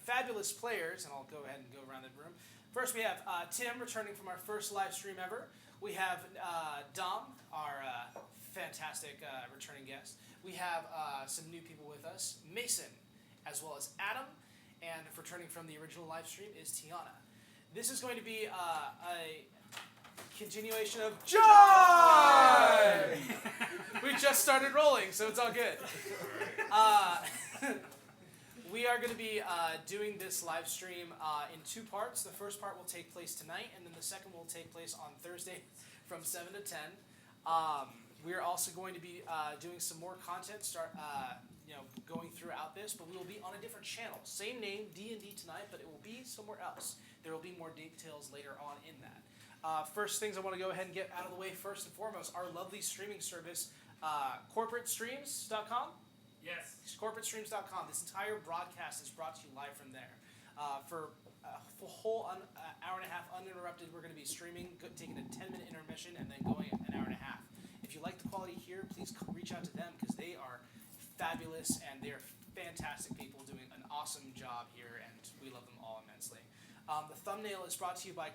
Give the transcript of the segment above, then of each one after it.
fabulous players, and I'll go ahead and go around the room. First, we have Tim, returning from our first live stream ever. We have Dom, our fantastic returning guest. We have some new people with us, Mason, as well as Adam, and returning from the original live stream is Tiana. This is going to be a continuation of Joy! We just started rolling, so it's all good. We are going to be doing this live stream in two parts. The first part will take place tonight, and then the second will take place on Thursday from 7 to 10. We are also going to be doing some more content, going throughout this, but we will be on a different channel. Same name, D&D tonight, but it will be somewhere else. There will be more details later on in that. First things I want to go ahead and get out of the way first and foremost, our lovely streaming service, corporatestreams.com. Yes. Corporatestreams.com. This entire broadcast is brought to you live from there. For a whole hour and a half uninterrupted, we're going to be streaming, taking a 10-minute intermission, and then going an hour and a half. If you like the quality here, please reach out to them because they are fabulous and they're fantastic people doing an awesome job here, and we love them all immensely. The thumbnail is brought to you by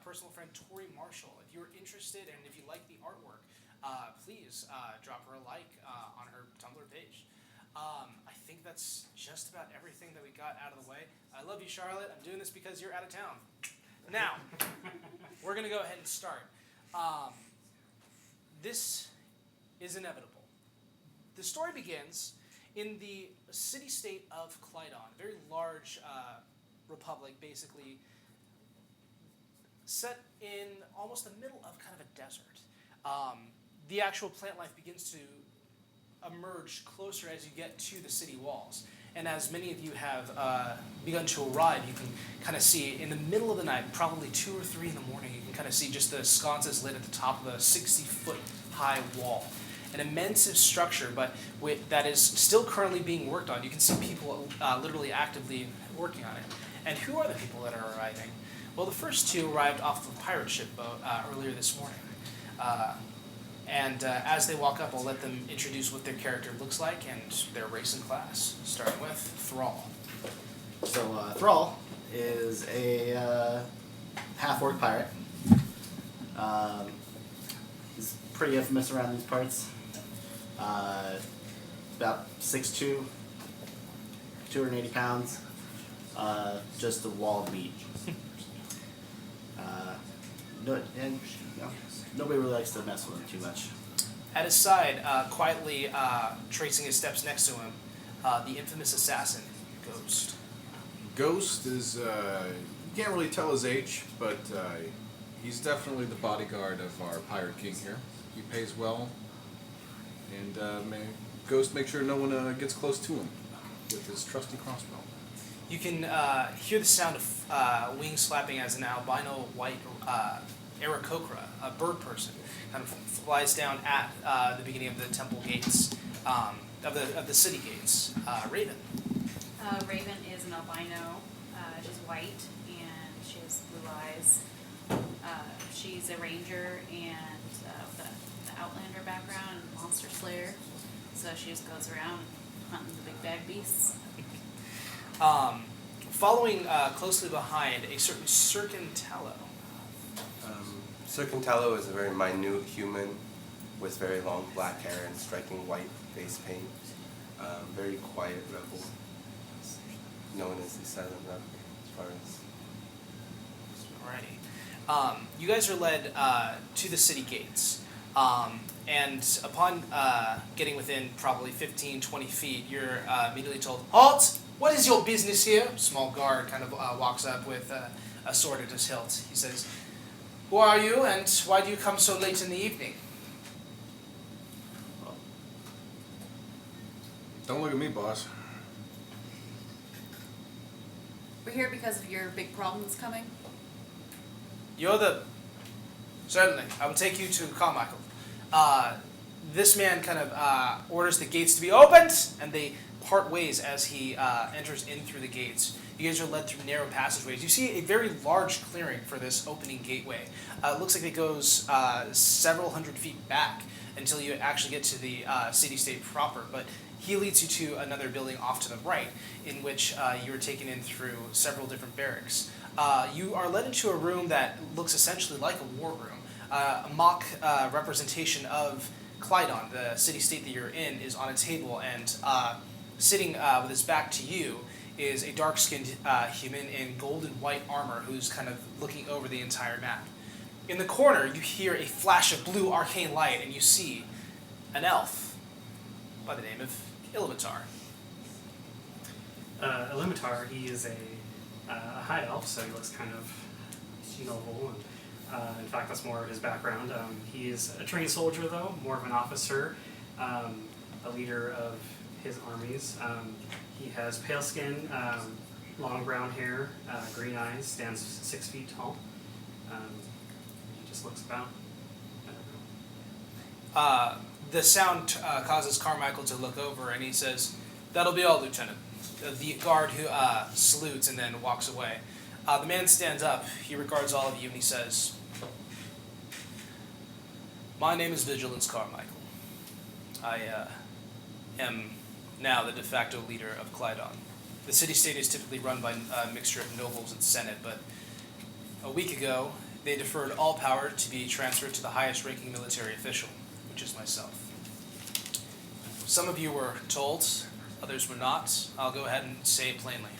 personal friend Tori Marshall. If you're interested and if you like the artwork, please drop her a like on her Tumblr page. I think that's just about everything that we got out of the way. I love you, Charlotte. I'm doing this because you're out of town. Now, we're going to go ahead and start. This is inevitable. The story begins in the city-state of Klydon, a very large republic, basically set in almost the middle of kind of a desert. The actual plant life begins to emerge closer as you get to the city walls. And as many of you have begun to arrive, you can kind of see in the middle of the night, probably 2 or 3 in the morning, you can kind of see just the sconces lit at the top of a 60-foot high wall. An immense structure, but that is still currently being worked on. You can see people literally actively working on it. And who are the people that are arriving? Well, the first 2 arrived off the pirate ship boat earlier this morning. And as they walk up, I'll let them introduce what their character looks like and their race and class, starting with Thrall. So Thrall is a half-orc pirate. He's pretty infamous around these parts. About 6'2", 280 pounds. Just a wall of meat. Nobody really likes to mess with him too much. At his side, quietly tracing his steps next to him, the infamous assassin, Ghost. Ghost is, you can't really tell his age, but he's definitely the bodyguard of our pirate king here. He pays well, and Ghost makes sure no one gets close to him with his trusty crossbow. You can hear the sound of wings flapping as an albino white Aarakocra, a bird person, kind of flies down at the beginning of the temple gates, of the city gates. Raven. Raven is an albino. She's white and she has blue eyes. She's a ranger and with the Outlander background and monster slayer. So she just goes around hunting the big bad beasts. Following closely behind a certain Circantalo. Circantalo is a very minute human with very long black hair and striking white face paint. Very quiet rebel, known as the Silent Rebel as far as... Alrighty. You guys are led to the city gates. And upon getting within probably 15, 20 feet, you're immediately told, "Halt! What is your business here?" A small guard kind of walks up with a sword at his hilt. He says, "Who are you, and why do you come so late in the evening?" Don't look at me, boss. We're here because of your big problem that's coming. Certainly. I will take you to Carmichael. This man kind of orders the gates to be opened, and they part ways as he enters in through the gates. You guys are led through narrow passageways. You see a very large clearing for this opening gateway. It looks like it goes several hundred feet back. until you actually get to the city-state proper. But he leads you to another building off to the right, in which you are taken in through several different barracks. You are led into a room that looks essentially like a war room. A mock representation of Clydon, the city-state that you're in, is on a table, and sitting with his back to you is a dark-skinned human in gold and white armor who's kind of looking over the entire map. In the corner, you hear a flash of blue arcane light, and you see an elf by the name of Ilimitar. Ilimitar, he is a high elf, so he looks kind of noble. And, in fact, that's more of his background. He is a trained soldier, though, more of an officer, a leader of his armies. He has pale skin, long brown hair, green eyes, stands 6 feet tall. He just looks about. The sound causes Carmichael to look over, and he says, "That'll be all, Lieutenant." The guard who salutes and then walks away. The man stands up, he regards all of you, and he says, "My name is Vigilance Carmichael. I am now the de facto leader of Clydon. The city-state is typically run by a mixture of nobles and senate, but a week ago, they deferred all power to be transferred to the highest-ranking military official, which is myself. Some of you were told, others were not. I'll go ahead and say it plainly.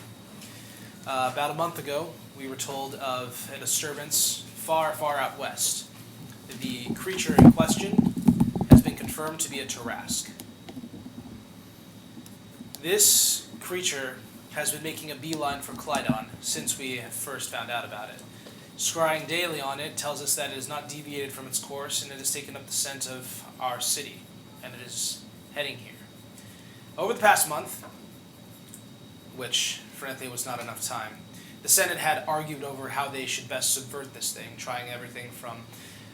About a month ago, we were told of a disturbance far, far out west. The creature in question has been confirmed to be a Tarrasque. This creature has been making a beeline for Clydon since we first found out about it. Scrying daily on it tells us that it has not deviated from its course, and it has taken up the scent of our city, and it is heading here. Over the past month, which frankly was not enough time, the Senate had argued over how they should best subvert this thing, trying everything from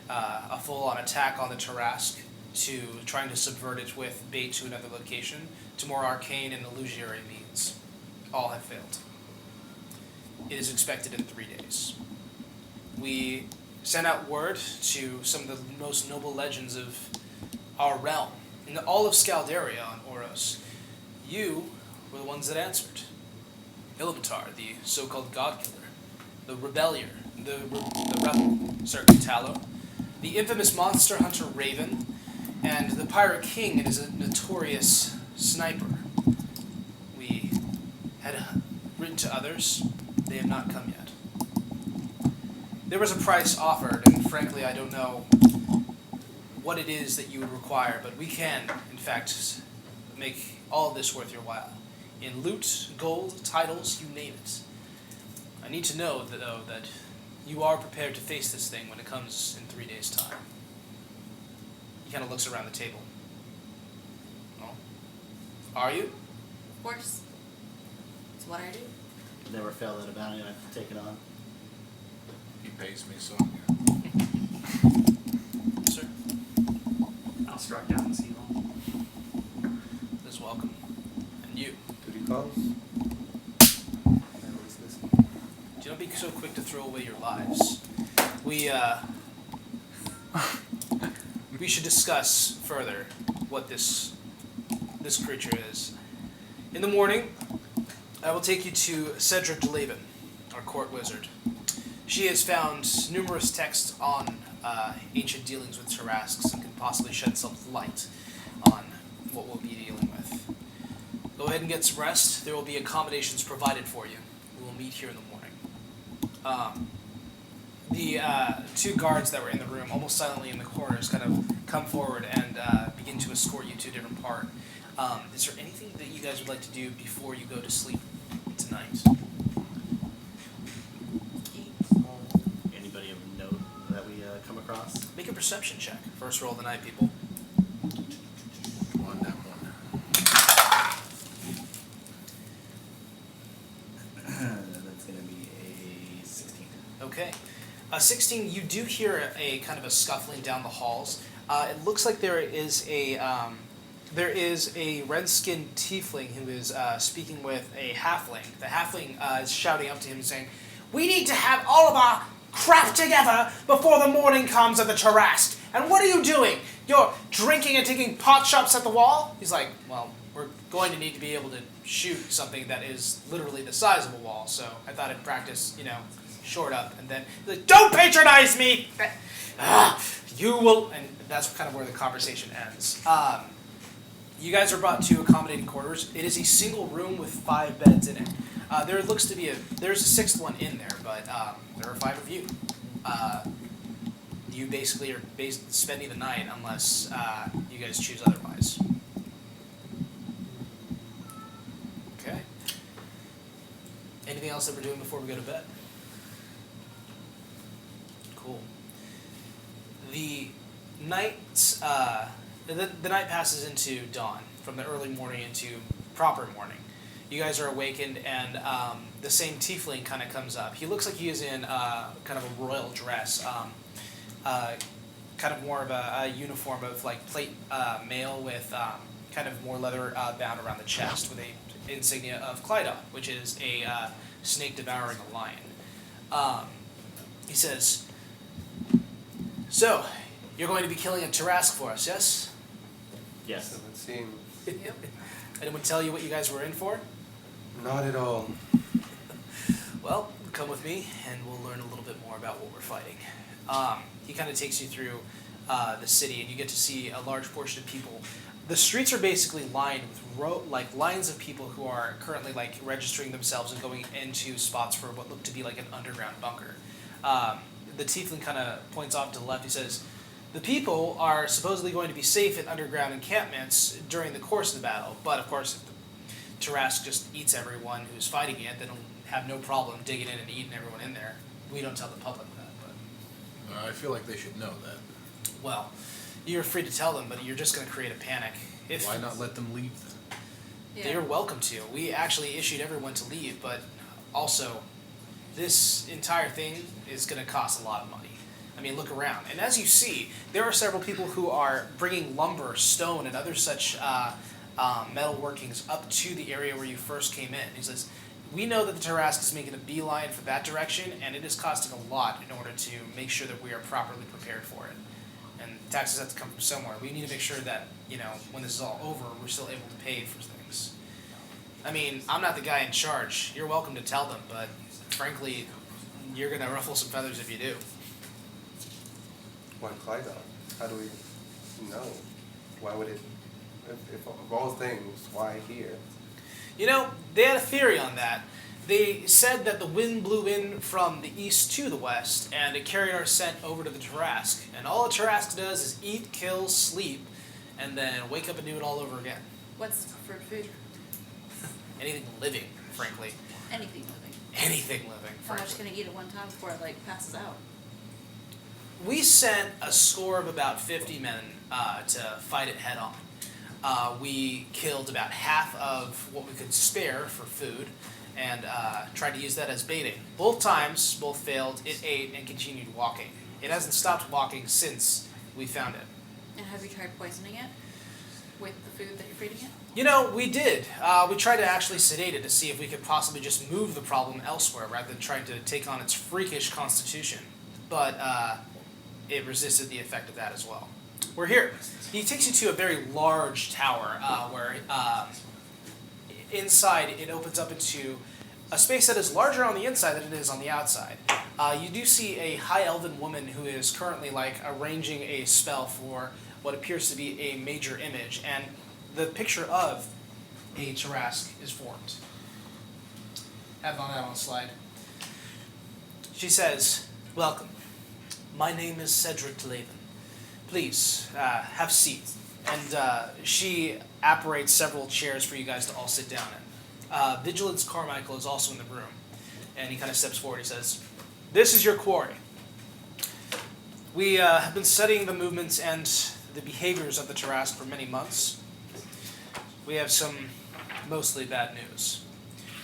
a full-on attack on the Tarrasque to trying to subvert it with bait to another location, to more arcane and illusionary means. All have failed. It is expected in 3 days. We sent out word to some of the most noble legends of our realm, in all of Scaldaria on Oros. You were the ones that answered. Ilimitar, the so-called God-Killer, the Rebellier, the Rebel, Sir Cutalo, the infamous monster hunter Raven, and the Pirate King and his notorious sniper. We had written to others. They have not come yet. There was a price offered, and frankly, I don't know what it is that you would require, but we can, in fact, make all of this worth your while. In loot, gold, titles, you name it. I need to know, though, that you are prepared to face this thing when it comes in 3 days' time. He kind of looks around the table. Well, are you? Of course. It's what I do. Never failed at a bounty, I've taken on. He pays me, so Sir, I'll strike down this evil. is welcome. And you. Duty calls. Do not be so quick to throw away your lives. We should discuss further what this creature is. In the morning, I will take you to Cedric Delaven, our court wizard. She has found numerous texts on ancient dealings with Tarrasques and can possibly shed some light on what we'll be dealing with. Go ahead and get some rest. There will be accommodations provided for you. We will meet here in the morning. The two guards that were in the room, almost silently in the corners, kind of come forward and begin to escort you to a different part. Is there anything that you guys would like to do before you go to sleep tonight? Anybody of note that we come across? Make a perception check. First roll of the night, people. come on that one. That's going to be a 16. Okay. 16, you do hear a kind of a scuffling down the halls. It looks like there is a red-skinned tiefling who is speaking with a halfling. The halfling is shouting up to him saying, "We need to have all of our crap together before the morning comes of the Tarrasque. And what are you doing? You're drinking and taking pot shots at the wall? He's like, well, we're going to need to be able to shoot something that is literally the size of a wall, so I thought I'd practice, short up, and then he's like, don't patronize me! You will, and that's kind of where the conversation ends. You guys are brought to accommodating quarters. It is a single room with 5 beds in it. There looks to be there's a 6th one in there, but there are 5 of you. You basically are spending the night unless you guys choose otherwise. Okay. Anything else that we're doing before we go to bed? Cool. The night the night passes into dawn, from the early morning into proper morning. You guys are awakened, and the same tiefling kind of comes up. He looks like he is in kind of a royal dress, kind of more of a uniform of like plate mail with kind of more leather bound around the chest with a insignia of Clydon, which is a snake devouring a lion. He says, "So, you're going to be killing a Tarask for us, yes?" Yes. So it seems. Anyone tell you what you guys were in for? Not at all. Well, come with me, and we'll learn a little bit more about what we're fighting. He kind of takes you through the city, and you get to see a large portion of people. The streets are basically lined with lines of people who are currently like registering themselves and going into spots for what look to be like an underground bunker. The tiefling kind of points off to the left. He says, "The people are supposedly going to be safe in underground encampments during the course of the battle, but of course, if Tarask just eats everyone who's fighting it, then it'll have no problem digging in and eating everyone in there. We don't tell the public that, but I feel like they should know that. well, you're free to tell them, but you're just going to create a panic. If Why not let them leave then? Yeah. They're welcome to. We actually issued everyone to leave, but also, this entire thing is going to cost a lot of money. I mean, look around. And as you see, there are several people who are bringing lumber, stone, and other such metal workings up to the area where you first came in. He says, we know that the Tarask is making a beeline for that direction, and it is costing a lot in order to make sure that we are properly prepared for it. And taxes have to come from somewhere. We need to make sure that, when this is all over, we're still able to pay for things. I mean, I'm not the guy in charge. You're welcome to tell them, but frankly, you're going to ruffle some feathers if you do. Why Clydon? How do we know? Why would it, if of all things, why here? They had a theory on that. They said that the wind blew in from the east to the west, and it carried our scent over to the Tarask. And all a Tarask does is eat, kill, sleep, and then wake up and do it all over again. What's his preferred food? Anything living, frankly. Anything living. Anything living, How much frankly. can it eat at one time before it passes out? We sent a score of about 50 men to fight it head on. We killed about half of what we could spare for food and tried to use that as baiting. Both times, both failed. It ate and continued walking. It hasn't stopped walking since we found it. And have you tried poisoning it with the food that you're feeding it? We did. We tried to actually sedate it to see if we could possibly just move the problem elsewhere rather than trying to take on its freakish constitution. But it resisted the effect of that as well. We're here. He takes you to a very large tower where inside it opens up into a space that is larger on the inside than it is on the outside. You do see a high elven woman who is currently arranging a spell for what appears to be a major image, and the picture of a Tarask is formed. Have on that on the slide. She says, "Welcome. My name is Cedric Laven. Please, have a seat." And she apparates several chairs for you guys to all sit down in. Vigilance Carmichael is also in the room. And he kind of steps forward. He says, "This is your quarry. We have been studying the movements and the behaviors of the Tarask for many months. We have some mostly bad news.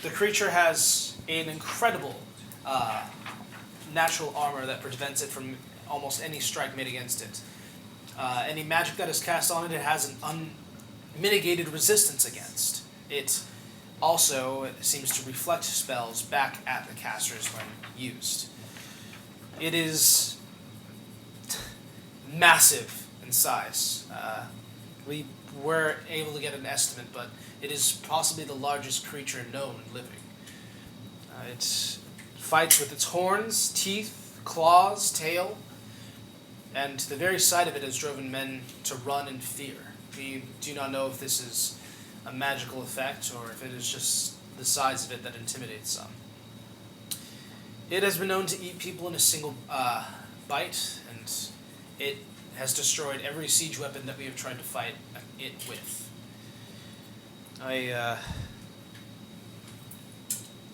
The creature has an incredible natural armor that prevents it from almost any strike made against it. Any magic that is cast on it, it has an unmitigated resistance against. It also seems to reflect spells back at the casters when used. It is massive in size. We were able to get an estimate, but it is possibly the largest creature known living. It fights with its horns, teeth, claws, tail, and the very sight of it has driven men to run in fear. We do not know if this is a magical effect or if it is just the size of it that intimidates some. It has been known to eat people in a single bite, and it has destroyed every siege weapon that we have tried to fight it with.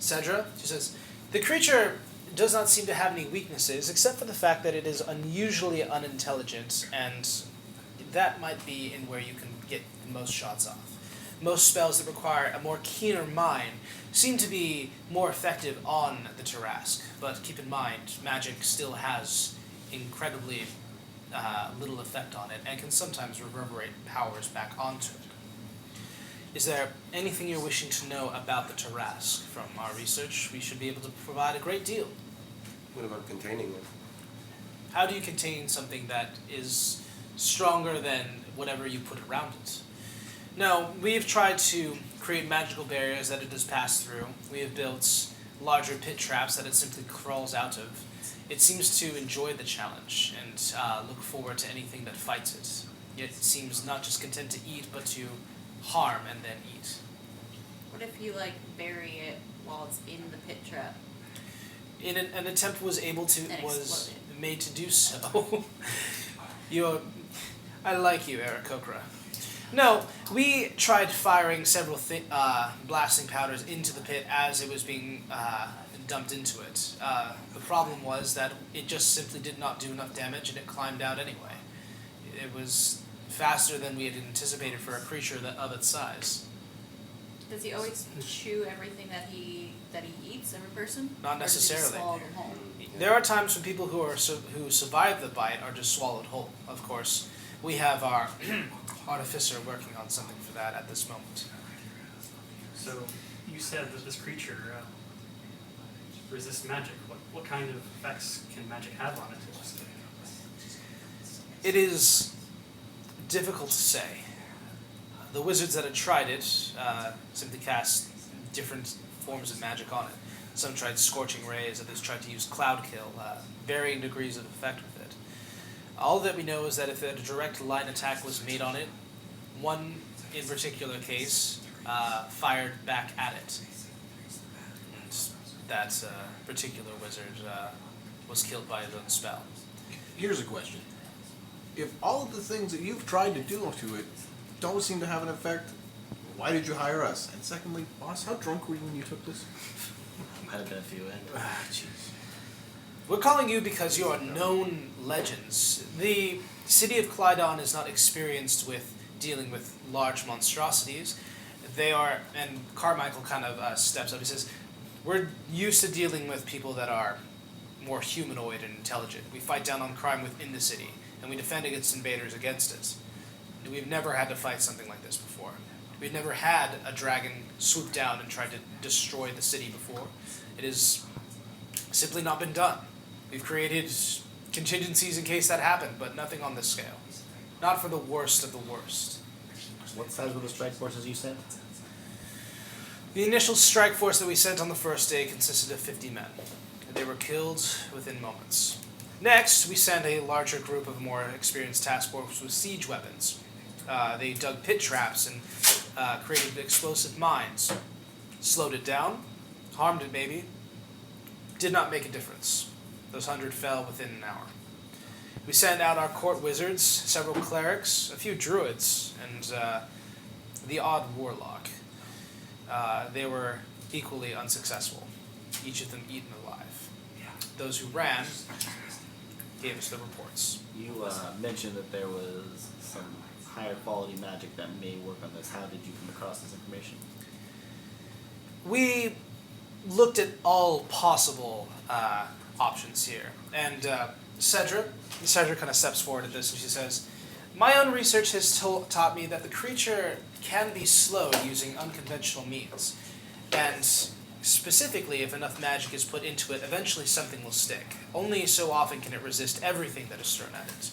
Cedra, she says, the creature does not seem to have any weaknesses, except for the fact that it is unusually unintelligent, and that might be in where you can get the most shots off. Most spells that require a more keener mind seem to be more effective on the Tarrasque, but keep in mind, magic still has incredibly little effect on it, and can sometimes reverberate powers back onto it. Is there anything you're wishing to know about the Tarrasque? From our research, we should be able to provide a great deal. What about containing it? How do you contain something that is stronger than whatever you put around it? No, we have tried to create magical barriers that it does pass through. We have built larger pit traps that it simply crawls out of. It seems to enjoy the challenge and look forward to anything that fights it. It seems not just content to eat, but to harm and then eat. What if you like bury it while it's in the pit trap? In an attempt was able to And was explode made to do so. I like you, Eric Kokra. No, we tried firing several blasting powders into the pit as it was being dumped into it. The problem was that it just simply did not do enough damage, and it climbed out anyway. It was faster than we had anticipated for a creature of its size. Does he always chew everything that he eats, every person? Not Or does he just necessarily. swallow them whole? There are times when people who survive the bite are just swallowed whole. Of course, we have our artificer working on something for that at this moment. So you said that this creature resists magic. What kind of effects can magic have on it? It is difficult to say. The wizards that had tried it simply cast different forms of magic on it. Some tried scorching rays, others tried to use cloud kill, varying degrees of effect with it. All that we know is that if a direct line attack was made on it, one in particular case fired back at it. And that particular wizard was killed by his own spell. Here's a question. If all of the things that you've tried to do to it don't seem to have an effect, why did you hire us? And secondly, boss, how drunk were you when you took this? Might have been a few in. We're calling you because you are known legends. The city of Clydon is not experienced with dealing with large monstrosities. They are, and Carmichael kind of steps up. He says, we're used to dealing with people that are more humanoid and intelligent. We fight down on crime within the city, and we defend against invaders against it. We've never had to fight something like this before. We've never had a dragon swoop down and try to destroy the city before. It has simply not been done. We've created contingencies in case that happened, but nothing on this scale. Not for the worst of the worst. What size were the strike forces you sent? The initial strike force that we sent on the first day consisted of 50 men. They were killed within moments. Next, we sent a larger group of more experienced task force with siege weapons. They dug pit traps and created explosive mines. Slowed it down, harmed it maybe, did not make a difference. Those 100 fell within an hour. We sent out our court wizards, several clerics, a few druids, and the odd warlock. They were equally unsuccessful, each of them eaten alive. Those who ran gave us the reports. You mentioned that there was some higher quality magic that may work on this. How did you come across this information? We looked at all possible options here, and Cedra kind of steps forward at this and she says, my own research has taught me that the creature can be slowed using unconventional means, and specifically if enough magic is put into it, eventually something will stick. Only so often can it resist everything that is thrown at it.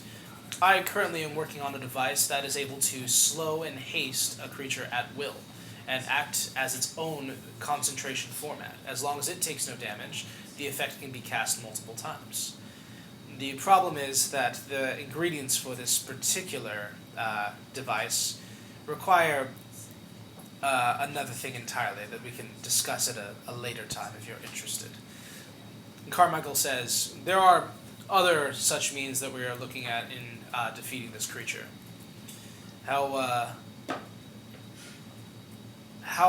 I currently am working on a device that is able to slow and haste a creature at will and act as its own concentration format. As long as it takes no damage, the effect can be cast multiple times. The problem is that the ingredients for this particular device require another thing entirely that we can discuss at a later time if you're interested. Carmichael says, there are other such means that we are looking at in defeating this creature. How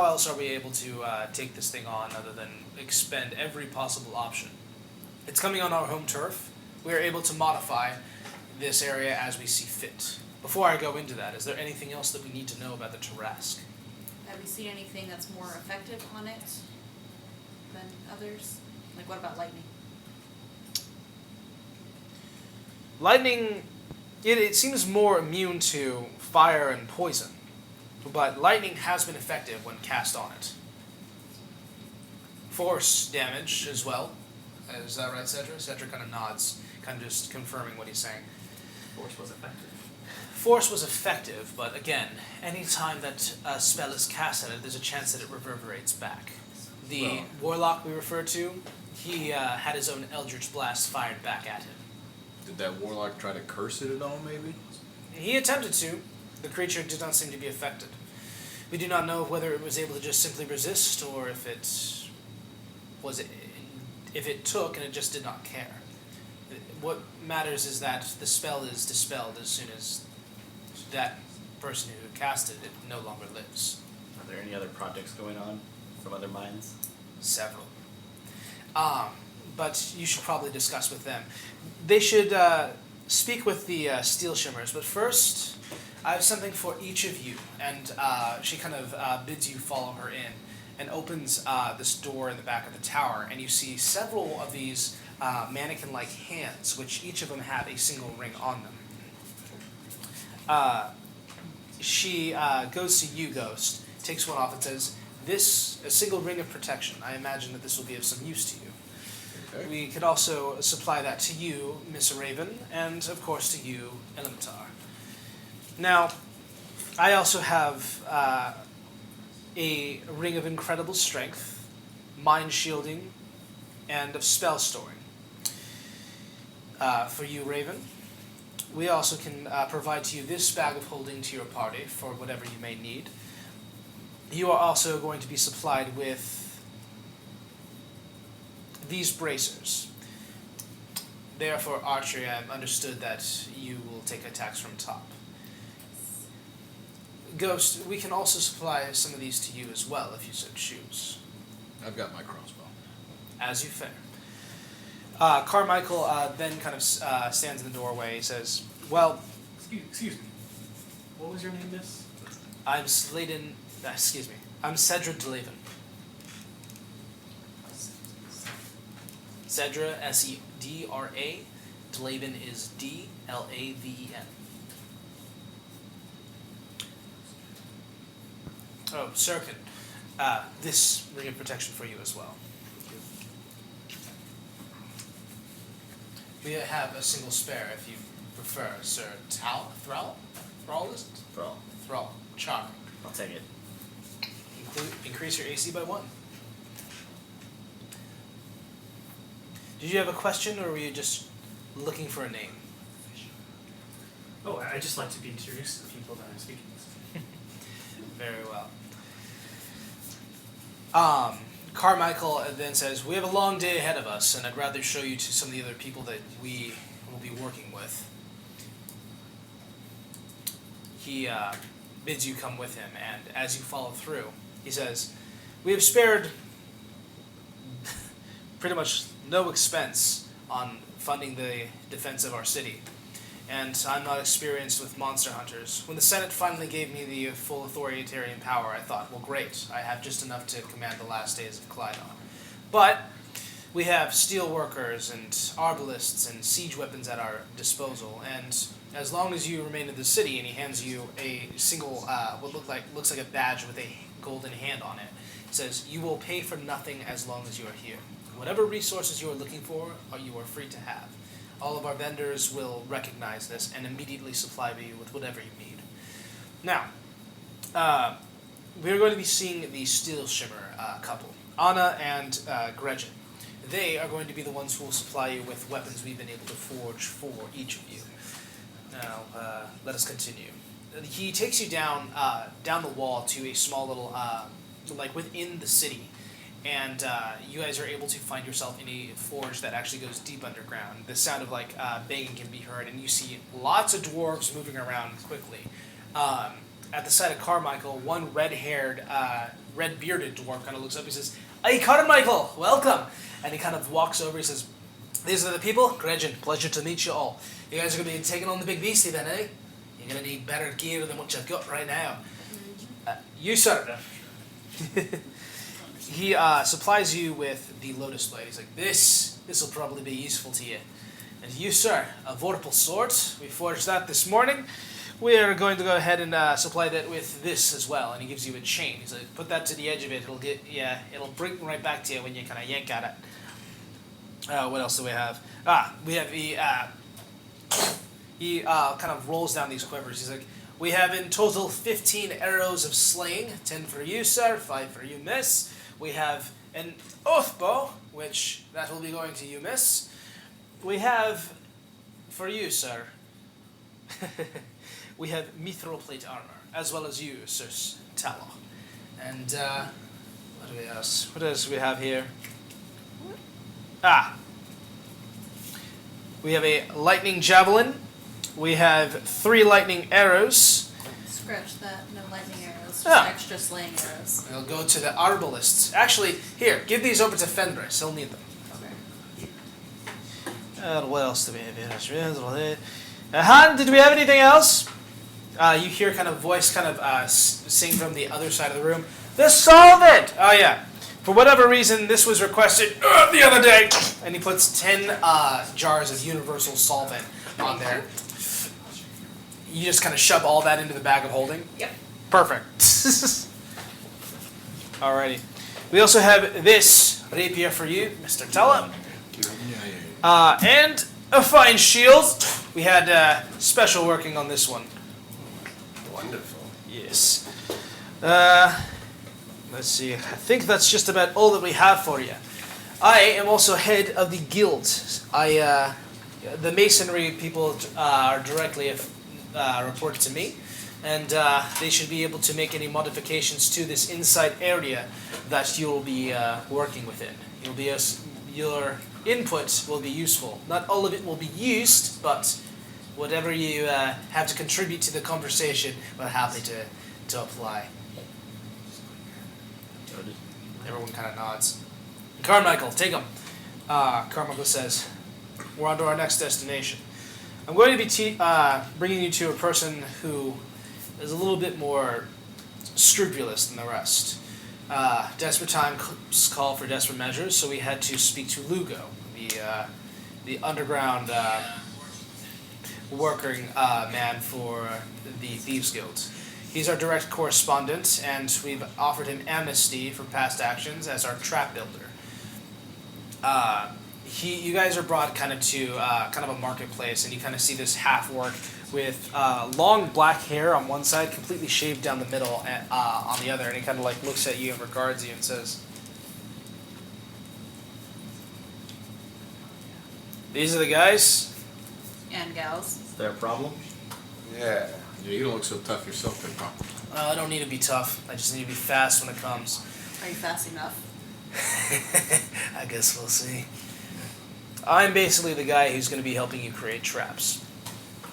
else are we able to take this thing on other than expend every possible option? It's coming on our home turf. We are able to modify this area as we see fit. Before I go into that, is there anything else that we need to know about the Tarrasque? Have you seen anything that's more effective on it than others? Like what about lightning? Lightning, it seems more immune to fire and poison, but lightning has been effective when cast on it. Force damage as well. Is that right, Cedra? Cedra kind of nods, kind of just confirming what he's saying. Force was effective. Force was effective, but again, any time that a spell is cast at it, there's a chance that it reverberates back. The warlock we referred to, he had his own Eldritch Blast fired back at him. Did that warlock try to curse it at all, maybe? He attempted to. The creature did not seem to be affected. We do not know whether it was able to just simply resist, or if it took and it just did not care. What matters is that the spell is dispelled as soon as that person who casted it no longer lives. Are there any other projects going on from other mines? Several. But you should probably discuss with them. They should speak with the Steel Shimmers, but first, I have something for each of you. And she kind of bids you follow her in and opens this door in the back of the tower, and you see several of these mannequin-like hands, which each of them have a single ring on them. She goes to you, Ghost, takes one off and says, "This, a single ring of protection. I imagine that this will be of some use to you." Okay. We could also supply that to you, Miss Raven, and of course to you, Elementar. Now, I also have a ring of incredible strength, mind shielding, and of spell storing. For you, Raven, we also can provide to you this bag of holding to your party for whatever you may need. You are also going to be supplied with these bracers. They are for archery. I've understood that you will take attacks from top. Ghost, we can also supply some of these to you as well if you so choose. I've got my crossbow. As you fare. Carmichael then kind of stands in the doorway. He says, "Well, Excuse me. What was your name, miss? I'm Sladen. Excuse me. I'm Cedra Delaven. Cedra, Sedra. Delaven is Dlaven. Oh, Sirkin. This ring of protection for you as well. We have a single spare if you prefer, Sir Thrall? Thrall, is it? Thrall. Thrall. Charming. I'll take it. Increase your AC by 1. Did you have a question, or were you just looking for a name? Oh, I just like to be introduced to the people that I'm speaking with. Very well. Carmichael then says, "We have a long day ahead of us, and I'd rather show you to some of the other people that we will be working with." He bids you come with him, and as you follow through, he says, "We have spared pretty much no expense on funding the defense of our city, and I'm not experienced with monster hunters. When the Senate finally gave me the full authoritarian power, I thought, well, great, I have just enough to command the last days of Clydon. But we have steel workers and arbalists and siege weapons at our disposal, and as long as you remain in the city," and he hands you a single, what looks like a badge with a golden hand on it, it says, "You will pay for nothing as long as you are here. Whatever resources you are looking for, you are free to have. All of our vendors will recognize this and immediately supply you with whatever you need. Now, we're going to be seeing the Steel Shimmer couple, Anna and Gretchen. They are going to be the ones who will supply you with weapons we've been able to forge for each of you. Now, let us continue. He takes you down the wall to a small little, like within the city, and you guys are able to find yourself in a forge that actually goes deep underground. The sound of like banging can be heard, and you see lots of dwarves moving around quickly. At the side of Carmichael, one red-haired, red-bearded dwarf kind of looks up. He says, "Hey, Carmichael, welcome!" And he kind of walks over. He says, "These are the people. Gretchen, pleasure to meet you all. You guys are going to be taking on the big beastie then, eh? You're going to need better gear than what you've got right now. You, sir." He supplies you with the Lotus Blade. He's like, this will probably be useful to you. And you, sir, a Vorpal sword. We forged that this morning. We are going to go ahead and supply that with this as well. And he gives you a chain. He's like, put that to the edge of it. It'll bring right back to you when you kind of yank at it. What else do we have? We have the. He kind of rolls down these quivers. He's like, we have in total 15 arrows of slaying. 10 for you, sir. 5 for you, miss. We have an oath bow, which that will be going to you, miss. We have, for you, sir. We have mithril plate armor, as well as you, Sir Talo. And what do we else? What else do we have here? We have a lightning javelin. We have 3 lightning arrows. Scratch that, no lightning arrows, just Ah. extra slaying arrows. We'll go to the arbalists. Actually, here, give these over to Fenris. He'll need them. Okay. What else do we have here? Han, did we have anything else? You hear kind of voice kind of sing from the other side of the room. The solvent! Oh, yeah. For whatever reason, this was requested the other day. And he puts 10 jars of universal solvent on there. You just kind of shove all that into the bag of holding? Yep. Perfect. Alrighty. We also have this rapier for you, Mr. Tella. And a fine shield. We had special working on this one. Wonderful. Yes. Let's see. I think that's just about all that we have for you. I am also head of the guild. The masonry people are directly reported to me, and they should be able to make any modifications to this inside area that you will be working within. Your input will be useful. Not all of it will be used, but whatever you have to contribute to the conversation, we're happy to apply. Everyone kind of nods. Carmichael, take him. Carmichael says, we're on to our next destination. I'm going to be bringing you to a person who is a little bit more scrupulous than the rest. Desperate times call for desperate measures, so we had to speak to Lugo, the underground working man for the Thieves Guild. He's our direct correspondent, and we've offered him amnesty for past actions as our trap builder. You guys are brought kind of to kind of a marketplace, and you kind of see this half-orc with long black hair on one side, completely shaved down the middle on the other, and he kind of like looks at you and regards you and says, "These are the guys?" And gals. Is there a problem? Yeah. Yeah, you don't look so tough yourself, Big Pop. I don't need to be tough. I just need to be fast when it comes. Are you fast enough? I guess we'll see. I'm basically the guy who's going to be helping you create traps.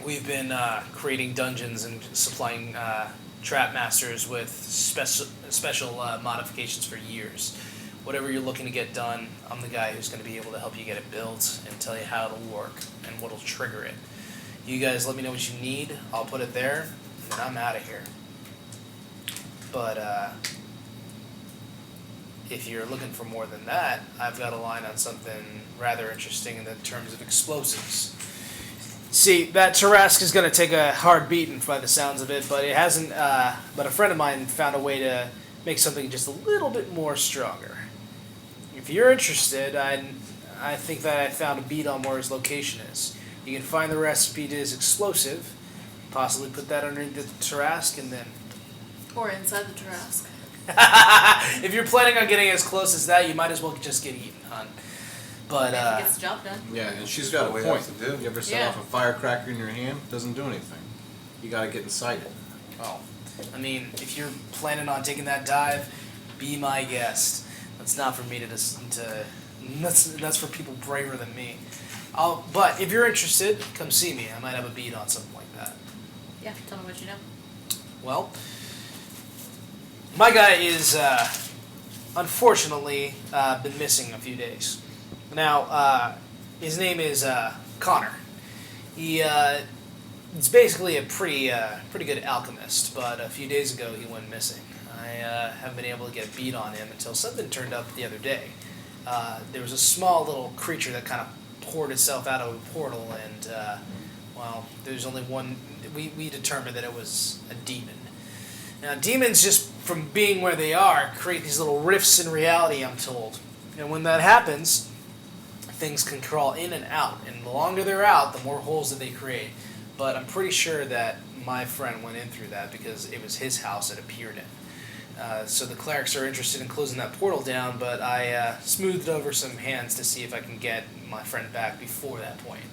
We've been creating dungeons and supplying trap masters with special modifications for years. Whatever you're looking to get done, I'm the guy who's going to be able to help you get it built and tell you how it'll work and what'll trigger it. You guys let me know what you need, I'll put it there, and then I'm out of here. But if you're looking for more than that, I've got a line on something rather interesting in the terms of explosives. See, that Tarask is going to take a hard beating by the sounds of it, but it hasn't. But a friend of mine found a way to make something just a little bit more stronger. If you're interested, I think that I found a beat on where his location is. You can find the recipe to his explosive, possibly put that underneath the Tarrasque, and then Or inside the Tarrasque. if you're planning on getting as close as that, you might as well just get eaten, hon. But If it gets the job done. Yeah, and she's got a Way point. else to do. You ever set Yeah. off a firecracker in your hand? Doesn't do anything. You gotta get inside it. well, I mean, if you're planning on taking that dive, be my guest. That's not for me to that's for people braver than me. But if you're interested, come see me. I might have a beat on something like that. Yeah, tell me what you know. Well, my guy is unfortunately been missing a few days. Now, his name is Connor. He is basically a pretty good alchemist, but a few days ago he went missing. I haven't been able to get a beat on him until something turned up the other day. There was a small little creature that kind of poured itself out of a portal, and well, there's only one. We determined that it was a demon. Now, demons, just from being where they are, create these little rifts in reality, I'm told. And when that happens, things can crawl in and out. And the longer they're out, the more holes that they create. But I'm pretty sure that my friend went in through that because it was his house it appeared in. So the clerics are interested in closing that portal down, but I smoothed over some hands to see if I can get my friend back before that point.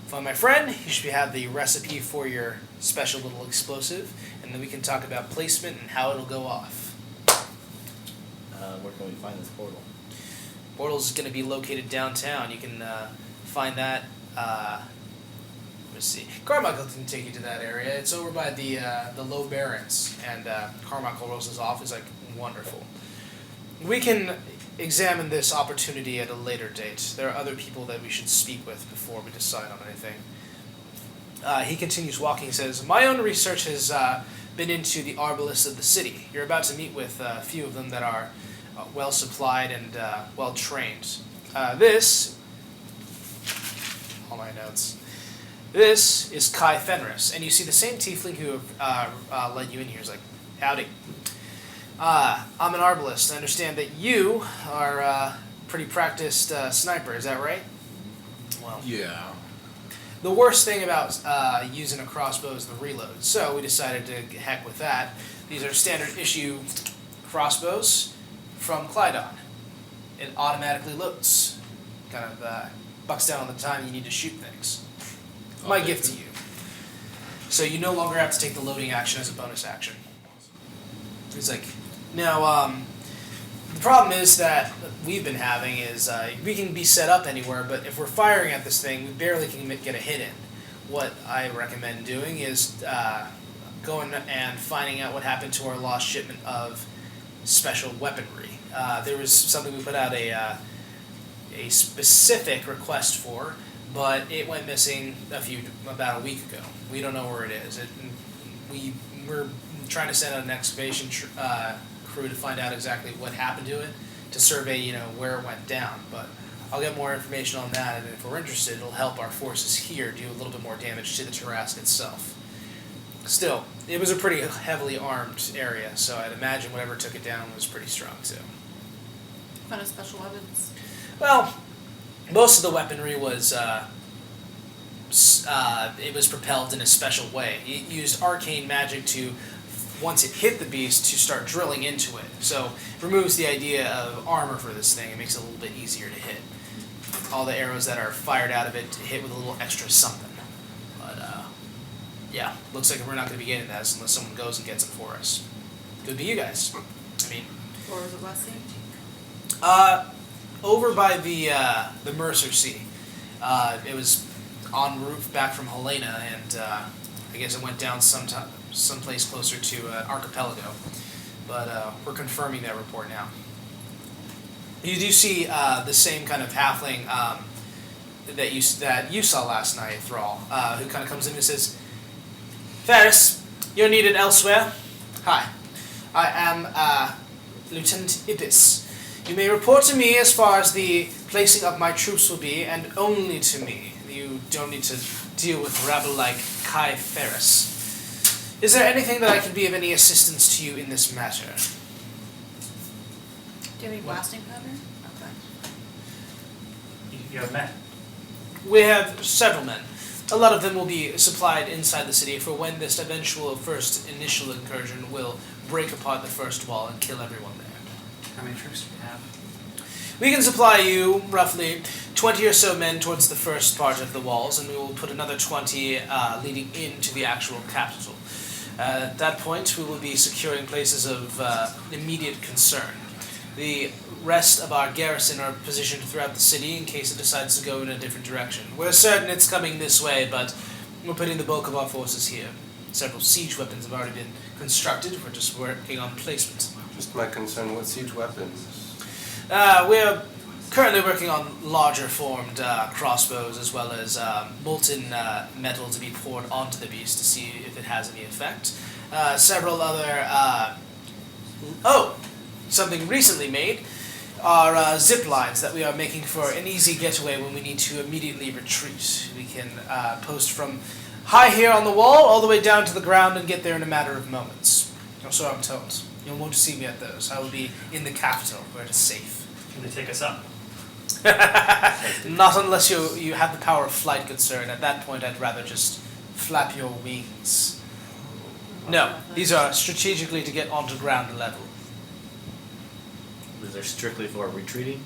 Find my friend, you should have the recipe for your special little explosive, and then we can talk about placement and how it'll go off. Where can we find this portal? Portal's going to be located downtown. You can find that. Let's see. Carmichael can take you to that area. It's over by the Low Barrens, and Carmichael rolls his off. He's like, wonderful. We can examine this opportunity at a later date. There are other people that we should speak with before we decide on anything. He continues walking. He says, my own research has been into the arbalists of the city. You're about to meet with a few of them that are well supplied and well trained. This, all my notes. This is Kai Fenris, and you see the same tiefling who led you in here. He's like, howdy. I'm an arbalist. I understand that you are a pretty practiced sniper. Is that right? Well, Yeah. the worst thing about using a crossbow is the reload. So we decided to heck with that. These are standard issue crossbows from Clydon. It automatically loads. Kind of bucks down on the time you need to shoot things. My gift to you. So you no longer have to take the loading action as a bonus action. He's like, now, the problem is that we've been having is we can be set up anywhere, but if we're firing at this thing, we barely can get a hit in. What I recommend doing is going and finding out what happened to our lost shipment of special weaponry. There was something we put out a specific request for, but it went missing about a week ago. We don't know where it is. We're trying to send out an excavation crew to find out exactly what happened to it, to survey, where it went down. But I'll get more information on that, and if we're interested, it'll help our forces here do a little bit more damage to the Tarrasque itself. Still, it was a pretty heavily armed area, so I'd imagine whatever took it down was pretty strong too. What kind of special weapons? Well, most of the weaponry was it was propelled in a special way. It used arcane magic to, once it hit the beast, to start drilling into it. So it removes the idea of armor for this thing. It makes it a little bit easier to hit. All the arrows that are fired out of it hit with a little extra something. But yeah, looks like we're not going to be getting that unless someone goes and gets it for us. Could be you guys. I mean, Or was it Wesley? over by the Mercer Sea. It was en route back from Helena, and I guess it went down someplace closer to Archipelago. But we're confirming that report now. You do see the same kind of halfling that you saw last night, Thrall, who kind of comes in and says, Ferris, you're needed elsewhere. Hi, I am Lieutenant Ibis. You may report to me as far as the placing of my troops will be, and only to me. You don't need to deal with rabble like Kai Ferris. Is there anything that I can be of any assistance to you in this matter? Do you have any blasting powder? Okay. You have men. We have several men. a lot of them will be supplied inside the city for when this eventual first initial incursion will break apart the first wall and kill everyone there. How many troops do we have? We can supply you roughly 20 or so men towards the first part of the walls, and we will put another 20 leading into the actual capital. At that point, we will be securing places of immediate concern. The rest of our garrison are positioned throughout the city in case it decides to go in a different direction. We're certain it's coming this way, but we're putting the bulk of our forces here. Several siege weapons have already been constructed. We're just working on placement. Just my concern, what siege weapons? We're currently working on larger formed crossbows as well as molten metal to be poured onto the beast to see if it has any effect. Several other... something recently made are zip lines that we are making for an easy getaway when we need to immediately retreat. We can post from high here on the wall all the way down to the ground and get there in a matter of moments. Or so I'm told. You won't see me at those. I will be in the capital where it is safe. Can they take us up? Not unless you have the power of flight, good sir, and at that point I'd rather just flap your wings. No, these are strategically to get onto ground level. These are strictly for retreating.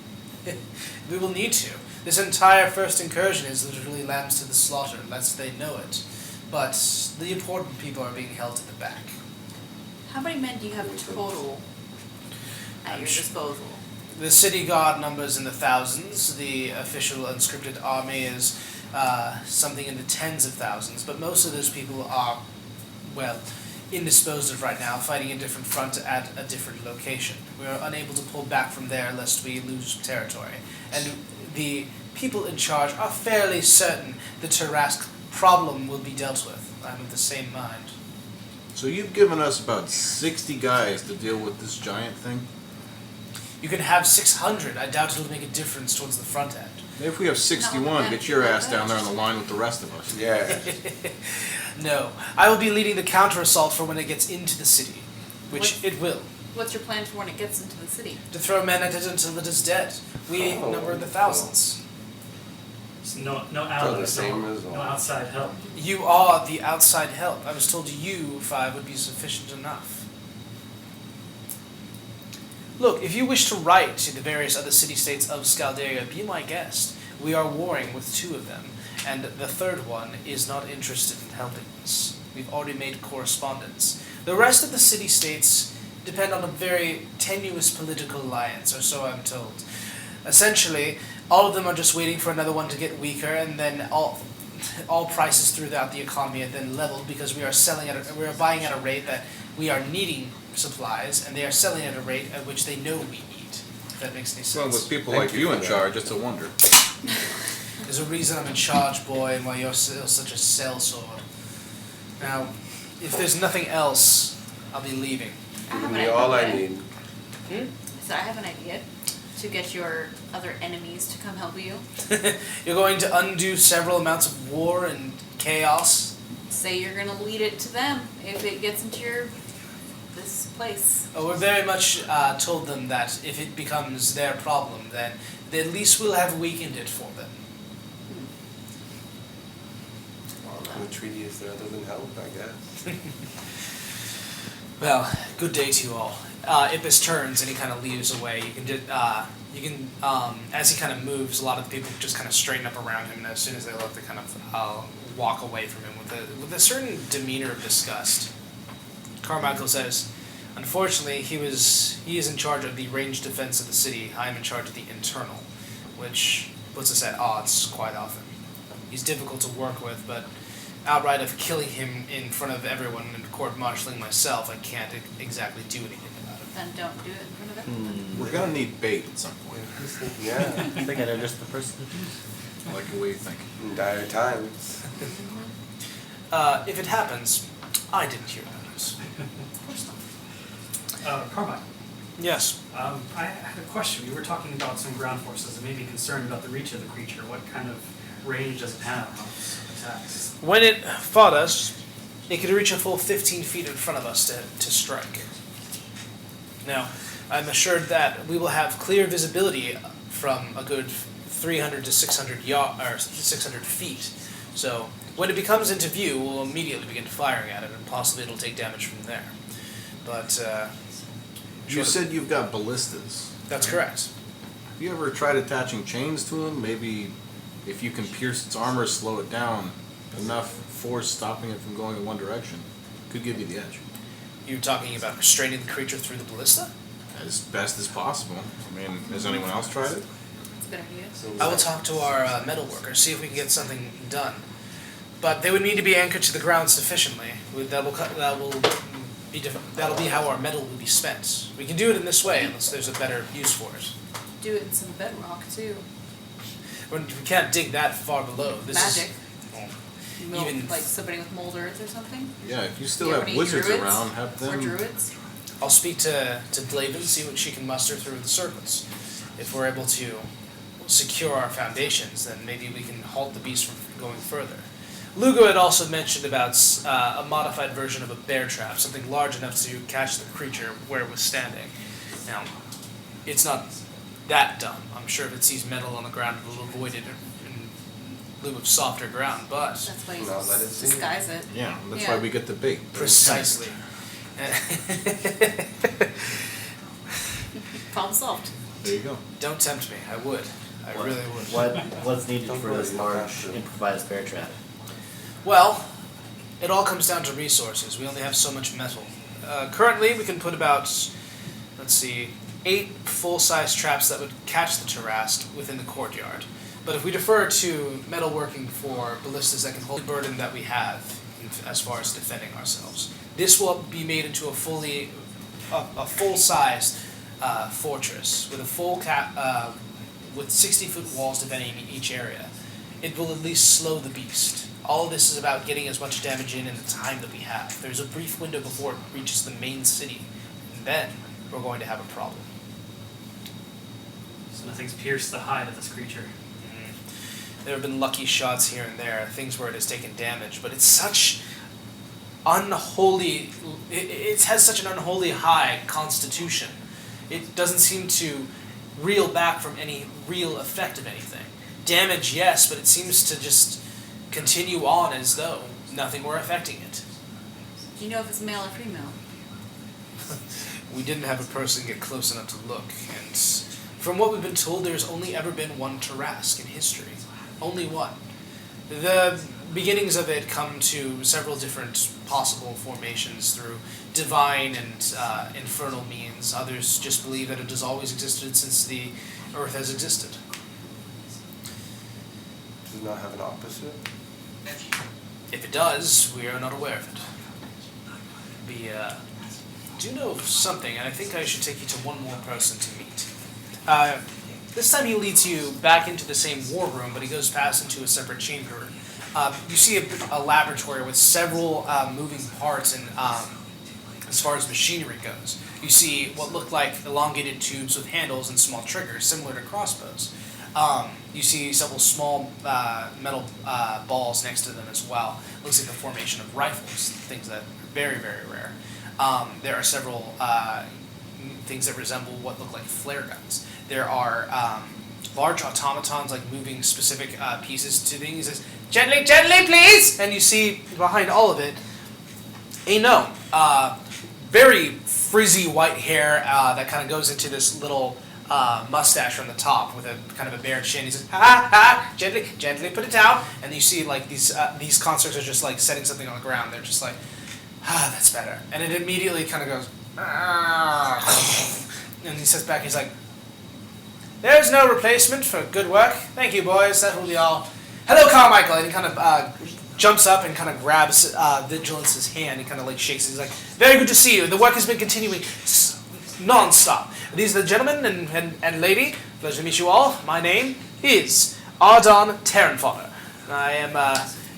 We will need to. This entire first incursion is literally lambs to the slaughter, lest they know it. But the important people are being held to the back. How many men do you have total at your disposal? The city guard numbers in the thousands. The official unscripted army is something in the tens of thousands. But most of those people are, well, indisposed of right now, fighting a different front at a different location. We are unable to pull back from there lest we lose territory. And the people in charge are fairly certain the Tarask problem will be dealt with. I'm of the same mind. So you've given us about 60 guys to deal with this giant thing? You can have 600. I doubt it'll make a difference towards the front end. Maybe if we have 61, get your ass down there on the line with the rest of us. Yeah. No. I will be leading the counter-assault for when it gets into the city. Which it will. What's your plan for when it gets into the city? To throw men at it until it is dead. We Oh, number in the thousands. So no the allies, same no result. outside help. You are the outside help. I was told you 5 would be sufficient enough. Look, if you wish to write to the various other city-states of Scaldaria, be my guest. We are warring with 2 of them, and the third one is not interested in helping us. We've already made correspondence. The rest of the city-states depend on a very tenuous political alliance, or so I'm told. Essentially, all of them are just waiting for another one to get weaker, and then all prices throughout the economy are then leveled because we are buying at a rate that we are needing supplies, and they are selling at a rate at which they know we need. If that makes any sense. Well, with people Thank like you you for in that. charge, it's a wonder. There's a reason I'm in charge, boy, and why you're still such a sellsword. Now, if there's nothing else, I'll be leaving. I have Give an me idea. all I need. So I have an idea to get your other enemies to come help you. You're going to undo several amounts of war and chaos. Say you're gonna lead it to them if it gets into this place. Oh, we're very much told them that if it becomes their problem, then at least we'll have weakened it for them. What treaty is there other than help, I guess? Well, good day to you all. Ippis turns and he kind of leaves away. You can, as he kind of moves, a lot of the people just kind of straighten up around him, and as soon as they look, they kind of walk away from him with a certain demeanor of disgust. Carmichael says, "Unfortunately, he is in charge of the ranged defense of the city. I am in charge of the internal, which puts us at odds quite often. He's difficult to work with, but outright of killing him in front of everyone and court-martialing myself, I can't exactly do anything about it." Then don't do it in front of everyone. We're gonna need bait at some point. Yeah, I think I know just the person to do. I like the way you think. in dire times. If it happens, I didn't hear about it. Of course not. Carmine, Yes. I had a question. You were talking about some ground forces and maybe concerned about the reach of the creature. What kind of range does it have on its attacks? When it fought us, it could reach a full 15 feet in front of us to strike. Now, I'm assured that we will have clear visibility from a good 300 to 600 feet So when it becomes into view, we'll immediately begin firing at it, and possibly it'll take damage from there. But You said you've got ballistas. that's correct. Have you ever tried attaching chains to them? Maybe if you can pierce its armor, slow it down enough force stopping it from going in one direction, could give you the edge. You're talking about restraining the creature through the ballista? As best as possible. I mean, has anyone else tried it? That's a good idea. So I will talk to our metal workers, see if we can get something done. But they would need to be anchored to the ground sufficiently. That'll be how our metal will be spent. We can do it in this way unless there's a better use for it. Do it in some bedrock too. We can't dig that far below. This Magic. Is, Mold, even- like somebody with mold earth or something. Yeah, if you still You have any wizards druids? around, have Or them. druids. I'll speak to Blaven, see what she can muster through the circles. If we're able to secure our foundations, then maybe we can halt the beast from going further. Lugo had also mentioned about a modified version of a bear trap, something large enough to catch the creature where it was standing. Now, it's not that dumb. I'm sure if it sees metal on the ground, it'll avoid it in lieu of softer ground, but That's why you No, let it see. disguise it. Yeah, that's Yeah. why we get the bait. precisely. Problem solved. There you go. Don't tempt me. I would. I What- really would. What's needed Don't for worry, this you'll large have to. improvised bear trap? Well, it all comes down to resources. We only have so much metal. Currently, we can put about, let's see, 8 full-size traps that would catch the Tarrasque within the courtyard. But if we defer to metalworking for ballistas that can hold the burden that we have as far as defending ourselves, this will be made into a full-sized fortress with a full with 60-foot walls defending each area. It will at least slow the beast. All of this is about getting as much damage in the time that we have. There's a brief window before it reaches the main city, and then we're going to have a problem. So nothing's pierced the hide of this creature. There have been lucky shots here and there, things where it has taken damage, but it's such unholy. It has such an unholy high constitution. It doesn't seem to reel back from any real effect of anything. Damage, yes, but it seems to just continue on as though nothing were affecting it. Do you know if it's male or female? We didn't have a person get close enough to look, and from what we've been told, there's only ever been one Tarrasque in history. Only one. The beginnings of it come to several different possible formations through divine and infernal means. Others just believe that it has always existed since the earth has existed. Does it not have an opposite? If it does, we are not aware of it. We do know of something, and I think I should take you to one more person to meet. This time he leads you back into the same war room, but he goes past into a separate chamber. You see a laboratory with several moving parts, and as far as machinery goes, you see what look like elongated tubes with handles and small triggers, similar to crossbows. You see several small metal balls next to them as well. Looks like the formation of rifles, things that are very, very rare. There are several things that resemble what look like flare guns. There are large automatons, like moving specific pieces to things. He says, "Gently, gently, please!" And you see behind all of it a gnome. Very frizzy white hair that kind of goes into this little mustache from the top with a kind of a bare chin. He says, "Ha ha! Gently, gently, put it down." And you see like these constructs are just like setting something on the ground. They're just like, "Ah, that's better." And it immediately kind of goes, "Ah." And he sits back. He's like, "There's no replacement for good work. Thank you, boys. That will be all. Hello, Carmichael." And he kind of jumps up and kind of grabs Vigilance's hand and kind of like shakes it. He's like, "Very good to see you. The work has been continuing non-stop. These are the gentlemen and lady. Pleasure to meet you all. My name is Ardon Terranfodder. I am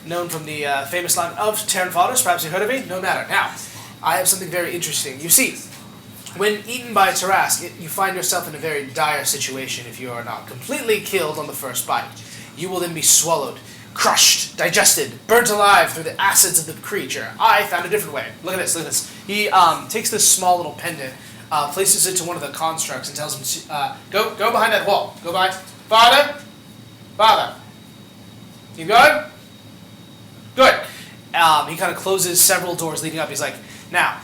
known from the famous line of Terranfodders. Perhaps you've heard of me? No matter. Now, I have something very interesting. You see, when eaten by a Tarrasque, you find yourself in a very dire situation if you are not completely killed on the first bite. You will then be swallowed, crushed, digested, burnt alive through the acids of the creature. I found a different way. Look at this, look at this. He takes this small little pendant, places it to one of the constructs and tells him, go behind that wall. Go behind. Father? Father. Keep going. He kind of closes several doors leading up. He's like, now,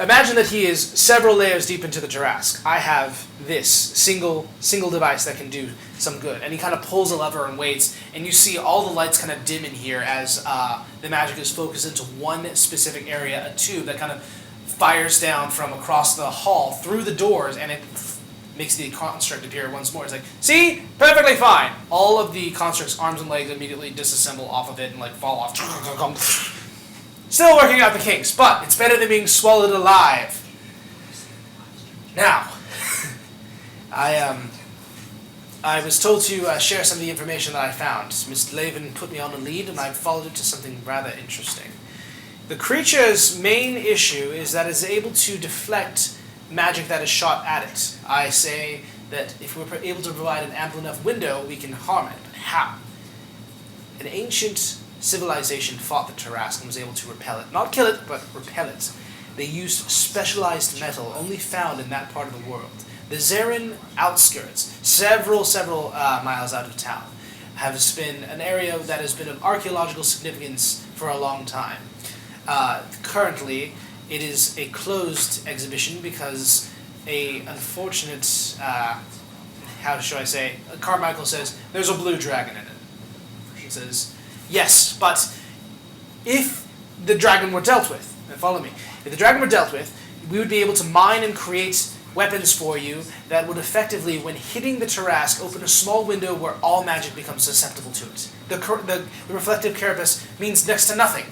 imagine that he is several layers deep into the Tarrasque. I have this single device that can do some good. And he kind of pulls a lever and waits, and you see all the lights kind of dim in here as the magic is focused into one specific area, a tube that kind of fires down from across the hall through the doors, and it makes the construct appear once more. It's like, see? Perfectly fine. All of the construct's arms and legs immediately disassemble off of it and like fall off. Still working out the kinks, but it's better than being swallowed alive. Now, I was told to share some of the information that I found. Miss Laven put me on a lead, and I followed it to something rather interesting. The creature's main issue is that it's able to deflect magic that is shot at it. I say that if we're able to provide an ample enough window, we can harm it. But how? An ancient civilization fought the Tarrasque and was able to repel it. Not kill it, but repel it. They used specialized metal only found in that part of the world. The Zarin outskirts, several miles out of town, has been an area that has been of archaeological significance for a long time. Currently, it is a closed exhibition because a unfortunate, how should I say, Carmichael says, there's a blue dragon in it. He says, yes, but if the dragon were dealt with, and follow me, if the dragon were dealt with, we would be able to mine and create weapons for you that would effectively, when hitting the Tarrasque, open a small window where all magic becomes susceptible to it. The reflective carapace means next to nothing.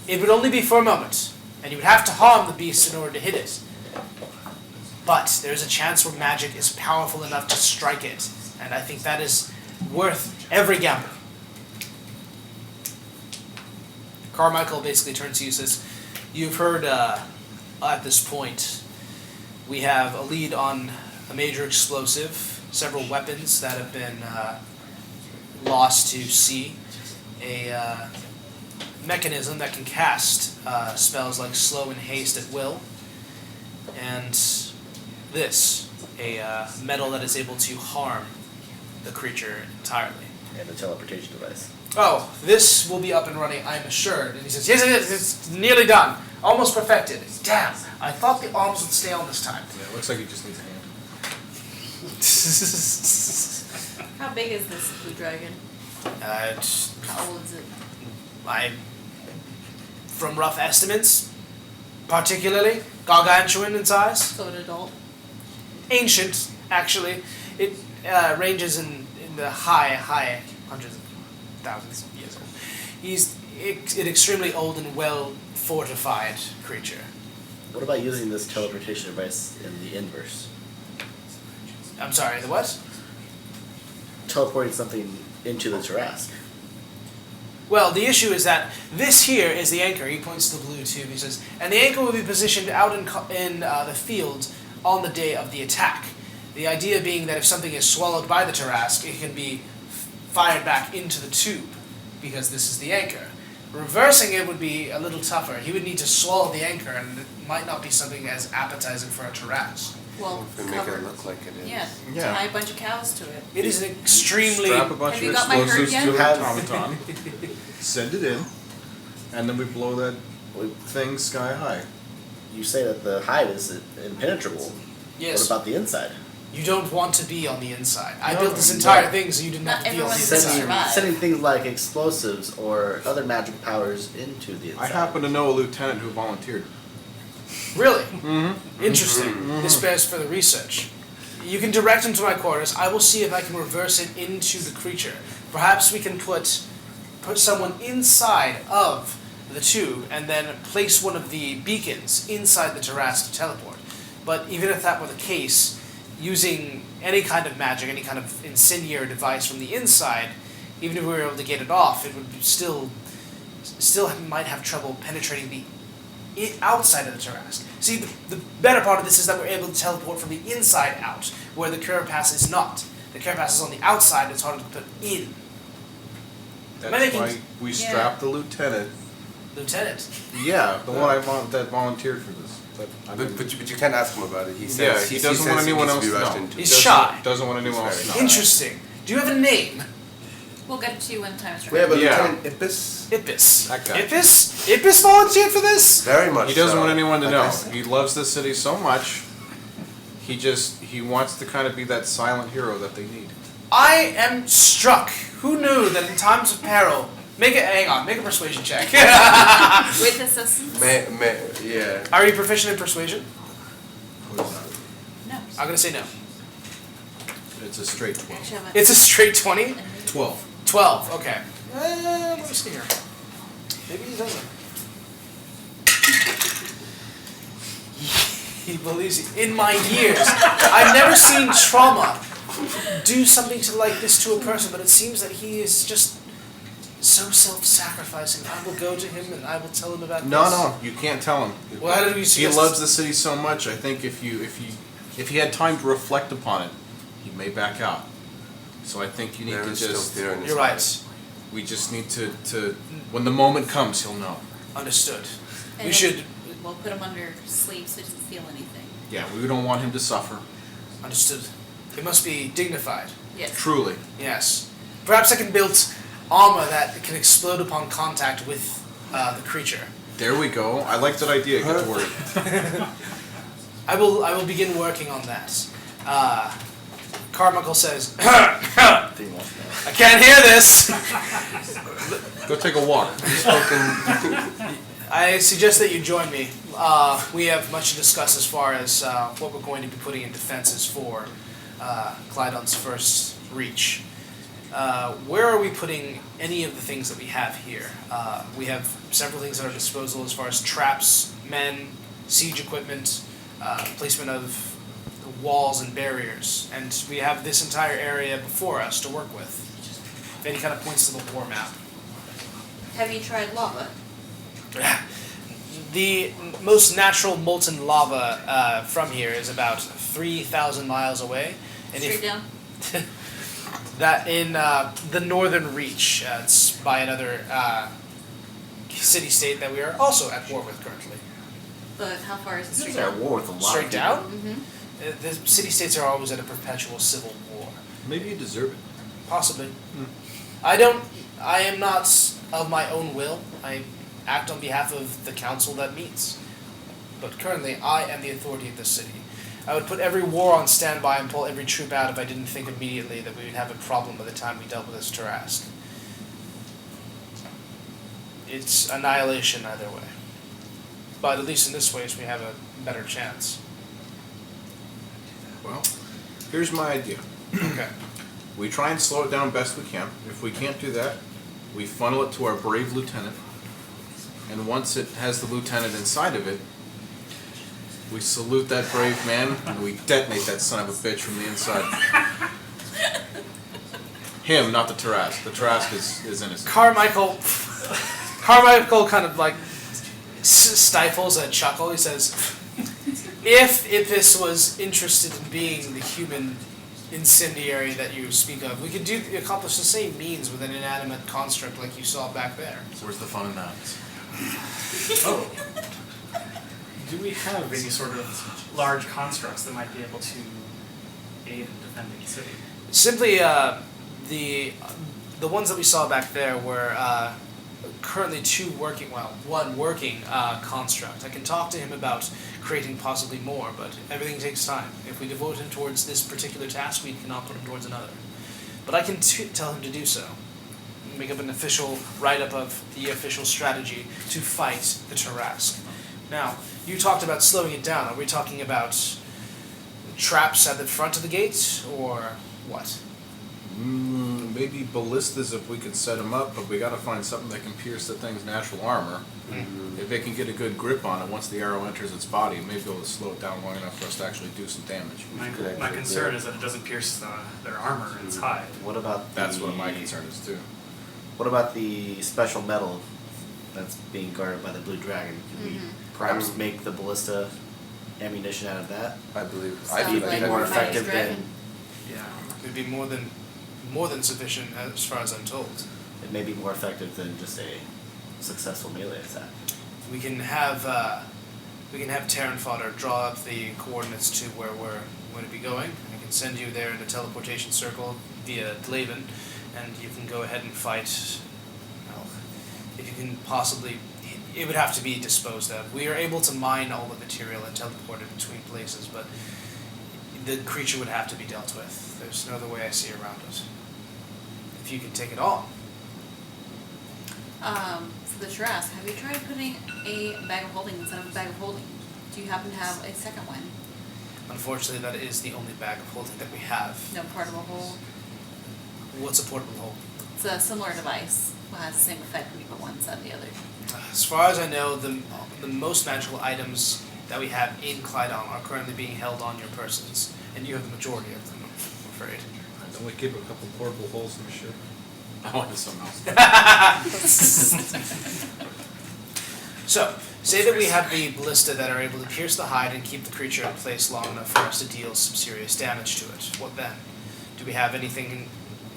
It would only be for a moment, and you would have to harm the beast in order to hit it. But there's a chance where magic is powerful enough to strike it, and I think that is worth every gamble. Carmichael basically turns to you and says, you've heard at this point, we have a lead on a major explosive, several weapons that have been lost to sea, a mechanism that can cast spells like slow and haste at will, and this, a metal that is able to harm the creature entirely. And a teleportation device. Oh, this will be up and running, I'm assured. And he says, yes, it is. It's nearly done. Almost perfected. Damn, I thought the arms would stay on this time. Yeah, it looks like he just needs a hand. How big is this blue dragon? How old is it? From rough estimates, particularly gargantuan in size. So an adult? Ancient, actually. It ranges in the high hundreds of thousands of years old. He's an extremely old and well fortified creature. What about using this teleportation device in the inverse? I'm sorry, the what? Teleporting something into the Tarrasque. Well, the issue is that this here is the anchor. He points to the blue tube. He says, and the anchor will be positioned out in the field on the day of the attack. The idea being that if something is swallowed by the Tarrasque, it can be fired back into the tube because this is the anchor. Reversing it would be a little tougher. He would need to swallow the anchor, and it might not be something as appetizing for a Tarrasque. Well, If we make covered. it look like it is. Yeah, Yeah. tie a bunch of cows to it. It is an extremely... Strap a bunch Have of you got my herd explosives yet? to an Have- automaton, send it in, and then we blow that thing sky high. You say that the hide is impenetrable. Yes. What about the inside? You don't want to be on the inside. I No, built this no. entire thing so you didn't Not have to be on the everyone's gonna inside. survive. Sending things like explosives or other magic powers into the I inside. happen to know a lieutenant who volunteered. Really? Mm-hmm. Interesting. This bears further research. You can direct him to my quarters. I will see if I can reverse it into the creature. Perhaps we can put someone inside of the tube and then place one of the beacons inside the Tarrasque to teleport. But even if that were the case, using any kind of magic, any kind of incendiary device from the inside, even if we were able to get it off, it would still might have trouble penetrating the outside of the Tarrasque. See, the better part of this is that we're able to teleport from the inside out, where the Carapace is not. The Carapace is on the outside, it's harder to put in. That's Mannequins. why we strapped the lieutenant. Lieutenant. Yeah, the one that volunteered for this. But you can't ask him about it. He says Yeah, he doesn't want says anyone needs else to be to rushed know. into. He's shy. Doesn't want anyone He's else to very know. Interesting. Do you have a name? We'll get to you when time's We have a right. Yeah. Lieutenant Ippis. Ippis. That guy. Ippis volunteered for this? Very much. He doesn't so. want anyone to Like I know. said. He loves the city so much. He wants to kind of be that silent hero that they need. I am struck. Who knew that in times of peril? Make a persuasion check. With assistance? Yeah. Are you proficient in persuasion? No. I'm gonna say no. It's a straight 12. Actually, I'm at- It's a straight 20? 12. 12, okay. Let me see here. Maybe he doesn't. He believes it. In my years, I've never seen trauma do something like this to a person, but it seems that he is just so self-sacrificing. I will go to him and I will tell him about No, this. no, you can't tell him. Well, how did we He suggest loves the city so much. I think if he had time to reflect upon it, he may back out. So I think you need There to is still just. fear in his You're heart. right. We just need to. When the moment comes, he'll know. Understood. And We then should. We'll put him under sleep so he doesn't feel anything. Yeah, we don't want him to suffer. Understood. It must be dignified. Yes. Truly. Yes. Perhaps I can build armor that can explode upon contact with the creature. There we go. I like that idea. Get to work. I will begin working on that. Carmichael says, I can't hear this. Go take a walk. I suggest that you join me. We have much to discuss as far as what we're going to be putting in defenses for Clydon's first reach. Where are we putting any of the things that we have here? We have several things at our disposal as far as traps, men, siege equipment, placement of walls and barriers, and we have this entire area before us to work with. If any kind of points to the war map. Have you tried lava? The most natural molten lava from here is about 3,000 miles away, and Straight down? that in the northern reach, it's by another city-state that we are also at war with currently. But how far is it straight They're down? at war with a lot Straight of down? Mm-hmm. The city-states are always at a perpetual civil war. Maybe you deserve it. Possibly. I am not of my own will. I act on behalf of the council that meets. But currently, I am the authority of the city. I would put every war on standby and pull every troop out if I didn't think immediately that we would have a problem by the time we dealt with this Tarask. It's annihilation either way. But at least in this case, we have a better chance. Well, here's my idea. Okay. We try and slow it down best we can. If we can't do that, we funnel it to our brave lieutenant. And once it has the lieutenant inside of it, we salute that brave man and we detonate that son of a bitch from the inside. Him, not the Tarask. The Tarask is innocent. Carmichael kind of like stifles a chuckle. He says, if Ippis was interested in being the human incendiary that you speak of, we could accomplish the same means with an inanimate construct like you saw back there. So where's the fun in that? Oh. Do we have any sort of large constructs that might be able to aid in defending the city? Simply, the ones that we saw back there were currently one working construct. I can talk to him about creating possibly more, but everything takes time. If we devote him towards this particular task, we cannot put him towards another. But I can tell him to do so. Make up an official write-up of the official strategy to fight the Tarask. Now, you talked about slowing it down. Are we talking about traps at the front of the gate, or what? Maybe ballistas if we could set them up, but we gotta find something that can pierce the thing's natural armor. If it can get a good grip on it, once the arrow enters its body, it may be able to slow it down long enough for us to actually do some damage. My concern is that it doesn't pierce their armor and its hide. What about That's what my concern is too. What about the special metal that's being guarded by the Blue Dragon? Can we perhaps make the ballista ammunition out of that? I believe. Sounds I feel Be like like more that'd be Mighty effective Dragon. than Yeah. It would be more than sufficient as far as I'm told. it may be more effective than just a successful melee attack. We can have Terran Fodder draw up the coordinates to where we're going to be going. I can send you there in a teleportation circle via Dlaven, and you can go ahead and fight. Well, if you can possibly, it would have to be disposed of. We are able to mine all the material and teleport it between places, but the creature would have to be dealt with. There's no other way I see around it. If you can take it on. For the Tarrasque, have you tried putting a bag of holding instead of a bag of holding? Do you happen to have a second one? Unfortunately, that is the only bag of holding that we have. No portable hold? What's a portable hold? It's a similar device. It has the same effect when you put one inside the other. As far as I know, the most magical items that we have in Clydon are currently being held on your persons, and you have the majority of them, I'm afraid. Don't we keep a couple portable holes in the ship? I wanted something else. So, say that we have the ballista that are able to pierce the hide and keep the creature in place long enough for us to deal some serious damage to it. What then? Do we have anything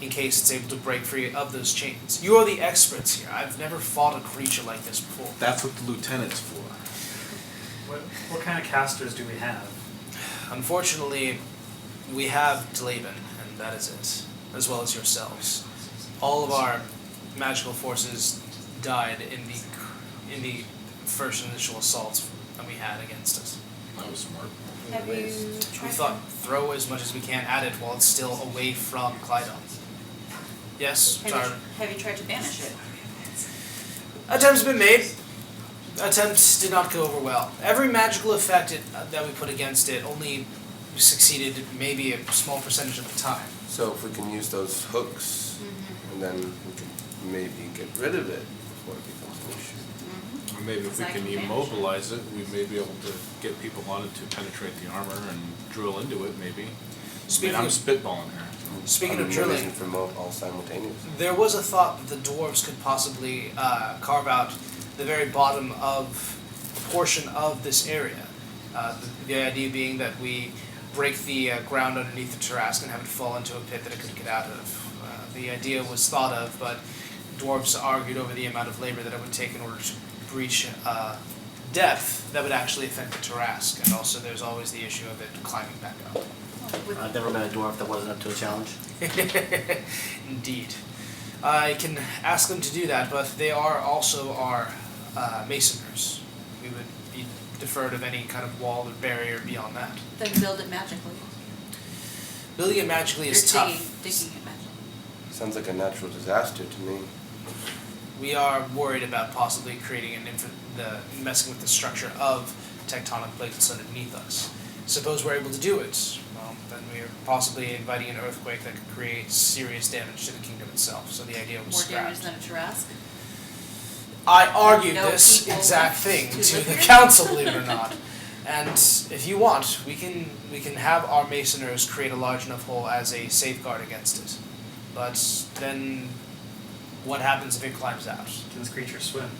in case it's able to break free of those chains? You are the experts here. I've never fought a creature like this before. That's what the lieutenant's for. What kind of casters do we have? Unfortunately, we have Dlaven, and that is it, as well as yourselves. All of our magical forces died in the first initial assaults that we had against it. That was smart. Have you We tried thought throw as much as we can at it while it's still away from Clydon. Yes, sorry. have you tried to banish it? Attempts have been made. Attempts did not go over well. Every magical effect that we put against it only succeeded maybe a small percentage of the time. So if we can use those hooks, and then we can maybe get rid of it before it becomes an issue. Or maybe if we Exactly. can immobilize it, we may be able to get people on it to penetrate the armor and drill into it, maybe. Speaking I'm of spitballing here. Speaking of No drilling, reason for all simultaneously. there was a thought that the dwarves could possibly carve out the very bottom of a portion of this area. The idea being that we break the ground underneath the Tarrasque and have it fall into a pit that it could get out of. The idea was thought of, but dwarves argued over the amount of labor that it would take in order to breach depth that would actually affect the Tarrasque. And also there's always the issue of it climbing back up. With I've never met a dwarf that wasn't up to a challenge. Indeed. I can ask them to do that, but they are also our masoners. We would be deferred of any kind of wall or barrier beyond that. then build it magically. Building it magically is You're tough. digging it magically. Sounds like a natural disaster to me. We are worried about possibly creating messing with the structure of tectonic plates underneath us. Suppose we're able to do it, well, then we are possibly inviting an earthquake that could create serious damage to the kingdom itself. So the idea was More damage scrapped. than a Tarrasque. I argued No this people exact thing to to live the here? council, believe it or not. And if you want, we can have our masoners create a large enough hole as a safeguard against it. But then, what happens if it climbs out? Can this creature swim?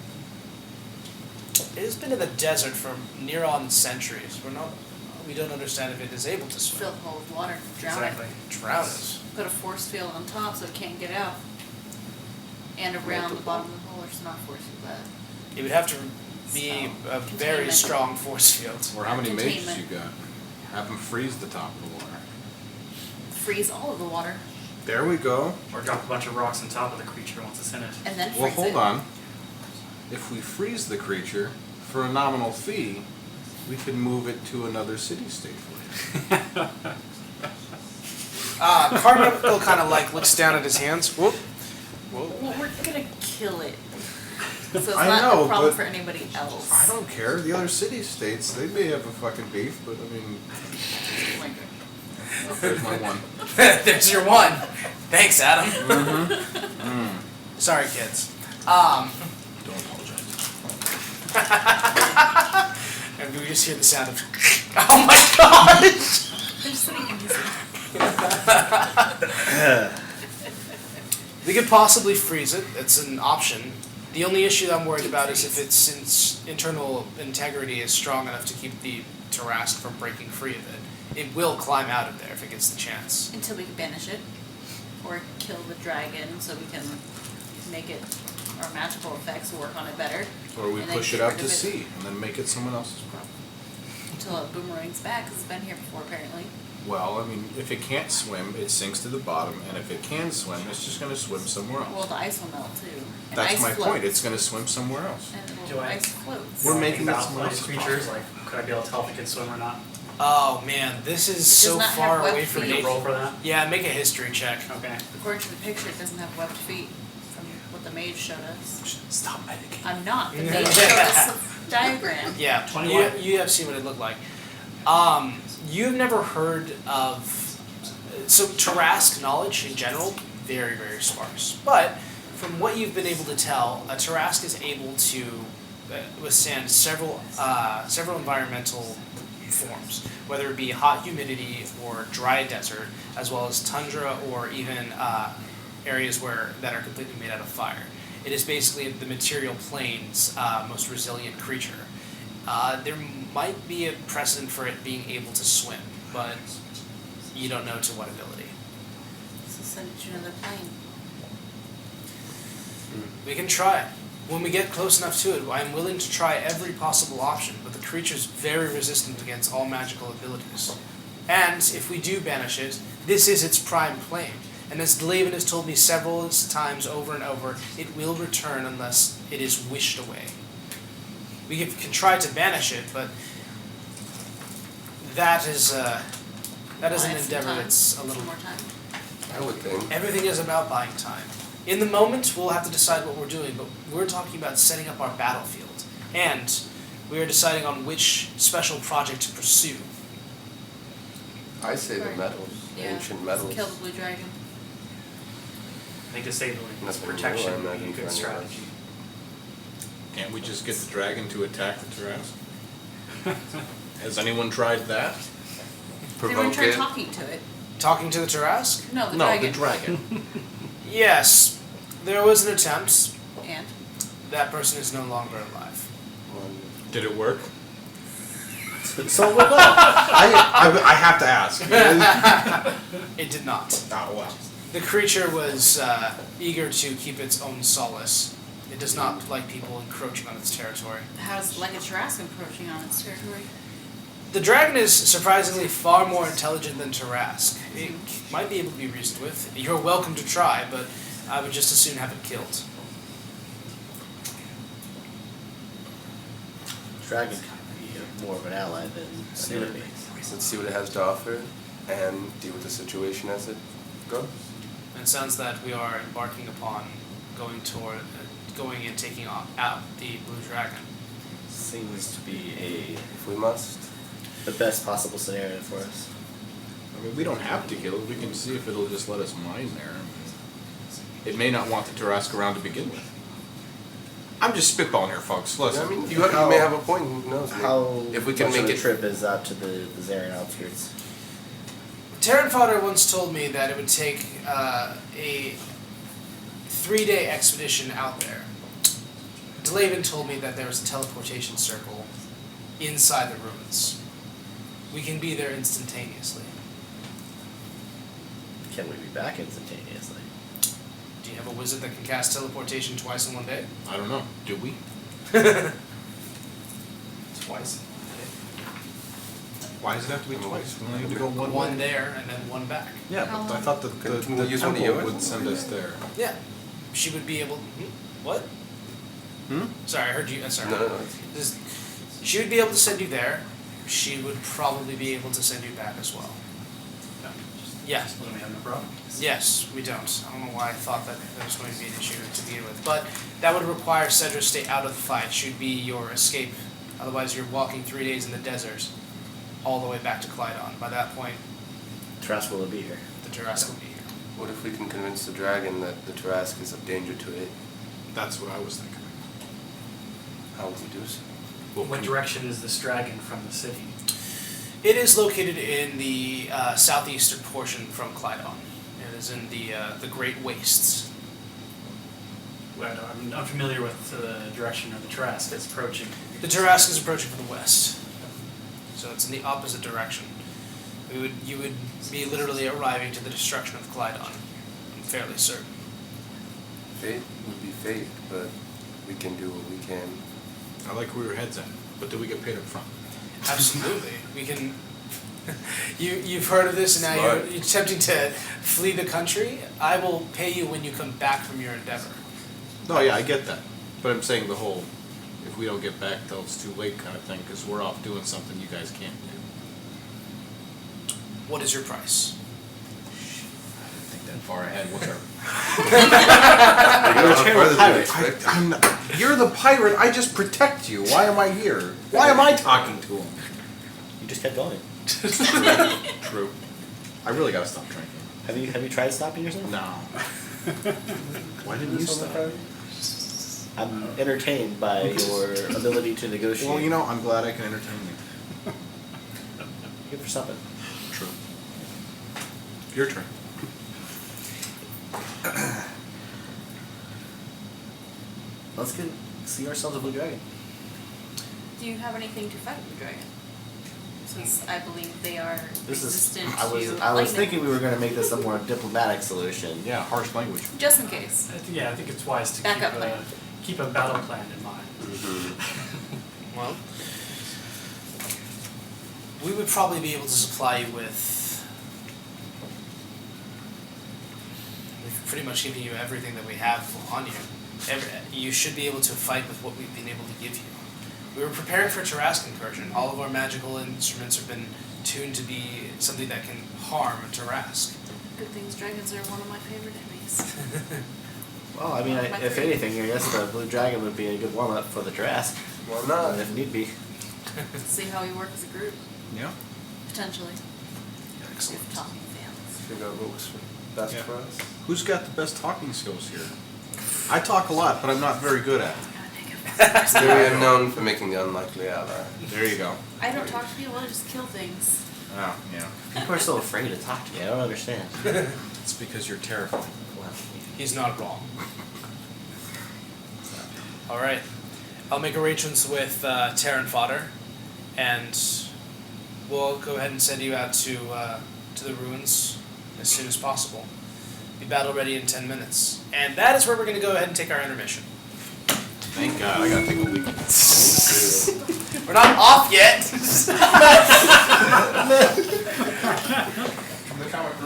It has been in the desert for near on centuries. We don't understand if it is able to swim. Fill the hole with water. Drown Exactly. Drown it. it. Put a force field on top so it can't get out. And around the bottom of the hole, or it's not force field, but It would have to be a very Containment. strong force field. Or how many mages Containment. you got? Have them freeze the top of the water. freeze all of the water There we go. Or drop a bunch of rocks on top of the creature once it's in it. and then Well, freeze hold it. on. If we freeze the creature for a nominal fee, we can move it to another city-state for you. Carmichael kind of like looks down at his hands. Whoop. Whoa. Well, we're gonna kill it. So it's I not know, a problem but for anybody else. I don't care. The other city-states, they may have a fucking beef, but I mean, Oh my God. there's my one. There's your one. Thanks, Adam. Sorry, kids. Don't apologize. And we just hear the sound of. Oh my god! They're sitting easy. We could possibly freeze it. It's an option. The only issue that I'm worried about is if its internal integrity is strong enough to keep the Tarrasque from breaking free of it. It will climb out of there if it gets the chance. Until we can banish it. Or kill the dragon so we can make it, our magical effects work on it better. Or we And then push it get out rid to of it. sea and then make it someone else's problem. Until it boomerangs back, 'cause it's been here before apparently. Well, I mean, if it can't swim, it sinks to the bottom, and if it can swim, it's just going to swim somewhere Well, else. the ice will melt too. And That's ice my floats. point. It's going to swim somewhere else. And Do it'll, I- ice floats. We're Think making about this more these creatures, like, could I be able to tell if it can swim or not? Oh man, this is does so not have far webbed away from feet. Need a nature. roll for that? Yeah, make a history check. Okay. According to the picture, it doesn't have webbed feet from what the mage showed us. Stop medicating. I'm not. The mage showed us a diagram. Yeah, 21. you have seen what it looked like. You've never heard of so Tarask knowledge in general, very very sparse. But from what you've been able to tell, a Tarask is able to withstand several environmental forms, whether it be hot humidity or dry desert, as well as tundra or even areas that are completely made out of fire. It is basically the material plane's most resilient creature. There might be a precedent for it being able to swim, but you don't know to what ability. So send it to another plane. We can try it. When we get close enough to it, I'm willing to try every possible option, but the creature's very resistant against all magical abilities. And if we do banish it, this is its prime plane. And as Delaven has told me several times over and over, it will return unless it is wished away. We can try to banish it, but that is an Buy some endeavor time. that's a little Some more time. I would think. Everything is about buying time. In the moment, we'll have to decide what we're doing, but we're talking about setting up our battlefield. And we are deciding on which special project to pursue. I say the Right. metals, Yeah. ancient metals. Kill the blue dragon. I think disabling its Nothing new, protection I'm not would be a gonna good try anything. strategy. Can't we just get the dragon to attack the Tarask? Has anyone tried that? Everyone Provoke tried it. talking to it. Talking to the Tarask? No, the No, dragon. the dragon. Yes, there was an attempt. And That person is no longer alive. Did it work? So what? I have to ask. It did not. Oh, wow. The creature was eager to keep its own solace. It does not like people encroaching on its territory. how's like a Tarask encroaching on its territory? The dragon is surprisingly far more intelligent than Tarask. It might be able to be reasoned with. You're welcome to try, but I would just as soon have it killed. Dragon could be more of an ally than an enemy. Let's see what it has to offer and deal with the situation as it goes. And it sounds that we are embarking upon going and taking out the blue dragon. Seems to be If we must. the best possible scenario for us. I mean, we don't have to kill it. We can see if it'll just let us mine there. It may not want the Tarask around to begin with. I'm just spitballing here, folks. Listen. I mean, you may have a point. Who knows? How If we can much of make a it. trip is out to the Zarian outskirts? Terran Fodder once told me that it would take a 3-day expedition out there. Delaven told me that there was a teleportation circle inside the ruins. We can be there instantaneously. Can we be back instantaneously? Do you have a wizard that can cast teleportation twice in one day? I don't know. Do we? Twice. Why does it have to be twice? We only need to go one One way. there and then one back. Yeah, but I thought the Can we use one of temple yours? would send us there. Yeah. She would be able. What? Hmm? Sorry, I heard you. Sorry. No. She would be able to send you there. She would probably be able to send you back as well. Yeah. Let me have no problem. Yes, we don't. I don't know why I thought that there was going to be an issue to begin with. But that would require Cedra to stay out of the fight. She'd be your escape. Otherwise, you're walking 3 days in the desert all the way back to Clydon. By that point, Tarask will be here. the Tarask will be here. What if we can convince the dragon that the Tarask is of danger to it? That's what I was thinking. How would we do so? What direction is this dragon from the city? It is located in the southeastern portion from Clydon. It is in the Great Wastes. Well, I'm unfamiliar with the direction of the Tarask that's approaching. The Tarask is approaching from the west, so it's in the opposite direction. You would be literally arriving to the destruction of Clydon. I'm fairly certain. Fate would be fate, but we can do what we can. I like where your head's at, but do we get paid up front? Absolutely, we can. You've heard of this, and now Smart. you're attempting to flee the country. I will pay you when you come back from your endeavor. No, yeah, I get that. But I'm saying the whole, if we don't get back till it's too late kind of thing, because we're off doing something you guys can't do. What is your price? I didn't think that far ahead. What's our... You're You're a farther than pirate. expected. I'm not, you're the pirate. I just protect you. Why am I here? Why am I talking to him? You just kept going. True. I really gotta stop drinking. Have you tried stopping yourself? No. Why didn't you stop? I'm entertained by your ability to negotiate. Well, you know, I'm glad I can entertain you. Good for something. True. Your turn. Let's get see ourselves a blue dragon. Do you have anything to fight the dragon? Since I believe they are This is. resistant I was. to I was lightning. thinking we were going to make this a more diplomatic solution. Yeah, harsh language. Just in case. I think it's wise to Backup plan. keep a battle plan in mind. Well, we would probably be able to supply you with. We've pretty much given you everything that we have on you. You should be able to fight with what we've been able to give you. We were preparing for a Tarrasque incursion. All of our magical instruments have been tuned to be something that can harm a Tarrasque. Good things dragons are one of my favorite enemies. Well, I mean, My if three. anything, I guess the blue dragon would be a good warm up for the Tarrasque, Why not? if need be. See how we work as a group, Yeah. potentially. Excellent. If talking fails. Figure out what was best Yeah. for us. Who's got the best talking skills here? I talk a lot, but I'm not very good at it. I am known for making the unlikely ally. There you go. I don't talk to people, I just kill things. Oh, yeah. People are so afraid to talk to me. I don't understand. It's because you're terrifying. Well, He's not wrong. All right, I'll make arrangements with Terran Fodder, and we'll go ahead and send you out to the ruins as soon as possible. Be battle ready in 10 minutes, and that is where we're going to go ahead and take our intermission. Thank God, I gotta take a week. We're not off yet.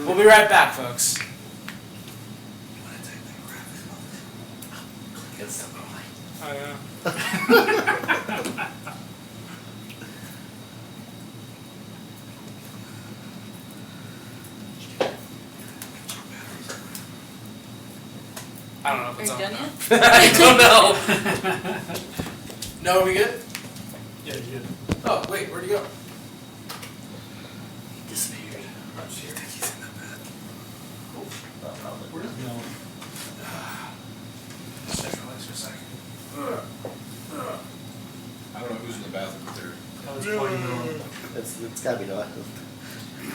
We'll be right back, folks. it's, I don't know if Are it's you on. done now. I don't know. No, are we good? Yeah, you did. Oh, wait, where'd he go? disappeared. Where is he? No. Just relax for a second. I don't know who's in the bathroom, but they're... I was pointing on. It's gotta be Noah.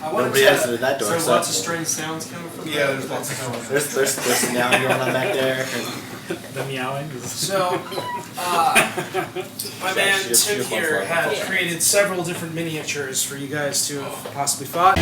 I wanted Nobody to- answered that door. So lots of strange sounds coming from Yeah, there. there's lots of sounds. There's some meowing going on back there. The meowing is So, my man She was Tim fun here fun. had Yeah. created several different miniatures for you guys to have possibly fought.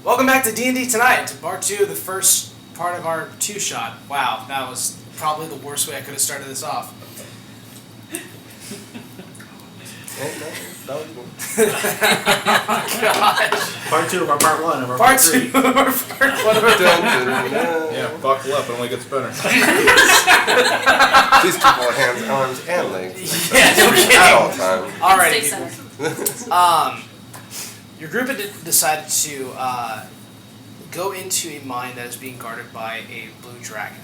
Welcome back to D&D Tonight, to part 2 of the first part of our 2-shot. Wow, that was probably the worst way I could have started this off. Part 2 of our part 1 of our Part 3. 2 of our part 1 of our Yeah, buckle up. It only gets better. These people have hands, arms, and legs. Yeah, no kidding. At all times. Alright, Stay people. centered. Your group had decided to go into a mine that is being guarded by a blue dragon.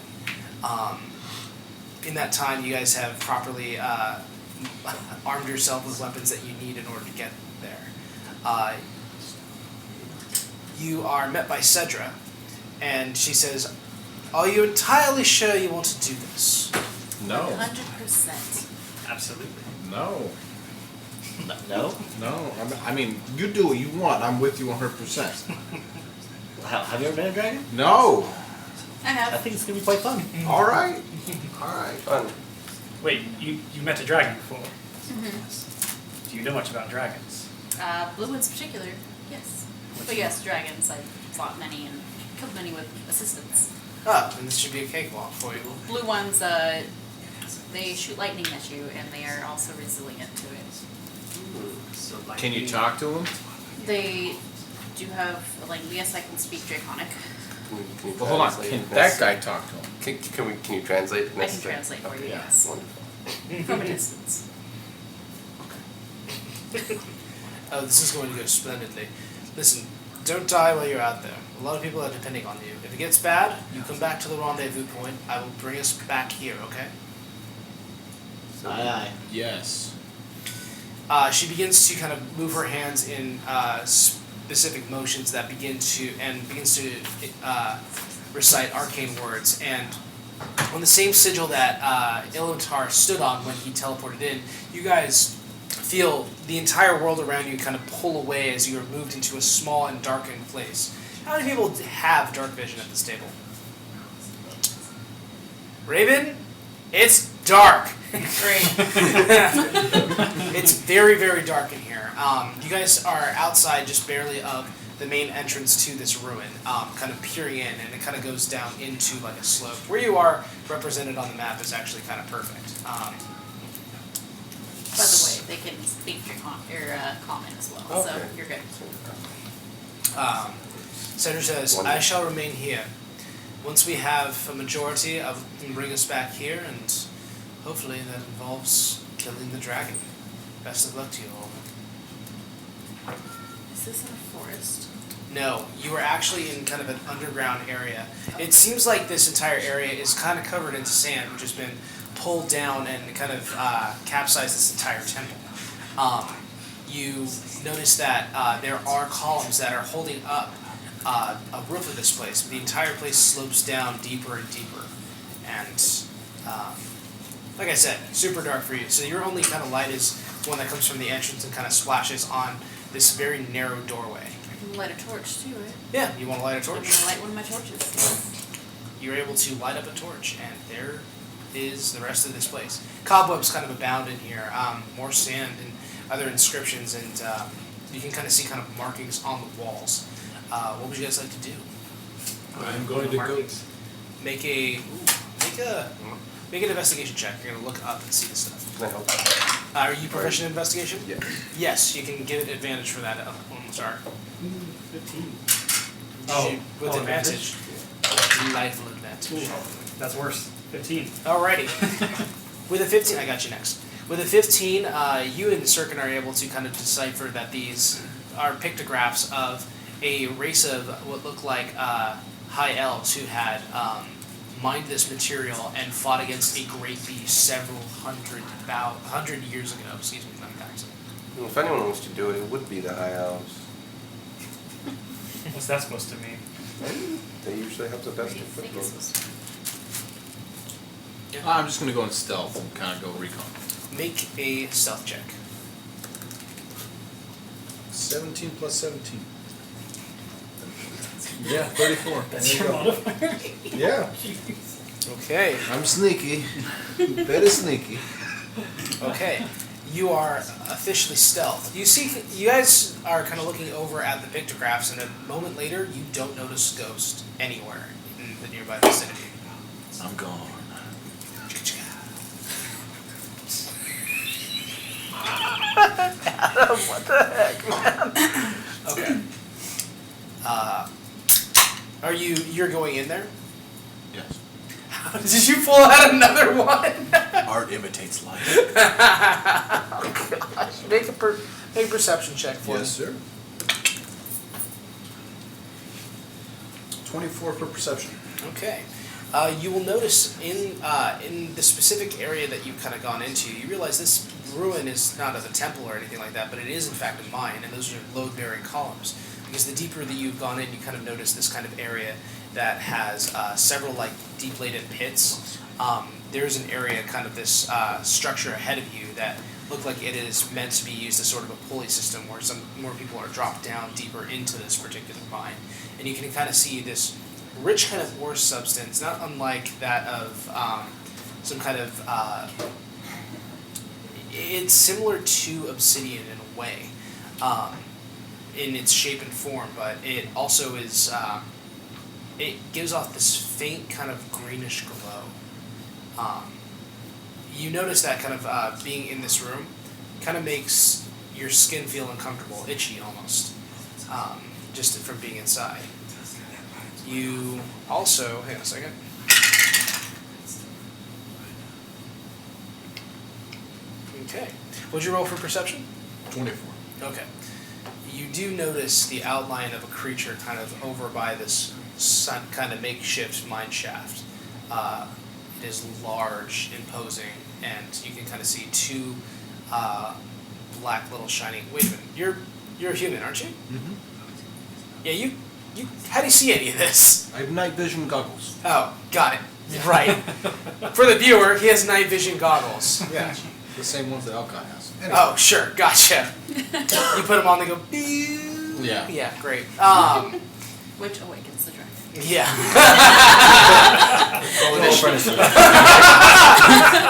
In that time, you guys have properly armed yourself with weapons that you need in order to get there. You are met by Cedra, and she says, "Are you entirely sure you want to do this?" No. 100%. Absolutely. No. No? No. I mean, you do what you want. I'm with you 100%. Have you ever been a dragon? No. I I have. think it's gonna be quite fun. All right. All right. Fun. Wait, you met a dragon before. Mm-hmm. Do you know much about dragons? Blue ones in particular, yes. But yes, dragons, I've fought many and killed many with assistance. Oh, then this should be a cakewalk for you. Blue ones, they shoot lightning at you, and they are also resilient to it. So Can you talk to him? They do have a language. Yes, I can speak Draconic. Can you Well, hold on. translate Can if that necessary? guy talk to him? Can you translate if I can necessary? translate for you, Yeah. yes. Wonderful. From a distance. Oh, this is going to go splendidly. Listen, don't die while you're out there. A lot of people are depending on you. If it gets bad, you come back to the rendezvous point. I will bring us back here, okay? Aye, aye. Yes. She begins to kind of move her hands in specific motions that begins to recite arcane words. And on the same sigil that Iluvatar stood on when he teleported in, you guys feel the entire world around you kind of pull away as you are moved into a small and darkened place. How many people have dark vision at this table? Raven, it's dark. Great. It's very, very dark in here. You guys are outside just barely of the main entrance to this ruin, kind of peering in, and it kind of goes down into like a slope. Where you are represented on the map is actually kind of perfect. By the way, they can speak common as well, so Okay. you're good. Cedric says, "I Wonderful. shall remain here. Once we have a majority, I will bring us back here, and hopefully that involves killing the dragon. Best of luck to you all." Is this in a forest? No, you are actually in kind of an underground area. It seems like this entire area is kind of covered in sand, which has been pulled down and kind of capsized this entire temple. You notice that there are columns that are holding up a roof of this place. The entire place slopes down deeper and deeper. And like I said, super dark for you. So your only kind of light is one that comes from the entrance and kind of splashes on this very narrow doorway. I can light a torch too, right? Yeah, you want to light a I'm torch? gonna light one of my torches. You're able to light up a torch, and there is the rest of this place. Cobwebs kind of abound in here, more sand and other inscriptions, and you can kind of see kind of markings on the walls. What would you guys like to do? I'm going to go. Make an investigation check. You're gonna look up and see the stuff. Can I help? Are you proficient in investigation? Yeah. Yes, you can get advantage for that one start. 15. With Oh, advantage. Delightful advantage. That's worse. 15. Alrighty. With a 15, I got you next. With a 15, you and Sirkin are able to kind of decipher that these are pictographs of a race of what look like high elves who had mined this material and fought against a great beast several hundred years ago. Excuse me, not accent. Well, if anyone wants to do it, it would be the High Elves. What's that supposed to mean? They usually have the best What do you think equipment. it's supposed to be? I'm just going to go in stealth and kind of go recon. Make a stealth check. 17 plus 17. Yeah, 34. That's your modifier? Yeah. Okay. I'm sneaky. Very sneaky. Okay. You are officially stealth. You guys are kind of looking over at the pictographs, and a moment later, you don't notice Ghost anywhere in the nearby vicinity. I'm gone. Adam, what the heck, man? Okay. You're going in there? Yes. Did you pull out another one? Art imitates life. Oh gosh. Make a perception check for me. Yes, sir. 24 for perception. Okay. You will notice in the specific area that you've kind of gone into, you realize this ruin is not of a temple or anything like that, but it is in fact a mine, and those are load-bearing columns. Because the deeper that you've gone in, you kind of notice this kind of area that has several like deep-laden pits. There's an area, kind of this structure ahead of you that look like it is meant to be used as sort of a pulley system where some more people are dropped down deeper into this particular mine. And you can kind of see this rich kind of ore substance, not unlike that of some kind of it's similar to obsidian in a way, in its shape and form, but it also is it gives off this faint kind of greenish glow. You notice that kind of being in this room kind of makes your skin feel uncomfortable, itchy almost, just from being inside. You also, hang on a second. Okay. What'd you roll for perception? 24. Okay. You do notice the outline of a creature kind of over by this kind of makeshift mine shaft. It is large, imposing, and you can kind of see two black little shining. Wait a minute, you're a human, aren't you? Mm-hmm. Yeah, you. How do you see any of this? I have night vision goggles. Oh, got it. Right. For the viewer, he has night vision goggles. Yeah. The same ones that Alkai has. Oh, sure, gotcha. You put them on, they go. Beep. Yeah. Yeah, great. Which awakens the dragon. Yeah.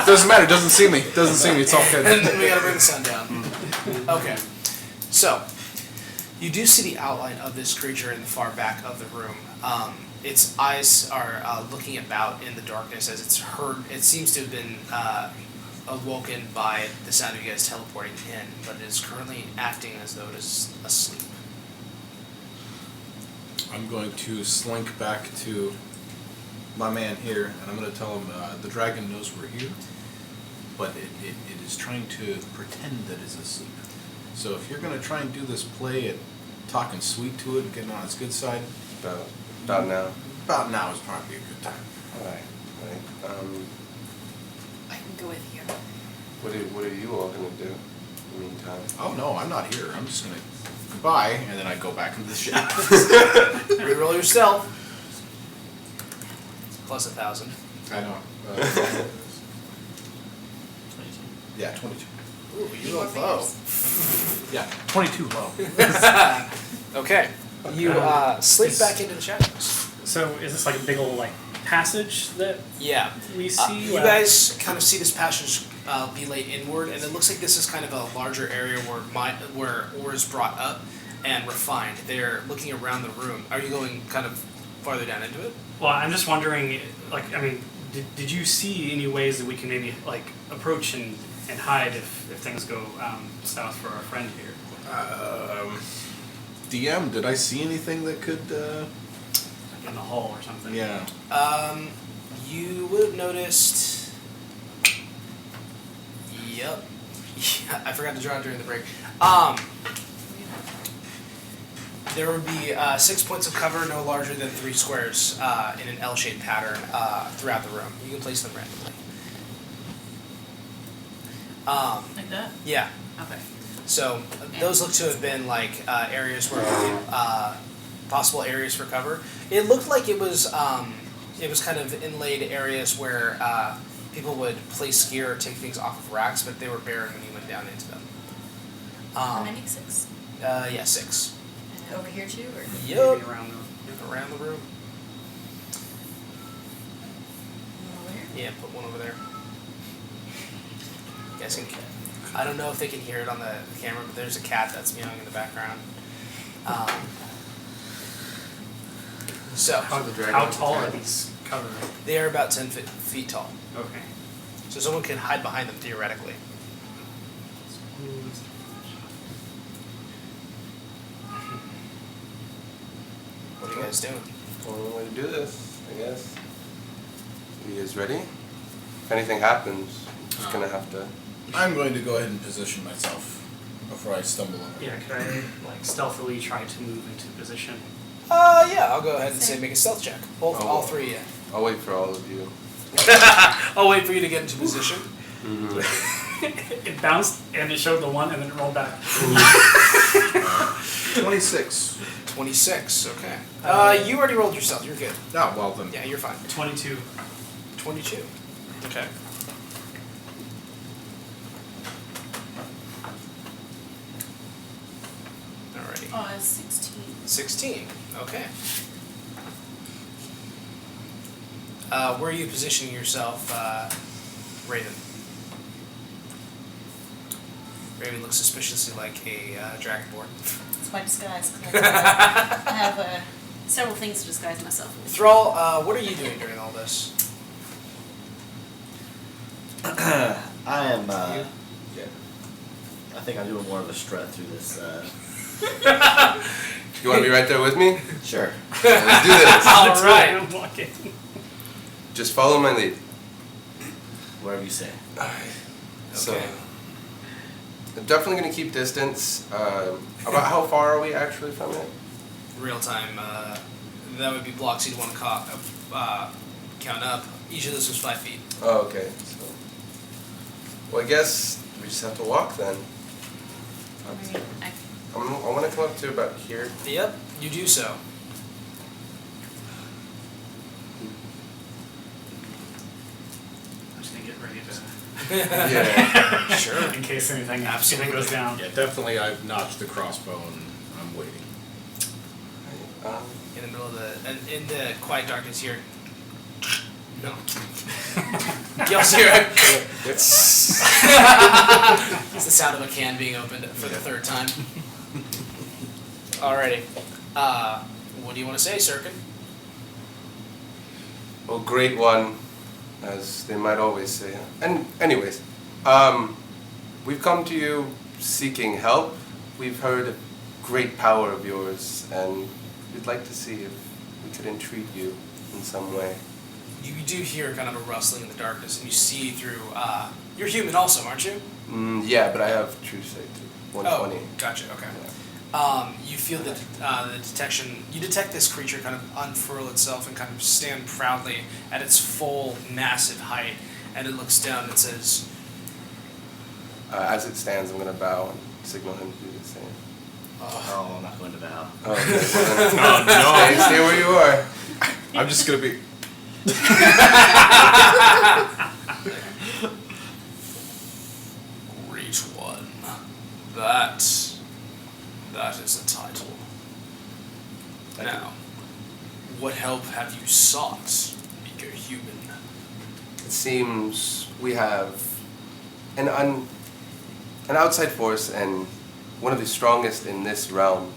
Doesn't matter. Doesn't see me. Doesn't see me. It's all good. And then we gotta bring the sun down. Okay. So, you do see the outline of this creature in the far back of the room. Its eyes are looking about in the darkness as it's heard. It seems to have been awoken by the sound of you guys teleporting in, but it is currently acting as though it is asleep. I'm going to slink back to my man here, and I'm going to tell him the dragon knows we're here, but it is trying to pretend that it's asleep. So if you're going to try and do this play at talking sweet to it, getting on its good side, About now. about now is probably a good time. Alright. I can go with you. What are you all gonna do in the meantime? Oh no, I'm not here. I'm just going to goodbye, and then I go back into the shaft. Reroll yourself. Plus 1,000. I know. Yeah, 22. Ooh, you rolled low. Yeah, 22 low. Okay. You slip back into the shadows. So is this like a big old like passage that Yeah. we see? You guys kind of see this passage be laid inward, and it looks like this is kind of a larger area where ore is brought up and refined. They're looking around the room. Are you going kind of farther down into it? Well, I'm just wondering, like, I mean, did you see any ways that we can maybe like approach and hide if things go south for our friend here? DM, did I see anything that could? Like in the hall or something? Yeah. You would have noticed. Yep. Yeah, I forgot to draw it during the break. There would be 6 points of cover, no larger than 3 squares, in an L-shaped pattern throughout the room. You can place them randomly. Like that? Yeah. Okay. So those look to have been like areas where possible areas for cover. It looked like it was kind of inlaid areas where people would place gear or take things off of racks, but they were barren when you went down into them. How many? 6? Yeah, 6. And over here too, or? Yep. Maybe around the. Around the room. Over here? Yeah, put one over there. You guys can I don't know if they can hear it on the camera, but there's a cat that's meowing in the background. So How tall are these covered? they are about 10 feet tall. Okay. So someone can hide behind them theoretically. What are you guys doing? Well, we're going to do this, I guess. You guys ready? If anything happens, I'm just gonna have to. I'm going to go ahead and position myself before I stumble over. Yeah, could I like stealthily try to move into position? Yeah, I'll go ahead and say make a stealth check. Both, Oh. all three, yeah. I'll wait for all of you. I'll wait for you to get into position. It bounced and it showed the 1 and then it rolled back. 26. 26, okay. You already rolled yourself, you're good. Oh, well then. Yeah, you're fine. 22. 22. Okay. Alrighty. Oh, it's 16. 16, okay. Where are you positioning yourself, Raven? Raven looks suspiciously like a dragonborn. It's my disguise. 'Cause I have several things to disguise myself with. Thrall, what are you doing during all this? I am. Yeah. I think I'm doing more of a strut through this. You want to be right there with me? Sure. Let's do this. All That's right. why I'm walking. Just follow my lead. Whatever you say. So, Okay. I'm definitely gonna keep distance. About how far are we actually from it? Real time, that would be blocks you'd want to count up. Each of those was 5 feet. Oh, okay. So, well, I guess we just have to walk then. I want to come up to about here. Yep, you do so. I'm just gonna get ready to. Yeah. Sure. In case anything Absolutely. goes down. Yeah, definitely. I've notched the crossbow and I'm waiting. In the middle of in the quiet darkness here. No. You also hear it's the sound of a can being opened for the third time. Alrighty. What do you want to say, Sirkin? Well, great one, as they might always say. And anyways, we've come to you seeking help. We've heard of great power of yours, and we'd like to see if we could entreat you in some way. You do hear kind of a rustling in the darkness, and you see through. You're human, also, aren't you? Yeah, but I have true sight too. 120. Oh, gotcha. Okay. You feel the detection. You detect this creature kind of unfurl itself and kind of stand proudly at its full, massive height, and it looks down and says, As it stands, I'm gonna bow and signal him to do the same. Oh, I'm not going to bow. Oh, okay. Well, then, stay where you are. I'm just gonna be. "Great one, that is a title. Now, what help have you sought, meager human?" It seems we have an outside force and one of the strongest in this realm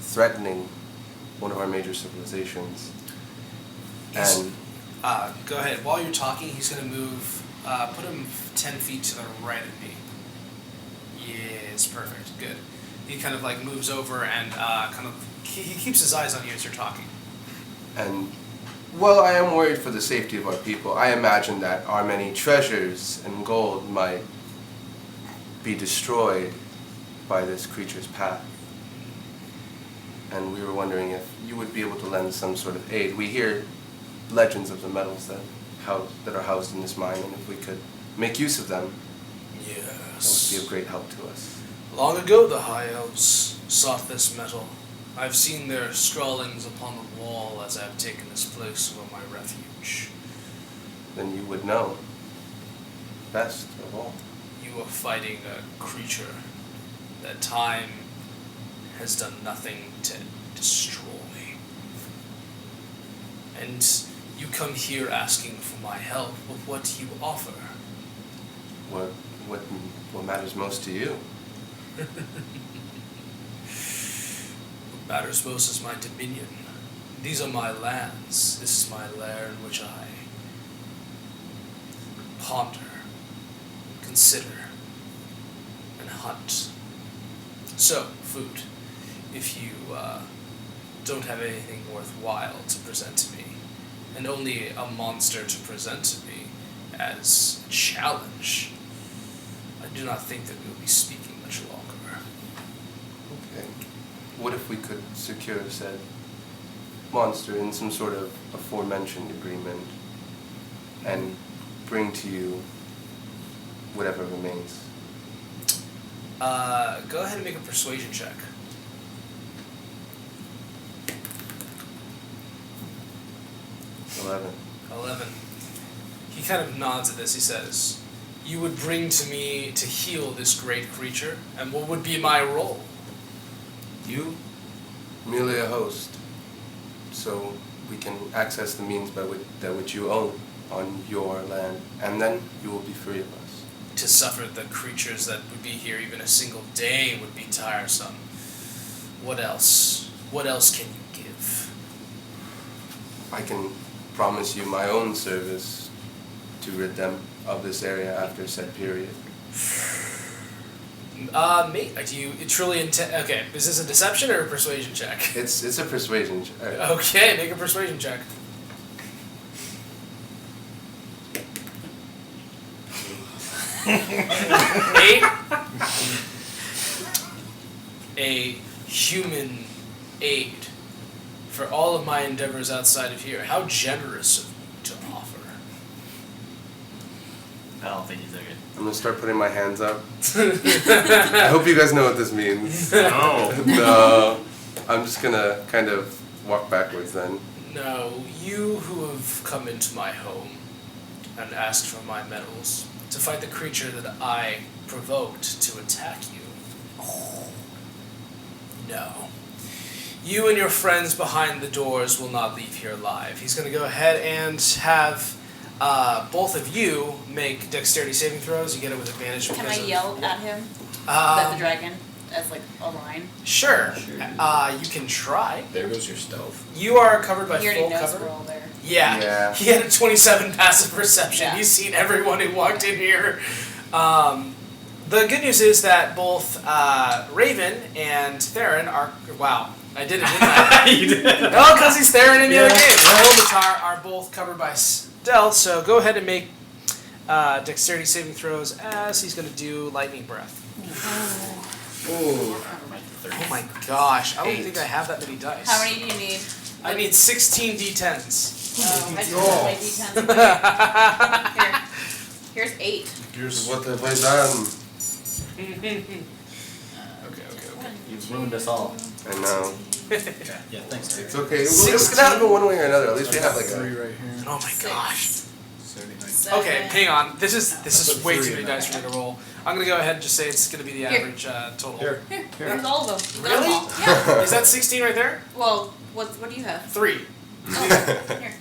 threatening one of our major civilizations. He's- And Go ahead. While you're talking, he's going to move. Put him 10 feet to the right of me. Yes, perfect. Good. He kind of like moves over and he keeps his eyes on you as you're talking. well, I am worried for the safety of our people. I imagine that our many treasures and gold might be destroyed by this creature's path. And we were wondering if you would be able to lend some sort of aid. We hear legends of the metals that are housed in this mine, and if we could make use of them, that Yes. would be of great help to us. Long ago, the High Elves sought this metal. I've seen their scrawlings upon the wall as I've taken this place for my refuge. Then you would know best of all. You are fighting a creature that time has done nothing to destroy. And you come here asking for my help, but what do you offer? what matters most to you? What matters most is my dominion. These are my lands. This is my lair in which I ponder, consider, and hunt. So, food. If you don't have anything worthwhile to present to me, and only a monster to present to me as a challenge, I do not think that we will be speaking much longer. Okay. What if we could secure said monster in some sort of aforementioned agreement and bring to you whatever remains? Go ahead and make a persuasion check. 11. He kind of nods at this. He says, "You would bring to me to heal this great creature, and what would be my role?" You, merely a host, so we can access the means by which you own on your land, and then you will be free of us. To suffer the creatures that would be here even a single day would be tiresome. What else? What else can you give? I can promise you my own service to rid them of this area after said period. Mate, do you truly intend... Okay, is this a deception or a persuasion check? It's a persuasion check. Okay, make a persuasion check. 8. A human aid for all of my endeavors outside of here. How generous of you to offer. I don't think he's that good. I'm gonna start putting my hands up. I hope you guys know what this means. No. No. I'm just gonna kind of walk backwards then. No, you who have come into my home and asked for my metals to fight the creature that I provoked to attack you. No. You and your friends behind the doors will not leave here alive. He's going to go ahead and have both of you make dexterity saving throws. You get it with advantage because Can I of... yell at him? At the Um, dragon as like a line? Sure. You can try. There goes your stealth. You are covered by He already full knows cover. we're all there. Yeah. Yeah. He had a 27 passive perception. Yeah. He's seen everyone who walked in here. The good news is that both Raven and Theron are... Wow. I did it, didn't I? You did. No, because he's Theron in the other Yeah. game. Robotar are both covered by stealth, so go ahead and make dexterity saving throws as he's going to do lightning breath. Ooh. Oh my gosh. I don't 8. think I have that many dice. How many do you need? I need 16 d10s. I just put my d10s away. Here. Here's 8. Here's What have I done? Okay. You've ruined us all. I know. Yeah, thanks, dude. It's okay. Six- It's gonna happen one way or another. At least we have like three a. right here. Oh my gosh. 79. 7. Okay, hang on. This is Put way three too many in dice that. for me to roll. I'm gonna go ahead and just say it's gonna be the Here. average total. Here. Here's all of them. You got 'em Really? all. Yeah. Is that 16 right there? Well, what do you have? 3. Oh, here.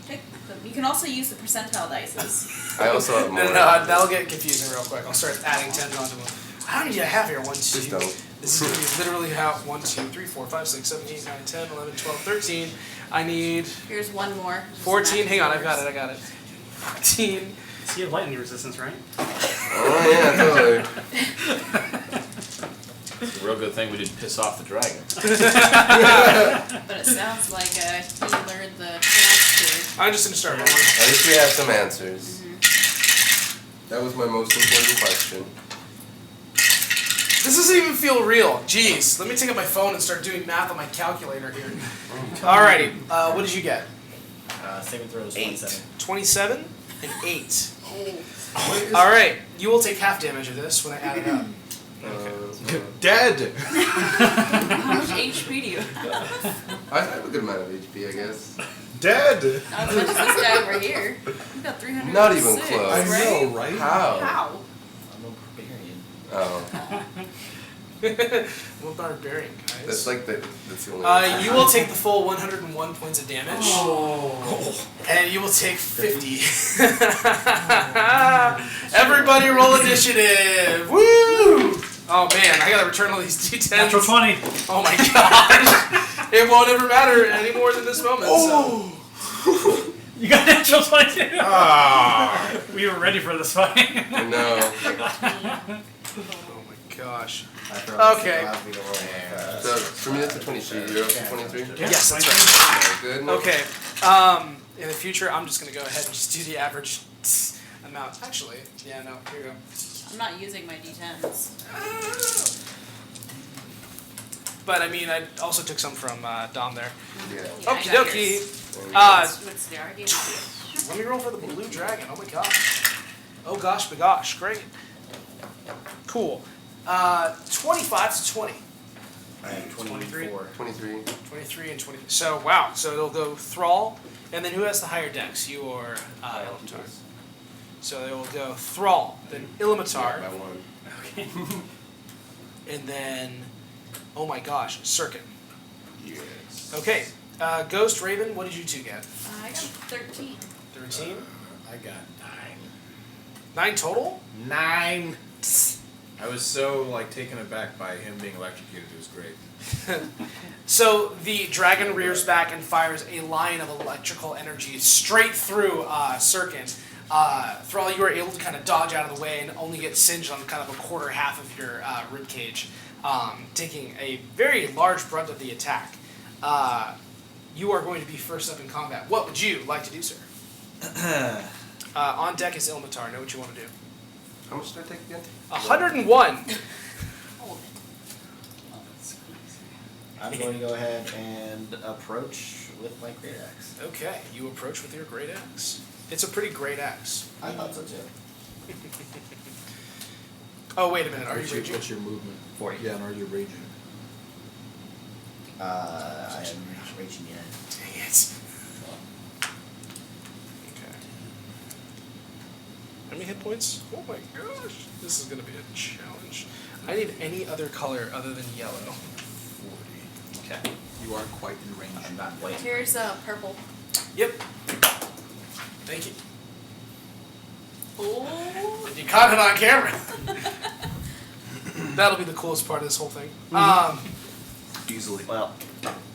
Take them. You can also use the percentile dices. I also have No, more. no, no, that'll get confusing real quick. I'll start adding 10 onto them. How many do I have here? 1, 2. Just don't. This is gonna be literally how 1, 2, 3, 4, 5, 6, 7, 8, 9, 10, 11, 12, 13. I need Here's one more. Just 14. match Hang on, I yours. got it. 14. So you have lightning resistance, right? Oh yeah, totally. It's a real good thing we didn't piss off the dragon. But it sounds like he learned the task I'm just gonna start rolling. At least we have some answers. That was my most important question. This doesn't even feel real. Jeez, let me take out my phone and start doing math on my calculator here. Alrighty, what did you get? Saving throws 8. 27. 27 and 8. Alright, you will take half damage of this when I add it up. Dead! How much HP do you have? I have a good amount of HP, I guess. Dead! Not as much as this guy over here. You've got 306. Not even close. I Right? know, right? How? How? I'm a barbarian. Oh. What barbarian, guys? That's like that's the only. You will take the full 101 points of damage, Oh. and you will take 50. Everybody roll initiative! Woo! Oh man, I gotta return all these d10s. Natural 20. Oh my gosh! It won't ever matter any more than this moment. So. You got natural 20. Ah. We were ready for this fight. No. Oh my gosh. Okay. So for me that's a 23. You're up to 23. Yes, that's right. Good. Okay. In the future, I'm just gonna go ahead and just do the average amount. Actually, yeah, no. Here you go. I'm not using my D10s. But I mean, I also took some from Dom there. Yeah. Yeah, I Okie got dokie. yours. What's the argument? Let me roll for the blue dragon. Oh my gosh. Oh gosh, bagosh. Great. Cool. 25 to 20. 23. 23. 23 and 20. So, wow. So it'll go Thrall. And then who has the higher dex? You or Ilmatar? So they will go Thrall, then Ilmatar, By one. Okay. and then, oh my gosh, Sirkin. Yes. Okay. Ghost, Raven, what did you two get? I got 13. 13? I got 9 total? 9. 9. I was so taken aback by him being electrocuted. It was great. So the dragon rears back and fires a line of electrical energy straight through Sirkin. Thrall, you were able to kind of dodge out of the way and only get singed on kind of a quarter half of your rib cage, taking a very large brunt of the attack. You are going to be first up in combat. What would you like to do, sir? On deck is Ilmatar. Know what you want to do. How much did I take again? 101. Hold I'm going to go ahead and approach with my great axe. Okay, you approach with your great axe. It's a pretty great axe. I thought so too. Oh, wait a minute. Are you raging? What's your movement? 40. Yeah, and are you raging? I am not raging yet. Dang it. Okay. How many hit points? Oh my gosh. This is going to be a challenge. I need any other color other than yellow. 40. Okay. You are quite in range. I'm not waiting. Here's purple. Yep. Thank you. Oh. You caught it on camera. That'll be the coolest part of this whole thing. Easily. Well,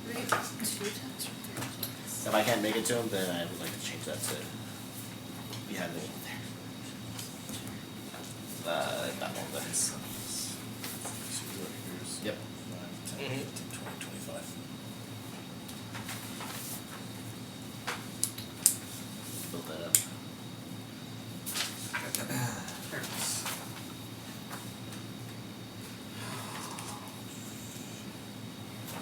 We get 2 times from if I can't make it to him, then I would like to change that to behind the there. That one there. Yep. Mhm. 25. Build that up.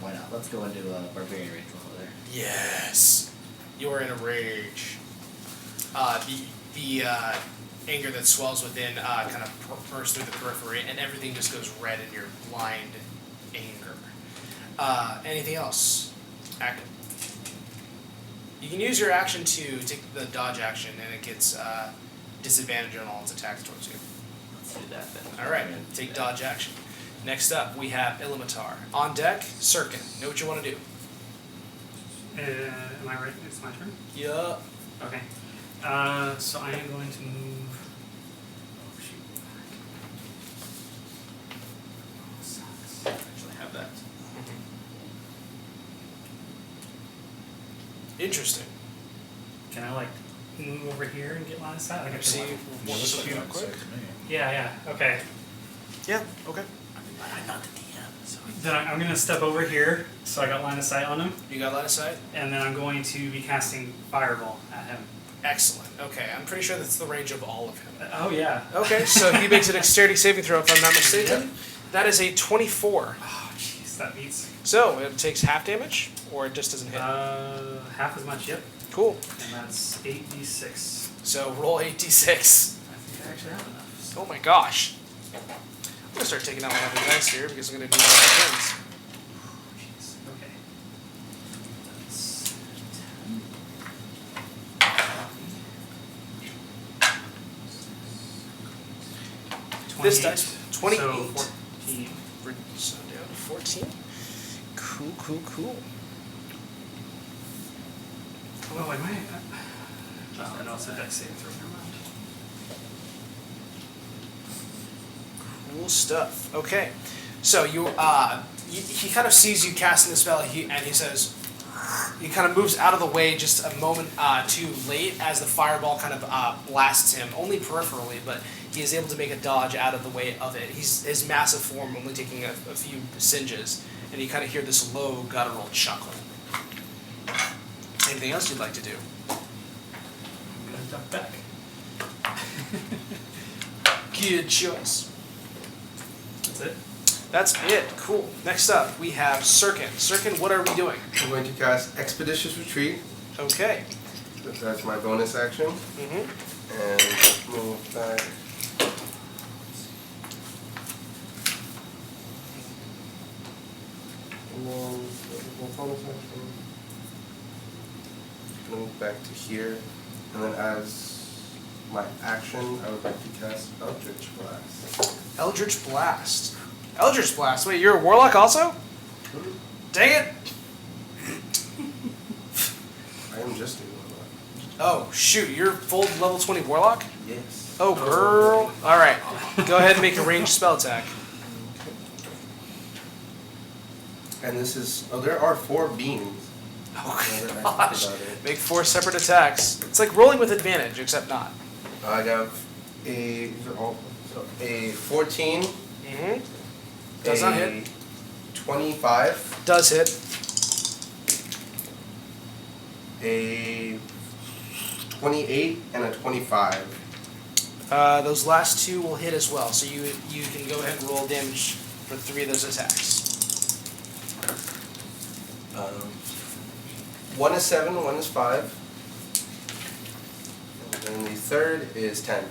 Why not? Let's go into barbarian range over there. Yes. You are in a rage. The anger that swells within kind of bursts through the periphery, and everything just goes red in your blind anger. Anything else? Active. You can use your action to take the dodge action, and it gets disadvantage on all its attacks towards you. Let's do that then. All right, take dodge action. Next up, we have Ilmatar. On deck, Sirkin. Know what you want to do. Am I right? It's my turn? Yup. Okay. So I am going to move. Oh, shoot. Oh, sucks. Actually have that. Interesting. Can I, move over here and get line of sight? I can See, shoot. real quick. Yeah, okay. Yeah, okay. I'm not the DM, so. Then I'm going to step over here, so I got line of sight on him, You got line of sight? and then I'm going to be casting Fireball at him. Excellent. Okay, I'm pretty sure that's the range of all of him. Oh, yeah. Okay, so he makes a dexterity saving throw if I'm not mistaken. That is a 24. Oh, jeez, that beats. So it takes half damage, or it just doesn't hit. Half as much, yep. Cool. And that's 8d6. So roll 8d6. I think I actually have enough. Oh my gosh. I'm gonna start taking out my other dice here because I'm gonna do my things. Jeez, okay. That's This dice, 28. So 14. Cool. Oh, I might. Oh, no, it's a dex saving throw. Never mind. Cool stuff. Okay, so he kind of sees you casting the spell, and he says, he kind of moves out of the way just a moment too late as the fireball kind of blasts him, only peripherally, but he is able to make a dodge out of the way of it. His massive form only taking a few singes, and you kind of hear this low guttural chuckle. Anything else you'd like to do? I'm gonna duck back. Good choice. That's it. That's it. Cool. Next up, we have Sirkin. Sirkin, what are we doing? I'm going to cast Expeditious Retreat. Okay. That's my bonus action. Mm-hmm. And move back. And then my bonus action. Move back to here. And then as my action, I would like to cast Eldritch Blast. Eldritch Blast. Eldritch Blast. Wait, you're a warlock also? Dang it! I am just doing Oh, shoot. You're full level 20 warlock? that. Yes. Oh, girl. Alright. Go ahead and make a ranged spell attack. And this is, there are 4 beams. Oh, Now that I think gosh. about it. Make 4 separate attacks. It's like rolling with advantage, except not. I have these are all, so a 14, Mm-hmm. Does not hit. 25, Does hit. a 28, and a 25. Those last 2 will hit as well, so you can go ahead and roll damage for 3 of those attacks. 1 is 7, 1 is 5. And then the third is 10.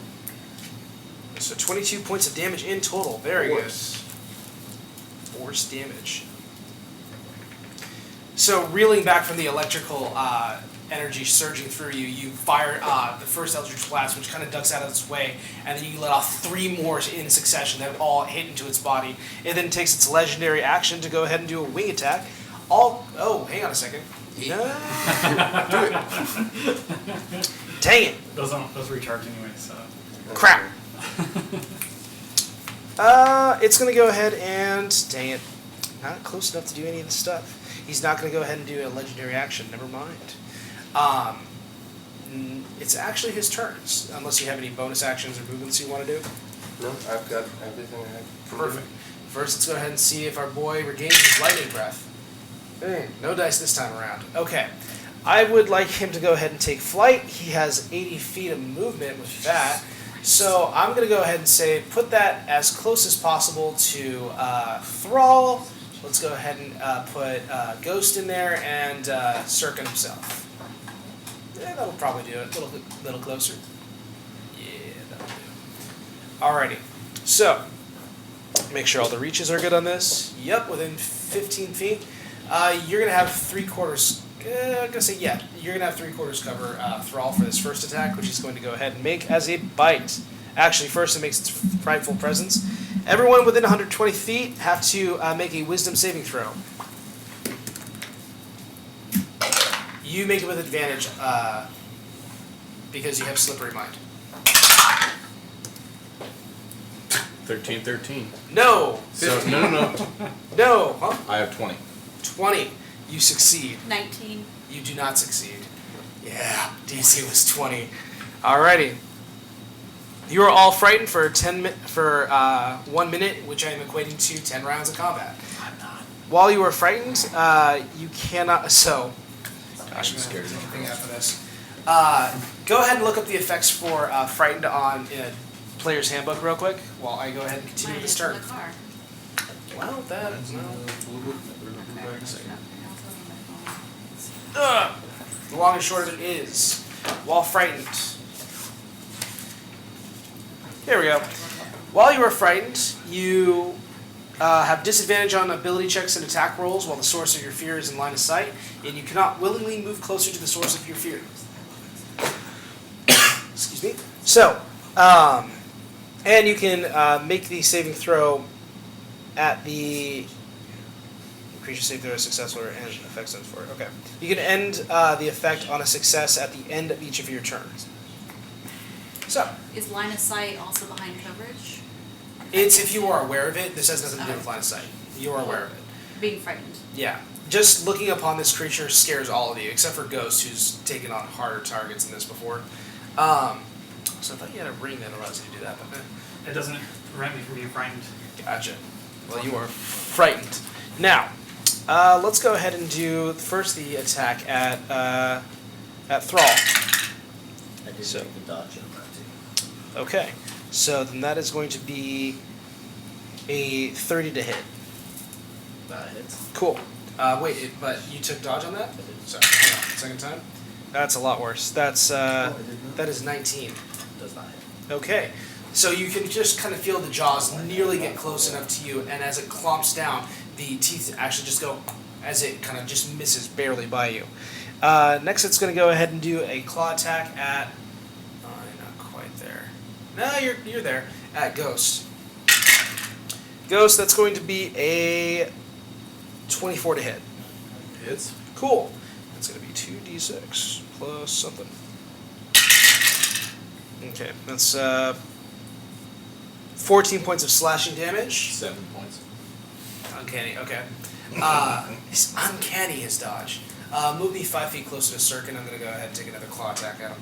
So 22 points of damage in total. Very good. Force. Force damage. So reeling back from the electrical energy surging through you, you fire the first Eldritch Blast, which kind of ducks out of its way, and then you let off 3 more in succession that all hit into its body. It then takes its legendary action to go ahead and do a wing attack. Oh, hang on a second. No. Do it. Dang it. Those recharge anyway, so. Crap. It's going to go ahead and... Dang it. Not close enough to do any of this stuff. He's not going to go ahead and do a legendary action. Never mind. It's actually his turns, unless you have any bonus actions or movements you want to do. No, I've got everything I have. Perfect. First, let's go ahead and see if our boy regains his lightning breath. No dice this time around. Okay. I would like him to go ahead and take flight. He has 80 feet of movement with that. So I'm going to go ahead and say put that as close as possible to Thrall. Let's go ahead and put Ghost in there and Sirkin himself. Yeah, that'll probably do it. A little closer. Yeah, that'll do. Alrighty. So, make sure all the reaches are good on this. Yep, within 15 feet. You're going to have 3/4... I'm going to say, yeah, you're going to have 3/4 cover Thrall for this first attack, which is going to go ahead and make as a bite. Actually, first it makes its prideful presence. Everyone within 120 feet have to make a wisdom saving throw. You make it with advantage because you have slippery mind. 13. No! So, no. No! Huh? I have 20. 20. You succeed. 19. You do not succeed. Yeah, DC was 20. Alrighty. You are all frightened for 1 minute, which I am equating to 10 rounds of combat. I'm not. While you are frightened, you cannot. So, gosh, I'm I'm scared. gonna think after this. Go ahead and look up the effects for frightened on Player's Handbook real quick, while I go ahead and continue Mine this is in turn. the car. Well, that is no. Okay. The long and short of it is, while frightened. Here we go. While you are frightened, you have disadvantage on ability checks and attack rolls while the source of your fear is in line of sight, and you cannot willingly move closer to the source of your fear. Excuse me. So, and you can make the saving throw at the Creature save throw is successful or end effects for it. Okay. You can end the effect on a success at the end of each of your turns. So, Is line of sight also behind coverage? it's if you are aware of it. This has nothing to do with line of sight. You are aware of it. Being frightened. Yeah. Just looking upon this creature scares all of you, except for Ghost, who's taken on harder targets than this before. So I thought you had a ring that allows you to do that, but It doesn't prevent me from being frightened. gotcha. Well, you are frightened. Now, let's go ahead and do first the attack at Thrall. I did So- make the dodge on that too. Okay. So then that is going to be a 30 to hit. That hits. Cool. But you took dodge on that? I did. Sorry, hang on, second time. That's a lot worse. That's I did not. that is 19. Does not hit. Okay. So you can just kind of feel the jaws nearly get close enough to you, and as it clomps down, the teeth actually just go as it kind of just misses barely by you. Next, it's going to go ahead and do a claw attack at. Oh, you're not quite there. No, you're there at Ghost. Ghost, that's going to be a 24 to hit. Hits. Cool. That's going to be 2d6 plus something. Okay, that's 14 points of slashing damage. 7 points. Uncanny, okay. It's uncanny, his dodge. Move me 5 feet closer to Cirque, and I'm going to go ahead and take another claw attack at him.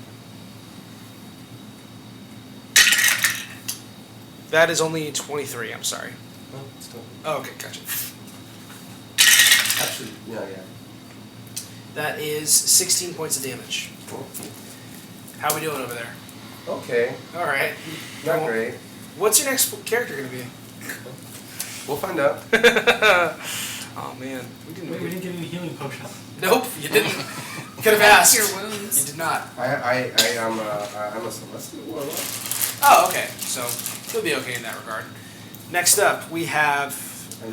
That is only 23, I'm sorry. Oh, still. Oh, okay, gotcha. Actually, yeah. That is 16 points of damage. How we doing over there? Okay, All right. not great. What's your next character going to be? We'll find out. Oh man, we didn't. We didn't get any healing potions. Nope, you didn't. You could have asked. Your You wounds. did not. I'm a Celestial Warlock. Oh, okay. So you'll be okay in that regard. Next up, we have.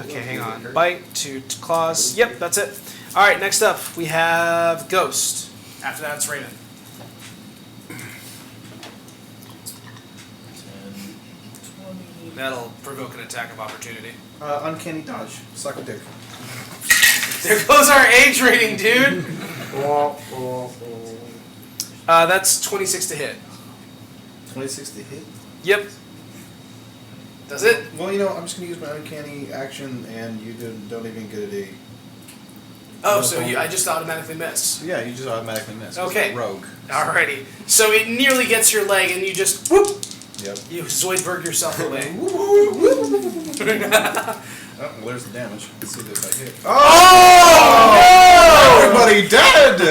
Okay, hang on. Bite to claws. Yep, that's it. All right. Next up, we have Ghost. After that, it's Raven. 10, 20. That'll provoke an attack of opportunity. Uncanny dodge. Suck a dick. There goes our age rating, dude. That's 26 to hit. 26 to hit. Yep. Does it? Well, you know, I'm just gonna use my uncanny action, and you don't even get a. Oh, No so problem. I just automatically miss. Yeah, you just automatically miss. 'cause Okay. it's a rogue. Alrighty. So it nearly gets your leg, and you just whoop. Yep. You Zoidberg yourself away. Oh, well, there's the damage. Let's see if I hit. Oh! Everybody dead!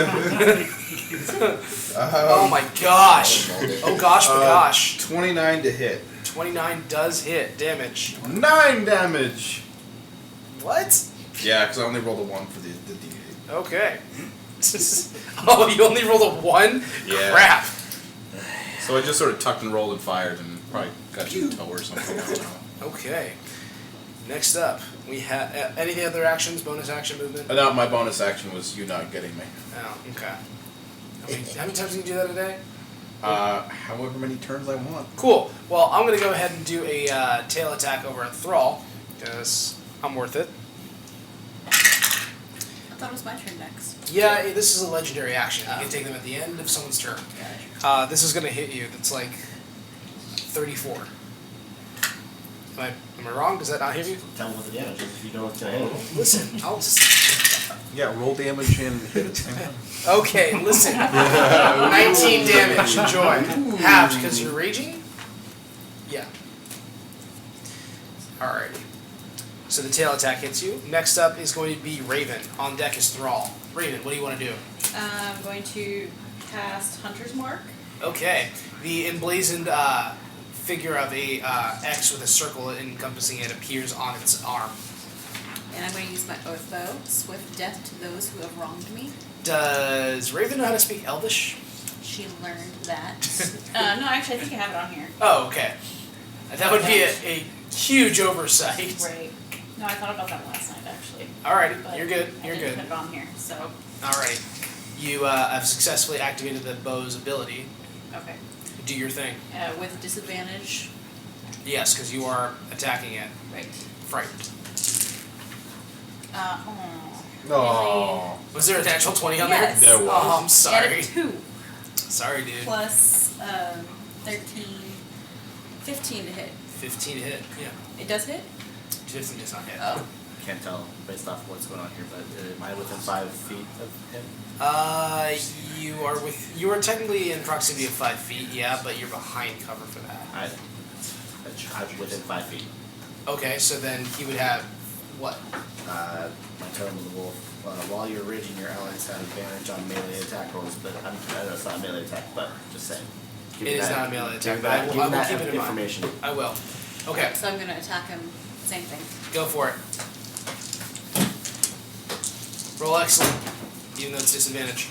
Oh my gosh! Oh gosh, my gosh! 29 to hit. 29 does hit damage. 9 damage! What? Yeah, because I only rolled a 1 for the D8. Okay. Oh, you only rolled a 1? Yeah. Crap. So I just sort of tucked and rolled and fired and probably got you a toe or something. I don't know. Okay. Next up, we have any other actions? Bonus action movement? No, my bonus action was you not getting me. Oh, okay. How many times can you do that a day? However many turns I want. Cool. Well, I'm gonna go ahead and do a tail attack over at Thrall because I'm worth it. I thought it was my turn next. Yeah, this is a legendary action. You can take them at the end of someone's turn. This is gonna hit you. That's like 34. Am I wrong? Does that not hit you? Tell me what the damage is if you know what's gonna hit. Listen, I'll just. Yeah, roll damage and hit it. Okay, listen. 19 damage. Enjoy. Halved because you're raging? Yeah. Alrighty. So the tail attack hits you. Next up is going to be Raven. On deck is Thrall. Raven, what do you want to do? I'm going to cast Hunter's Mark. Okay. The emblazoned figure of a X with a circle encompassing it appears on its arm. And I'm going to use my Oath Bow. Swift death to those who have wronged me. Does Raven know how to speak Elvish? She learned that. No, actually, I think I have it on here. Oh, okay. That would be a huge oversight. Right. No, I thought about that last night, actually. Alrighty, But you're good. I You're didn't good. put it on here, so, Alrighty. You have successfully activated the bow's ability. okay. Do your thing. With disadvantage, Yes, because you are attacking it. right. Frightened. Oh. Was there a natural 20 on Yes. there? There was. Oh, I'm Add sorry. a 2 Sorry, dude. plus 13, 15 to hit. 15 to hit. Yeah. It does hit? 15 does not hit. Oh. Can't tell based off what's going on here, but am I within 5 feet of him? You are technically in proximity of 5 feet, yeah, but you're behind cover for that. I'm within 5 feet. Okay, so then he would have what? My tone of the wolf. While you're raging, your allies have advantage on melee attack rolls, but I know it's not a melee attack, but just saying. It is not a melee attack, but I will Give that keep it in mind. information. I will. Okay, So I'm gonna attack him, same thing. go for it. Roll excellent, even though it's disadvantage.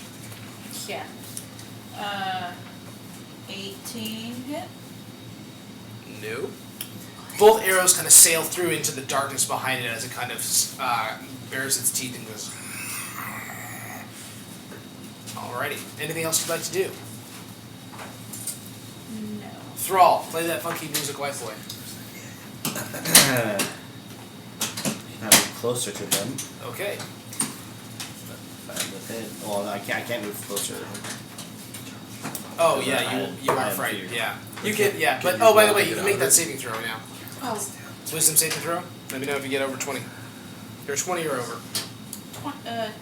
Yeah. 18 hit? No. Both arrows kind of sail through into the darkness behind it as it kind of bares its teeth and goes. Alrighty. Anything else you'd like to do? No. Thrall, play that funky music, white boy. Now move closer to him. Okay. I'm within. Well, I can't move closer to him. Oh yeah, you I are am frightened. feared. Yeah. You can but you oh by the roll way, to you get can make out that of it? saving throw now. Oh. Wisdom saving throw. Let me know if you get over 20. You're 20 or over. 11.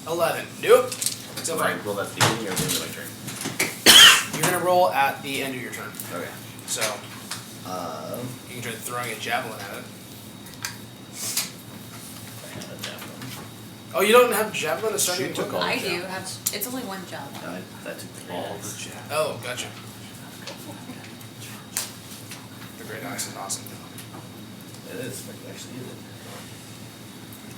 11. Nope. Still Right, fine. roll at the beginning or the end of my turn. You're gonna roll at the end of your turn. Okay. So Um, you can try throwing a javelin at it. I have a javelin. Oh, you don't have javelin to start She your took turn? all I the do jab. have, it's only one job. No, that took All the the jab. Oh, gotcha. The great axe is awesome. It is. I can actually use it.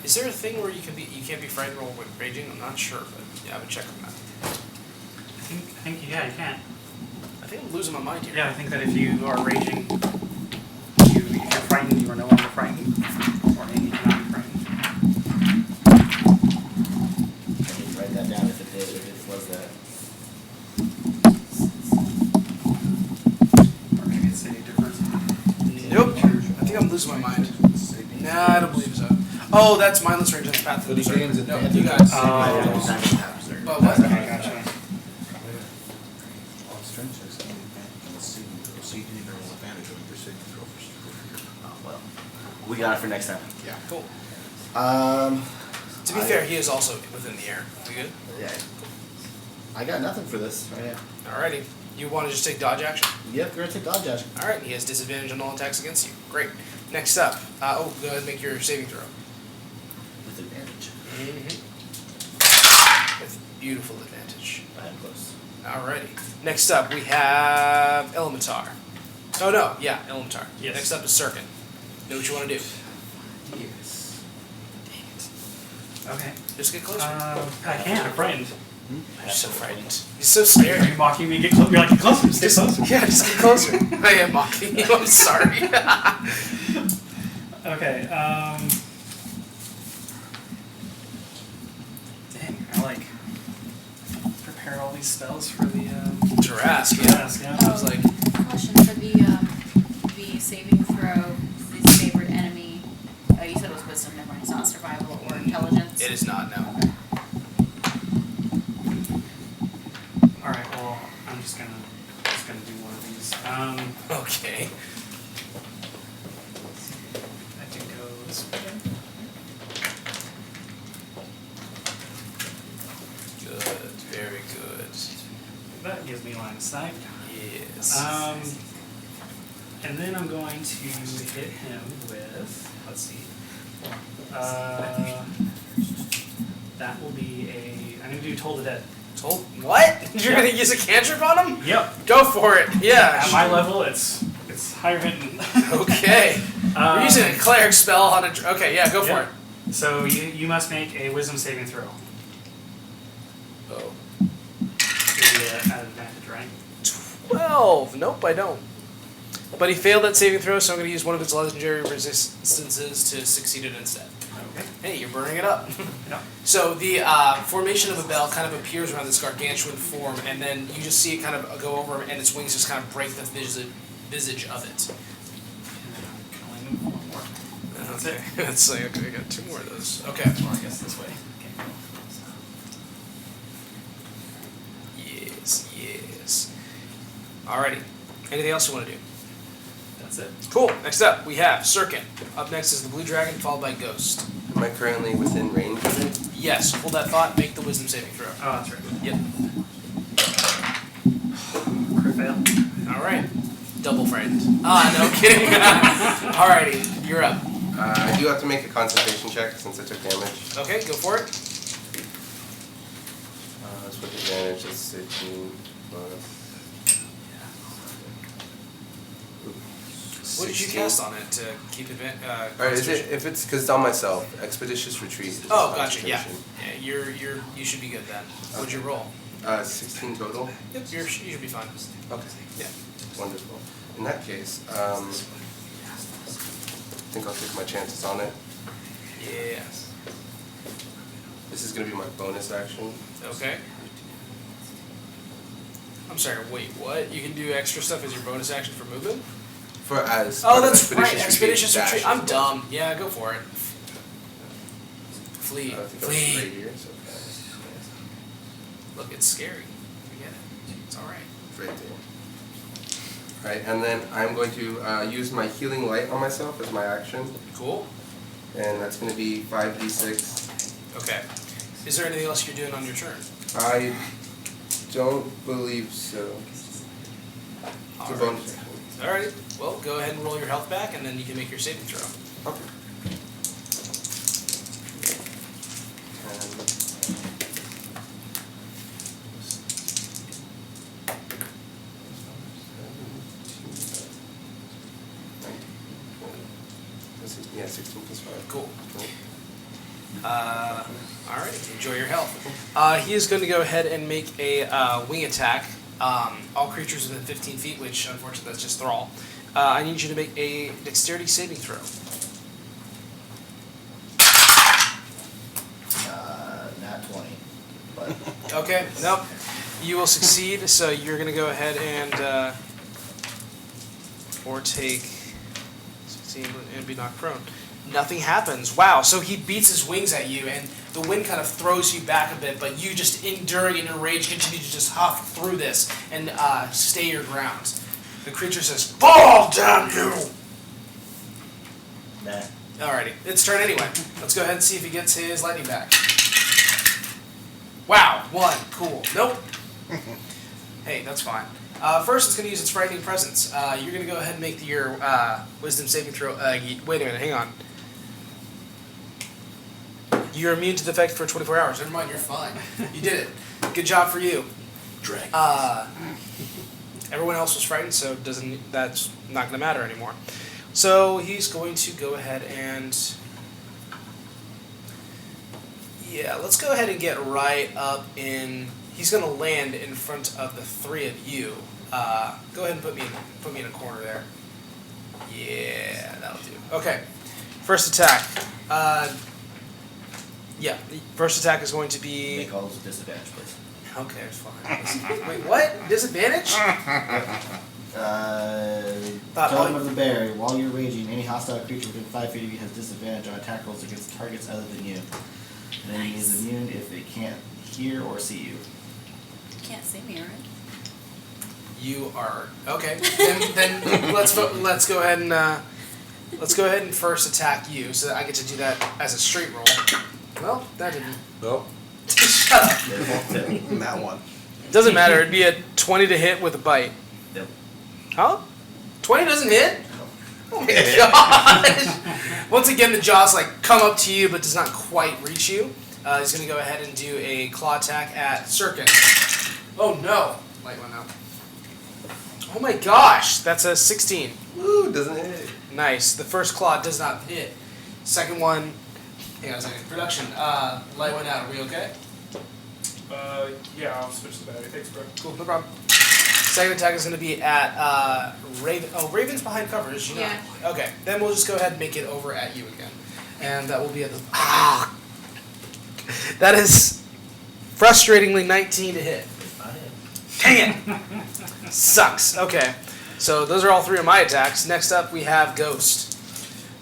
Is there a thing where you can't be frightened roll with raging? I'm not sure, but yeah, I would check on that. I think yeah, you can. I think I'm losing my mind here. Yeah, I think that if you are raging, if you're frightened, you are no longer frightened, or maybe you cannot be frightened. I need to write that down if it was that. Or maybe it's a different. Nope. I think I'm losing my mind. Nah, I don't believe so. Oh, that's mindless rage. That's path to the But he berserk. gains No, advantage. you guys. Oh. I don't have any powers there. Oh, what? Okay, gotcha. All strength checks have advantage on the saving throw, so you can even roll advantage on your saving throw for Oh, well. We got it for next time. Yeah. Cool. Um, To be fair, he is also within the air. We good? yeah. I got nothing for this right now. Alrighty. You want to just take dodge action? Yep, we're gonna take dodge action. Alright, he has disadvantage on all attacks against you. Great. Next up. Go ahead and make your saving throw. With advantage. With beautiful advantage. I am close. Alrighty. Next up, we have Elementar. Oh no, yeah, Elementar. Yes. Next up is Sirkin. Know what you want to do. Yes. Okay. Just get closer. I can't. I'm frightened. You're so frightened. You're so scared. Are you mocking me? Get close. You're like, get closer. Just get closer. Yeah, just get closer. I am mocking you. I'm sorry. Okay. Dang. I like prepare all these spells for the Tarask, yeah. task. Yeah. I was like, Question for the saving throw, his favorite enemy. You said it was wisdom, never mind. It's not survival or intelligence. it is not, no. All right. Well, I'm just gonna do one of these. Okay. I can go this way. Good. Very good. That gives me line of sight. Yes. And then I'm going to hit him with, let's see, that will be I'm going to do Toll the Dead. Told what? You're Yep. gonna use a cantrip on him? Yep. Go for it. Yeah. At my level, it's higher hitting. Okay. We're using a cleric spell on a. Okay, yeah, go for yeah. it. So you must make a wisdom saving throw. Oh. You'll be at advantage, right? 12. Nope, I don't. But he failed that saving throw, so I'm going to use one of its legendary resistances to succeed it instead. Okay. Hey, you're burning it up. Yeah. So the formation of a bell kind of appears around this gargantuan form, and then you just see it kind of go over, and its wings just kind of break the visage of it. And then I can only move one more. That's Okay, it. let's see. Okay, we got 2 more of those. Okay. Well, I guess this way. Yes. Alrighty. Anything else you want to do? That's it. Cool. Next up, we have Sirkin. Up next is the Blue Dragon, followed by Ghost. Am I currently within range of it? Yes. Hold that thought. Make the Wisdom saving throw. Oh, that's right. Yep. Crit fail. All right. Double friend. No kidding. Alrighty, you're up. I do have to make a concentration check since I took damage. Okay, go for it. That's with advantage. It's 16 plus. What did you 16. cast on it to keep it? Alright, is it if it's because it's on myself? Expeditious retreat. is Oh, gotcha. Yeah. concentration. Yeah, you should be good then. What'd you roll? 16 total. Yep. You should be fine. Okay. Yeah. Wonderful. In that case, I think I'll take my chances on it. Yeah. This is gonna be my bonus action. Okay. I'm sorry. Wait. What? You can do extra stuff as your bonus action for movement? For as Oh, part of that's right. Expeditious dash retreat. as I'm well. dumb. Yeah, go for it. Flee. I think I was Flee. right here, so Look, it's scary. I get it. It's all right. right there. Right, and then I'm going to use my healing light on myself as my action, Cool. and that's going to be 5d6. Okay. Is there anything else you're doing on your turn? I don't believe so. It's a Alright. bonus action. Alright. Well, go ahead and roll your health back, and then you can make your saving throw. Okay. Yeah, 16 plus 5. Cool. Alright. Enjoy your health. He is going to go ahead and make a wing attack. All creatures within 15 feet, which unfortunately that's just Thrall. I need you to make a dexterity saving throw. Nat 20. But Okay, nope. You will succeed, so you're going to go ahead and or take 16 and be knocked prone. Nothing happens. Wow, so he beats his wings at you, and the wind kind of throws you back a bit, but you just enduring in your rage continue to just huff through this and stay your ground. The creature says, "Fall, damn you!" nah. Alrighty, it's turn anyway. Let's go ahead and see if he gets his lightning back. Wow, 1. Cool. Nope. Hey, that's fine. First, it's going to use its frightening presence. You're going to go ahead and make your wisdom saving throw. Wait a minute, hang on. You're immune to the effect for 24 hours. Never mind, you're fine. You did it. Good job for you. Dragon. Everyone else was frightened, so that's not going to matter anymore. So he's going to go ahead and... Yeah, let's go ahead and get right up in... He's going to land in front of the 3 of you. Go ahead and put me in a corner there. Yeah, that'll do. Okay. First attack. Yeah, the first attack is going to be... Make all those a disadvantage, please. Okay, it's fine. Wait, what? Disadvantage? Totem of the Bear. While you're raging, any hostile creature within 5 feet of you has disadvantage on attack rolls against targets other than you. An enemy is immune if they can't hear or see you. Can't see me, right? You are okay. Then let's go ahead and first attack you, so that I get to do that as a straight roll. Well, that didn't. Well, Shut up. That one. Doesn't matter. It'd be a 20 to hit with a bite. Yep. Huh? 20 doesn't hit? Oh my gosh! Once again, the jaws come up to you, but does not quite reach you. He's gonna go ahead and do a claw attack at Sirkin. Oh no! Light one out. Oh my gosh! That's a 16. woo, doesn't hit. Nice. The first claw does not hit. Second one. Hang on a second. Production. Light one out. Are we okay? Yeah, I'll switch the battery. Thanks, bro. Cool. No problem. Second attack is going to be at Raven. Oh, Raven's behind cover, is she not? Yeah. Okay. Then we'll just go ahead and make it over at you again. And that will be at the... That is frustratingly 19 to hit. Dang it! Sucks. Okay. So those are all 3 of my attacks. Next up, we have Ghost.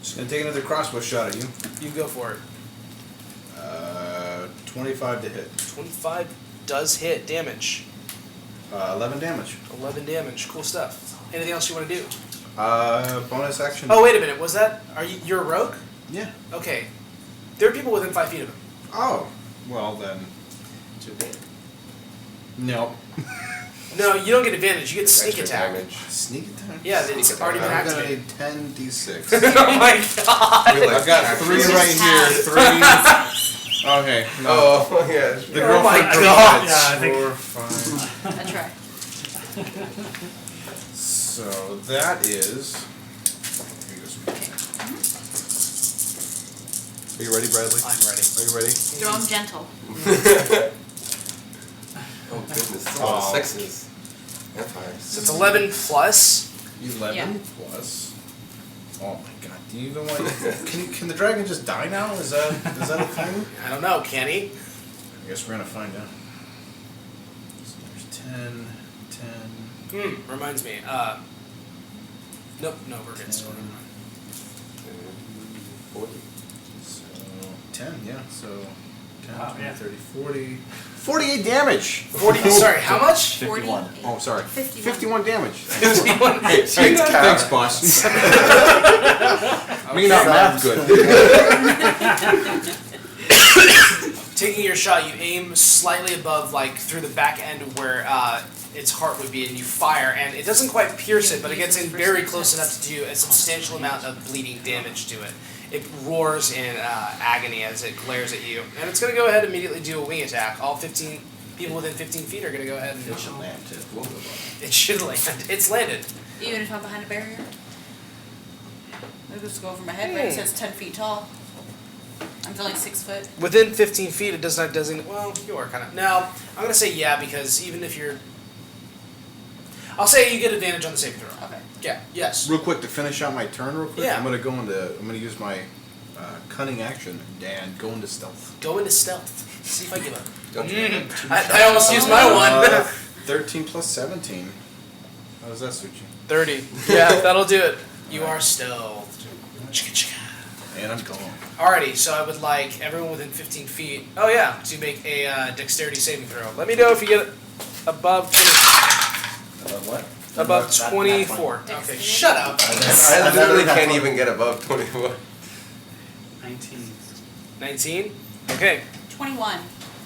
Just gonna take another crossbow shot at you. You go for it. 25 to hit. 25 does hit. Damage. 11 damage. 11 damage. Cool stuff. Anything else you want to do? Bonus action. Oh, wait a minute. Was that... You're a rogue? Yeah. Okay. There are people within 5 feet of him. Oh. Well then. Too big. No. No, you don't get advantage. You get sneak Extra attack. damage. Sneak attack. Yeah, it's Sneak already been attack. I'm gonna activated. need 10d6. Oh my god! You're like, I've got 3 actually- right here. 3. Okay. No. Oh, yeah. The Oh my girlfriend God. provides. Yeah, I think- We're fine. That's right. So that is. Here goes. Are you ready, Bradley? I'm ready. Are you ready? Throw him gentle. Oh, goodness. That's a lot of Oh. sixes. And So fives. it's 11 plus. 11 Yeah. plus. Oh my god! Do you even want? Can the dragon just die now? Is that a thing? I don't know. Can he? I guess we're gonna find out. So there's 10. Reminds me. Nope. No, we're good. So never mind. 40. So 10, yeah. So 10, Wow, 20, yeah. 30, 40. 48 damage! 40. Sorry, how much? 51. Oh, sorry. 51. 51 damage. 51. Thanks, Thanks, boss. Me not math good. Taking your shot, you aim slightly above, like through the back end of where its heart would be, and you fire, and it doesn't quite pierce it, but it gets in very close enough to do a substantial amount of bleeding damage to it. It roars in agony as it glares at you, and it's going to go ahead and immediately do a wing attack. All 15 people within 15 feet are going to go ahead and It should land too. it should land. It's landed. Even if I'm behind a barrier? I'll just go over my head, right? It says 10 feet tall. I'm only 6 foot. Within 15 feet, it does not designate. Well, you are kind of. No, I'm going to say yeah because even if you're. I'll say you get advantage on the saving throw. Okay. Yeah. Yes. Real quick to finish out my turn, real quick. Yeah. I'm gonna use my cunning action and go into stealth. Go into stealth. See if I give up. Don't you? I almost used my one. 13 plus 17. How does that suit you? 30. Yeah, that'll do it. You are stealth. And I'm gone. Alrighty, so I would like everyone within 15 feet. Oh yeah, to make a dexterity saving throw. Let me know if you get above 20, What? above Not 24. Okay, shut up. I literally can't even get above 21. 19. 19. Okay. 21.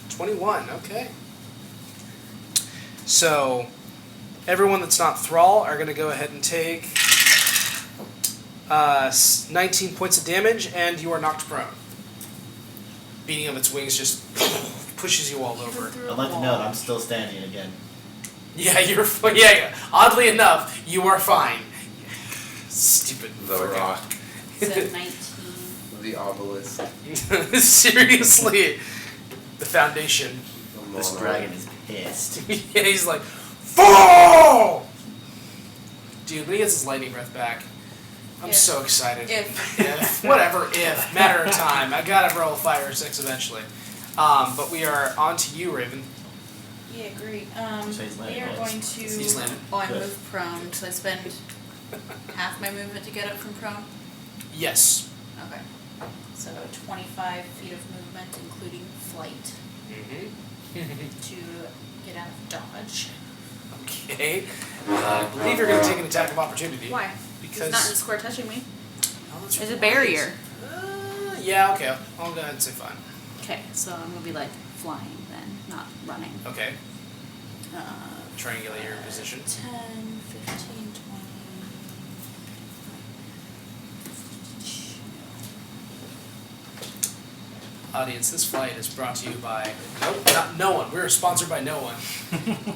21. Okay. So, everyone that's not Thrall are going to go ahead and take 19 points of damage, and you are knocked prone. Beating of its wings just pushes you all over. I'd like to know that I'm still standing again. Yeah, you're. Yeah. Oddly enough, you are fine. Stupid. The frickin- rock. So 19. The obelisk. Seriously, the foundation. This dragon is pissed. Yeah, he's like, fall! Dude, when he gets his lightning breath back, I'm If. so excited. If. Whatever, if. Matter of time. I gotta roll a 5 or 6 eventually. But we are on to you, Raven. Yeah, great. So he's landing, We are right? going to. He's landing. Oh, I Good. move prone, so I spend half my movement to get up from prone? Yes. Okay. So 25 feet of movement, including flight, to get out of dodge. Okay. I believe you're gonna take an attack of opportunity. Why? Because. He's not in square touching me. Oh, that's There's a right. barrier. Yeah, okay. I'll go ahead and say fine. Okay, so I'm gonna be like flying then, not running. Okay. Uh, Triangulate your position. 10, 15, 20. Audience, this flight is brought to you by no one. We're sponsored by no one.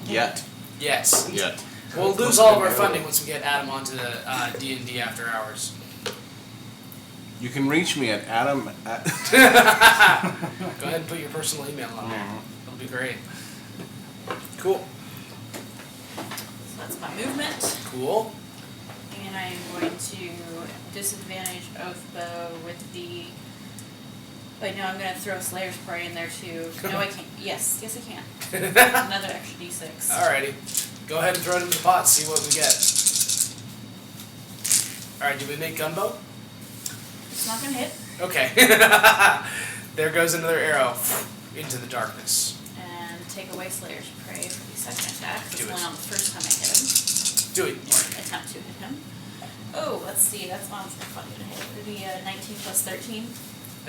Yet. Yes. Yet. We'll lose all of our funding once we get Adam onto the D&D After Hours. You can reach me at Adam. Go ahead and put your personal email on there. It'll be great. Cool. So that's my movement. Cool. And I'm going to disadvantage Oath Bow with the. Wait, no, I'm going to throw Slayer's Prey in there too. No, I can't. Yes, I can. Another extra d6. Alrighty. Go ahead and throw it into the pot, see what we get. Alright, did we make gunboat? It's not gonna hit. Okay. There goes another arrow into the darkness. And take away Slayer's Prey for the second attack. Do It's it. only on the first time I hit him. Do it. Or attempt to hit him. Oh, let's see. That's probably gonna hit. It would be 19 plus 13.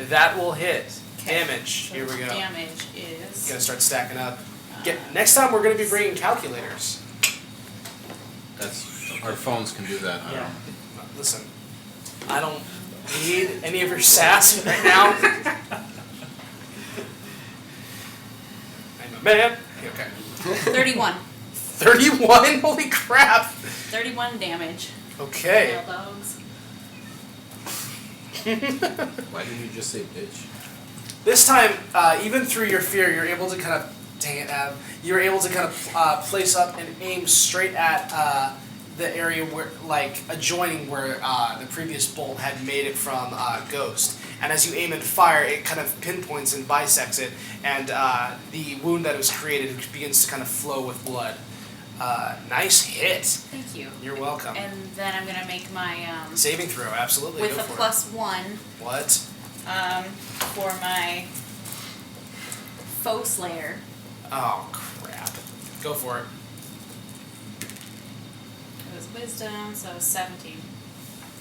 That will hit. Okay. Damage. So Here we go. Damage is. Gotta start stacking up. Next time we're gonna be bringing calculators. That's our phones can do that. Yeah. Listen, I don't need any of your sass right now. I'm a man. Okay. 31. 31? Holy crap! 31 damage. Okay. Tail dogs. Why didn't you just say bitch? This time, even through your fear, you're able to kind of, dang it, Adam, you're able to kind of place up and aim straight at the area where, like, adjoining where the previous bolt had made it from Ghost. And as you aim and fire, it kind of pinpoints and bisects it, and the wound that was created begins to kind of flow with blood. Nice hit. Thank you. You're welcome. And then I'm gonna make my Saving throw, absolutely. with Go a for +1 it. What? for my Foe Slayer. Oh, crap. Go for it. It was Wisdom, so 17.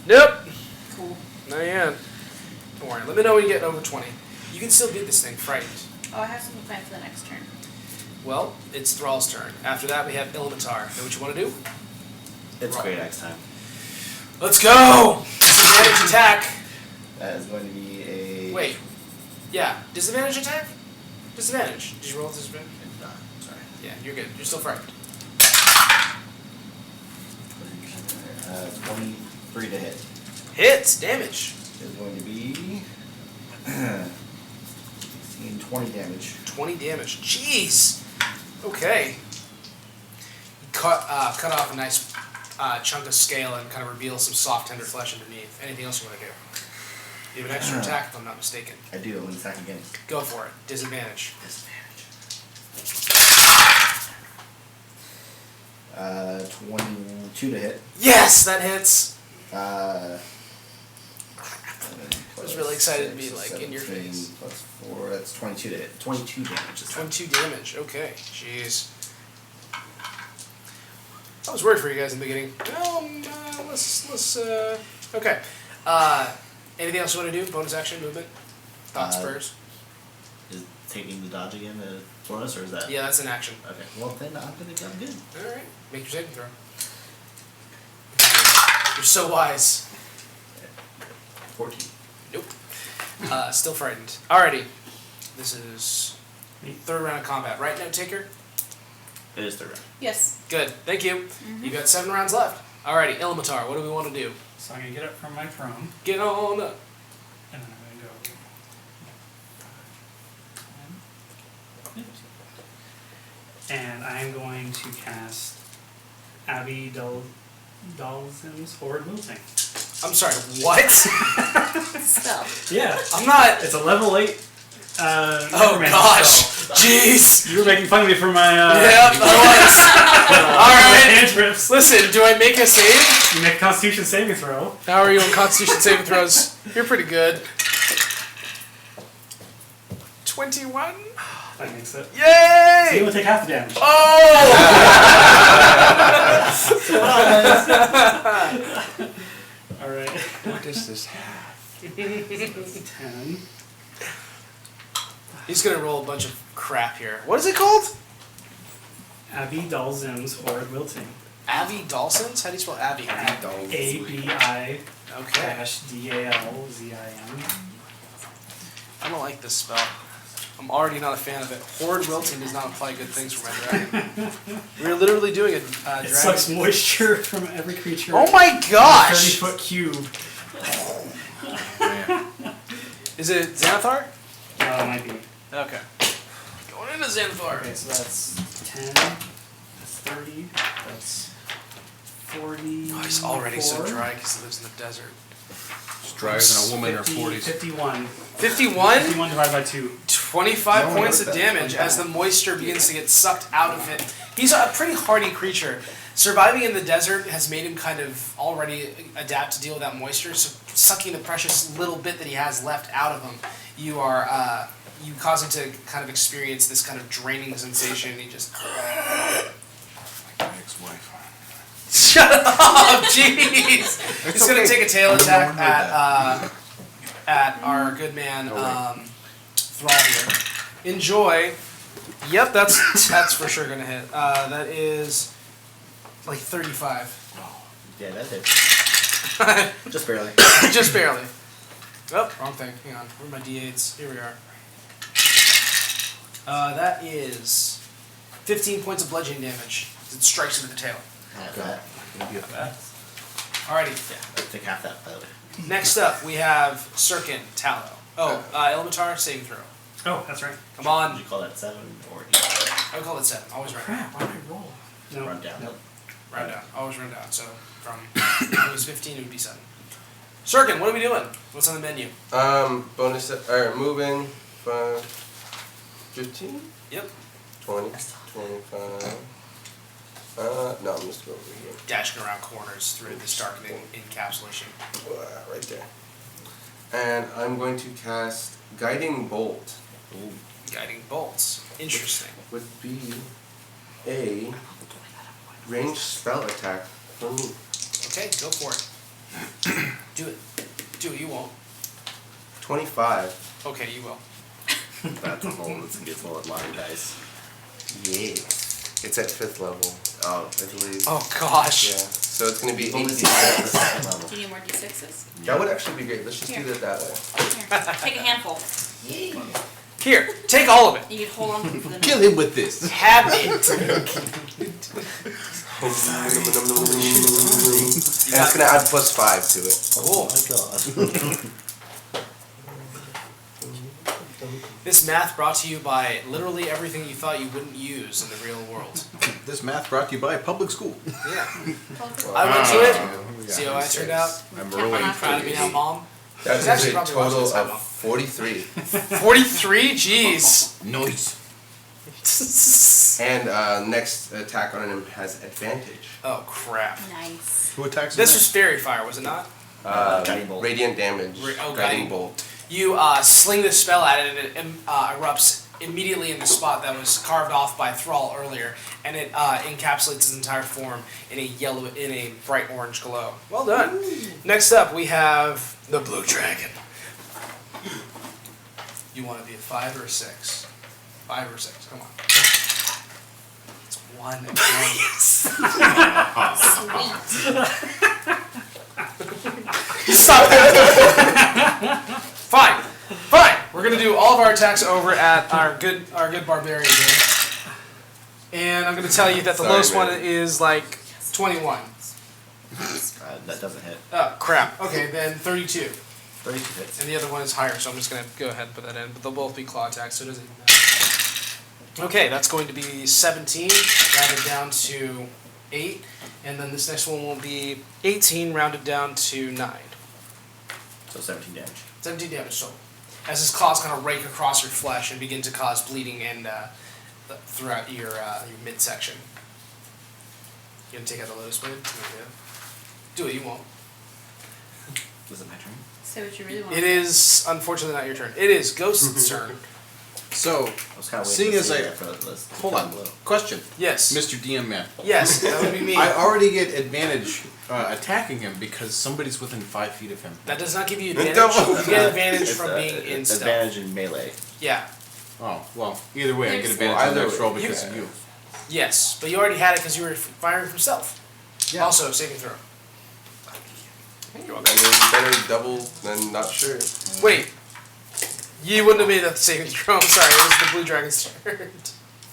Nope. Cool. Not yet. Don't worry. Let me know when you get over 20. You can still beat this thing, frightened. Oh, I have something planned for the next turn. Well, it's Thrall's turn. After that, we have Ilmatar. Know what you want to do? It's Right. Great Axe time. Let's go! Disadvantage attack. That is going to be a. Wait. Yeah. Disadvantage attack? Disadvantage. Did you roll disadvantage? Sorry. Yeah, you're good. You're still frightened. 23 to hit. Hits. Damage. Is going to be 16, 20 damage. 20 damage. Jeez. Okay. Cut off a nice chunk of scale and kind of reveal some soft, tender flesh underneath. Anything else you want to do? You have an extra attack, if I'm not mistaken. I do. I'm going to attack again. Go for it. Disadvantage. Disadvantage. 22 to hit. Yes, that hits. I was really excited to be, like, in your face. Plus 4, that's 22 to hit. 22 damage. This time. 22 damage. Okay. Jeez. I was worried for you guys in the beginning. Okay. Anything else you want to do? Bonus action, movement, thoughts, prayers. Is taking the dodge again a bonus, or is that? Yeah, that's an action. Okay. Well, then I'm good. All right. Make your saving throw. You're so wise. 14. Nope. Still frightened. Alrighty. This is third round of combat, right, note taker? It is third round. Yes. Good. Thank you. Mm-hmm. You got 7 rounds left. Alrighty, Ilmatar, what do we want to do? So I'm gonna get up from my throne, Get on up. and then I'm gonna go. And I'm going to cast Abby Dalzin's Horde Wilting. I'm sorry, what? Spell. Yeah, I'm not. it's a level 8. Oh necromancy gosh. spell. Jeez. You were making fun of me for my Yep, I was. Alright. cantrips. Listen, do I make a save? You make a Constitution saving throw. How are you on Constitution saving throws? You're pretty good. 21? That makes it. So you Yay! will take half the damage. Oh! Alright. What does this have? 10. He's gonna roll a bunch of crap here. What is it called? Abby Dalzim's Horde Wilting. Avi Dawson's? How do you spell Avi? ABI Okay. -DALZIM. I don't like this spell. I'm already not a fan of it. Horde wilting does not imply good things for my dragon. We're literally doing a It dragon. sucks moisture from every creature. Oh my in a gosh! 30-foot cube. Man. Is it Xanathar? It might be. Okay. Going into Xanathar. Okay, so that's 10. That's 30. That's 40. Oh, he's already so dry because he lives in the desert. Just drier than a woman in her 40s. 51. 51? 51 divided by 2. 25 No, points of that's damage as the moisture begins to get sucked out of it. He's a pretty hardy creature. Surviving in the desert has made him kind of already adapt to deal with that moisture. So sucking the precious little bit that he has left out of him, you cause him to kind of experience this kind of draining sensation. He just My ex-wife. shut up, jeez. He's gonna take a tail attack at our good man Thrall here. Enjoy. Yep, that's for sure gonna hit. That is like 35. Yeah, that hits. Just barely. Just barely. Oh, wrong thing. Hang on. Where are my d8s? Here we are. That is 15 points of bludgeoning damage. It strikes you with the tail. Half that. Alrighty. Yeah, take half that, by the way. Next up, we have Sirkin Tallow. Oh, Elementar, saving throw. Oh, that's right. Come on. Would you call that 7 or I would call it 7. Always run down. Why did I roll? No. run down? Nope. Run down. Always run down. So from if it was 15, it would be 7. Sirkin, what are we doing? What's on the menu? Bonus or moving 15, Yep. 20, 25. No, I'm just going over here. Dashing around corners through this darkening encapsulation. Right there. And I'm going to cast Guiding Bolt. Guiding bolts. Interesting. Would be a ranged spell attack for me. Okay, go for it. Do it. Do it. You won't. 25. Okay, you will. That's a whole, it's gonna be a full of line dice. Yeah. It's at 5th level, I believe. Oh gosh. Yeah. So it's going to be Only 8d6. second level. Do you need more d6s? That would actually be great. Let's just do Here. that way. Here, take a handful. Here, take all of it. You can hold on to them for the Kill him with this. Have it. And it's going to add +5 to it. Cool. Oh my god. This math brought to you by literally everything you thought you wouldn't use in the real world. This math brought to you by public school. Yeah. I went to it. Yeah. See how I turned out? I'm really Proud of me now, Mom. That's Actually, a probably watching total this of now. 43. 43? Jeez. Noise. And next attack on him has advantage. Oh crap. Nice. Who attacks This him was Fairy Fire, was it not? Guiding Bolt. Radiant damage. Oh, Guiding Guiding bolt. You sling this spell at it, and it erupts immediately in the spot that was carved off by Thrall earlier, and it encapsulates its entire form in a bright orange glow. Well done. Next up, we have the Blue Dragon. You want to be a 5 or a 6? 5 or 6? Come on. It's 1 Sweet. Stop that. Fine. Fine. We're gonna do all of our attacks over at our good barbarian here. And I'm gonna tell you that the Sorry, lowest man. one is like 21. That doesn't hit. Oh crap. Okay, then 32. 32 hits. And the other one is higher, so I'm just gonna go ahead and put that in. But they'll both be claw attacks, so it doesn't even matter. Okay, that's going to be 17, rounded down to 8. And then this next one will be 18, rounded down to 9. So 17 damage. 17 damage total. As his claws kind of rake across your flesh and begin to cause bleeding and throughout your midsection. You gonna take out the lotus blade? Okay. Do it. You won't. Was it my turn? Say what you really want. It is unfortunately not your turn. It is Ghost's turn. So, I was kind of Seeing waiting as to see I- that for the list. hold on. Question. Yes. Mr. DM man. Yes, that would be me. I already get advantage attacking him because somebody's within 5 feet of him. That does not give you advantage. Double. You get advantage It's, from being in stealth. advantage in melee. Yeah. Oh, well, either way, I get There's- advantage Well, on the next either roll way. because of you. Yes, but you already had it because you were firing from stealth. Yeah. Also, saving throw. You're welcome. I mean, better double than not sure. Wait. You wouldn't have made that saving throw. I'm sorry. It was the blue dragon's turn.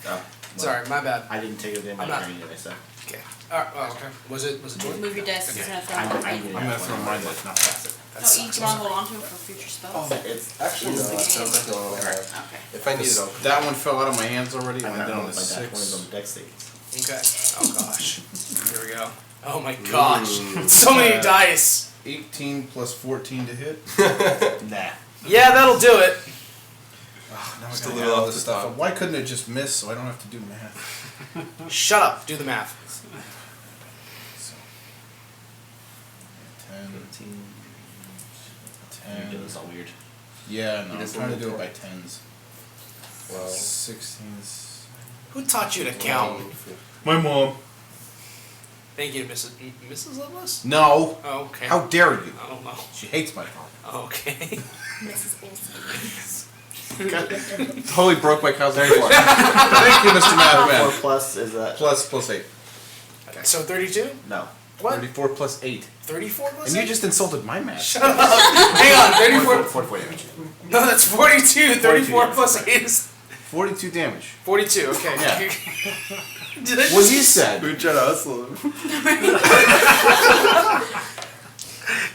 Oh, well, Sorry, my bad. I didn't take it in my I'm not- turn anyway, so. Okay. Oh, okay. Was it Jordan? Move your dice. It's gonna throw I'm them. gonna I'm gonna throw mine like not pass it. That No, you sucks. can hold on to them for future spells. It's Actually, no, it's that sounds like the only one I have. Okay. If I need it, I'll. That one fell out of my hands already. I I'm went not down rolling to my die 20s 6. on dex saves. Okay. Oh gosh. Here we go. Oh my gosh. So many dice. 18 plus 14 to hit. Nah. Yeah, that'll do it. Now Just I a gotta little add all off this the stuff top. up. Why couldn't it just miss so I don't have to do math? Shut up. Do the math. 10, 15. 10. You're doing this all weird. Yeah, no, He I'm doesn't trying to look do it for by it. tens. Well, 16. Who taught you to count? My mom. Thank you, Mrs. Lovelace? No. Oh, okay. How dare you? I don't know. She hates my mom. Okay. Mrs. Olsen. Totally broke my cow's leg. Thank you, Mr. 4 Madman. plus is that? Plus 8. So 32? No. What? 34 plus 8. 34 plus And you eight? just insulted my math. Shut up. Hang on, 34. 44 damage. No, that's 42. 34 damage. plus 8 is 42 damage. 42. Okay. Yeah. Did I What just- he said. we try to hustle him.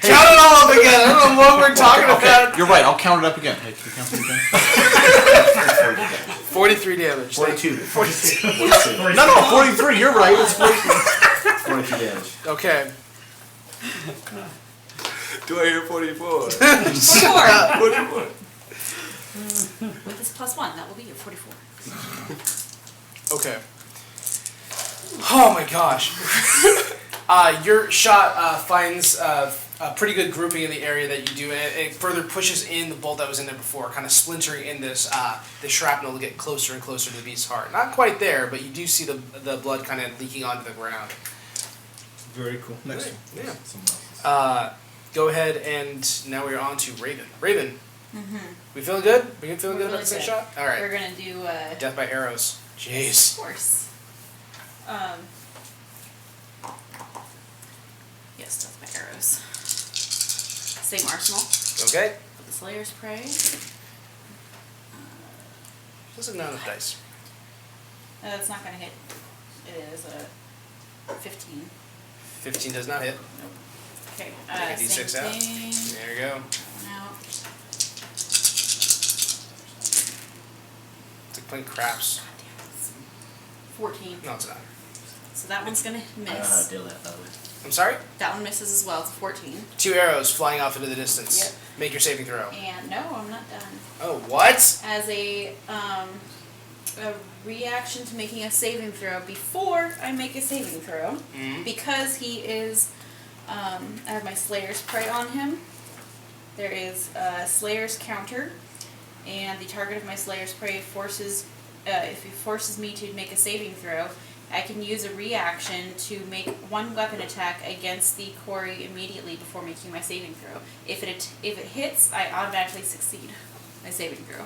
Count it all up again. I don't know what we're talking about. You're right, I'll count it up again. Hey, can you count it again? 43 damage. 42. 42. No, 43, you're right, it's 43. 42 damage. Okay. Do I hear 44? 44. 44. With this +1, that will be your 44. Okay. Oh my gosh. Your shot finds a pretty good grouping in the area that you do, and it further pushes in the bolt that was in there before, kind of splintering in this the shrapnel to get closer and closer to the beast's heart. Not quite there, but you do see the blood kind of leaking onto the ground. Very cool. Next one. Yeah. Someone else's. Go ahead, and now we're on to Raven. Raven, Mm-hmm. we feeling good? We feeling We're good about really the second good. shot? All right. We're gonna do, Death by arrows. Jeez. of course. Yes, death by arrows. Same arsenal. Okay. With the Slayer's Prey. Doesn't know the dice. It's not gonna hit. It is a 15. 15 does not hit. Okay, Take a same D6 out. thing. There you go. Out. It's like playing craps. 14. No, it's not. So that one's gonna I don't know how miss. to deal with that, by the way. I'm sorry? That one misses as well. It's a 14. 2 arrows flying off into the distance. Yep. Make your saving throw. And no, I'm not done. Oh, what? As a reaction to making a saving throw before I make a saving throw, Mm-hmm. because he is, I have my Slayer's Prey on him. There is a Slayer's counter, and the target of my Slayer's Prey forces, if he forces me to make a saving throw, I can use a reaction to make one weapon attack against the quarry immediately before making my saving throw. If it hits, I automatically succeed my saving throw,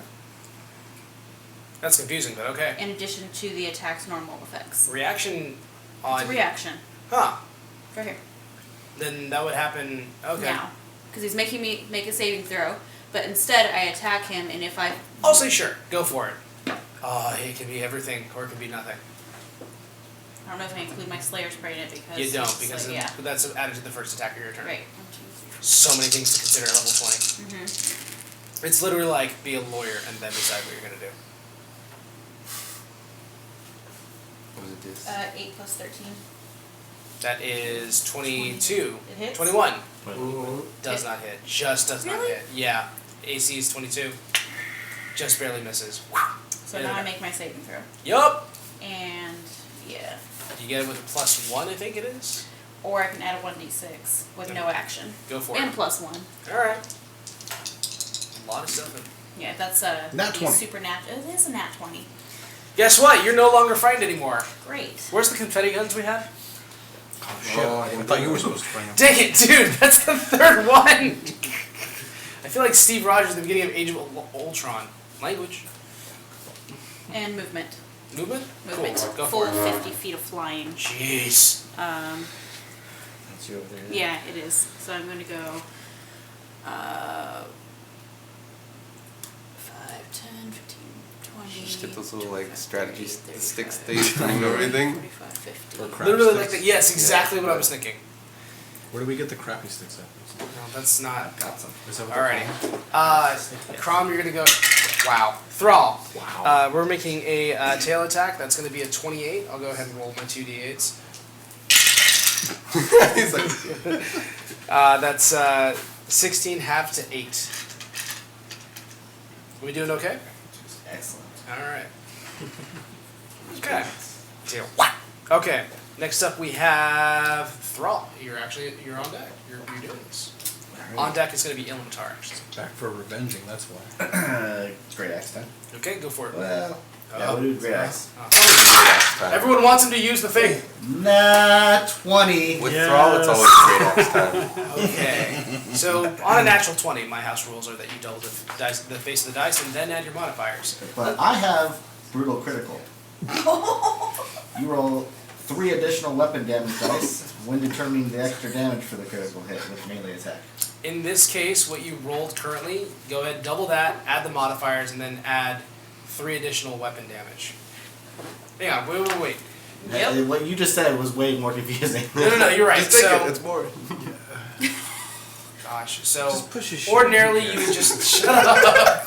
That's confusing, but okay. in addition to the attack's normal effects. Reaction on. It's a reaction, Huh. right here, Then that would happen. Okay. now. Because he's making me make a saving throw, but instead I attack him, and if I... I'll say sure. Go for it. It can be everything, or it can be nothing. I don't know if I include my Slayer's Prey in it, because... You don't, it's because like, yeah, that's added to the first attack of your turn. right. So many things to consider at level 20. Mm-hmm. It's literally like be a lawyer and then decide what you're going to do. What was it this? 8 plus 13. That is 22. It hits? 21. Ooh. Does not hit. Just does not Really? hit. Yeah. AC is 22. Just barely misses. So Yeah. now I make my saving throw. Yup. And, yeah. You get it with a +1, I think it is. Or I can add a 1d6 with no action. Go for And it. +1. Alright. A lot of stuff. Yeah, that's a Nat 20. supernatural. It is a nat 20. Guess what? You're no longer frightened anymore. Great. Where's the confetti guns we had? Oh, shit. Oh, I I didn't thought think you were of supposed to bring him. Dang it, dude! That's the third one! I feel like Steve Rogers at the beginning of Age of Ultron. Language. And movement. Movement? Movement. Cool. Go Full for it. 50 feet of flying. Jeez. That's you over there. Yeah, it is. So I'm going to go 5, 10, 15, 20. Just get those little like strategy 30, sticks 35, they use to move everything. 45, 50. Or crap Literally like sticks. that. Yes, exactly what I was thinking. Where do we get the crappy sticks at? No, that's not. Got some. Is that what they're Alrighty. Crom, you're gonna go. Wow. Thrall. Wow. We're making a tail attack. That's gonna be a 28. I'll go ahead and roll my 2d8s. He's like, That's 16 half to 8. We doing okay? Excellent. Alright. Okay. Tail. Okay. Next up, we have Thrall. You're on deck. You're doing this. On deck is going to be Ilmatar. Back for revenging, that's why. Great axe time. Okay, go for it. Well, yeah, we'll do great axe. Everyone wants him to use the thing. Nah, 20. With Thrall, it's always great axe time. Okay. So on a natural 20, my house rules are that you double the face of the dice and then add your modifiers. But I have brutal critical. You roll 3 additional weapon damage dice when determining the extra damage for the critical hit with melee attack. In this case, what you rolled currently, go ahead, double that, add the modifiers, and then add 3 additional weapon damage. Hang on, wait. Yep. What you just said was way more confusing. No, you're right. Just take So, it, it's boring. gosh, so Just push his shit. ordinarily you would just shut up.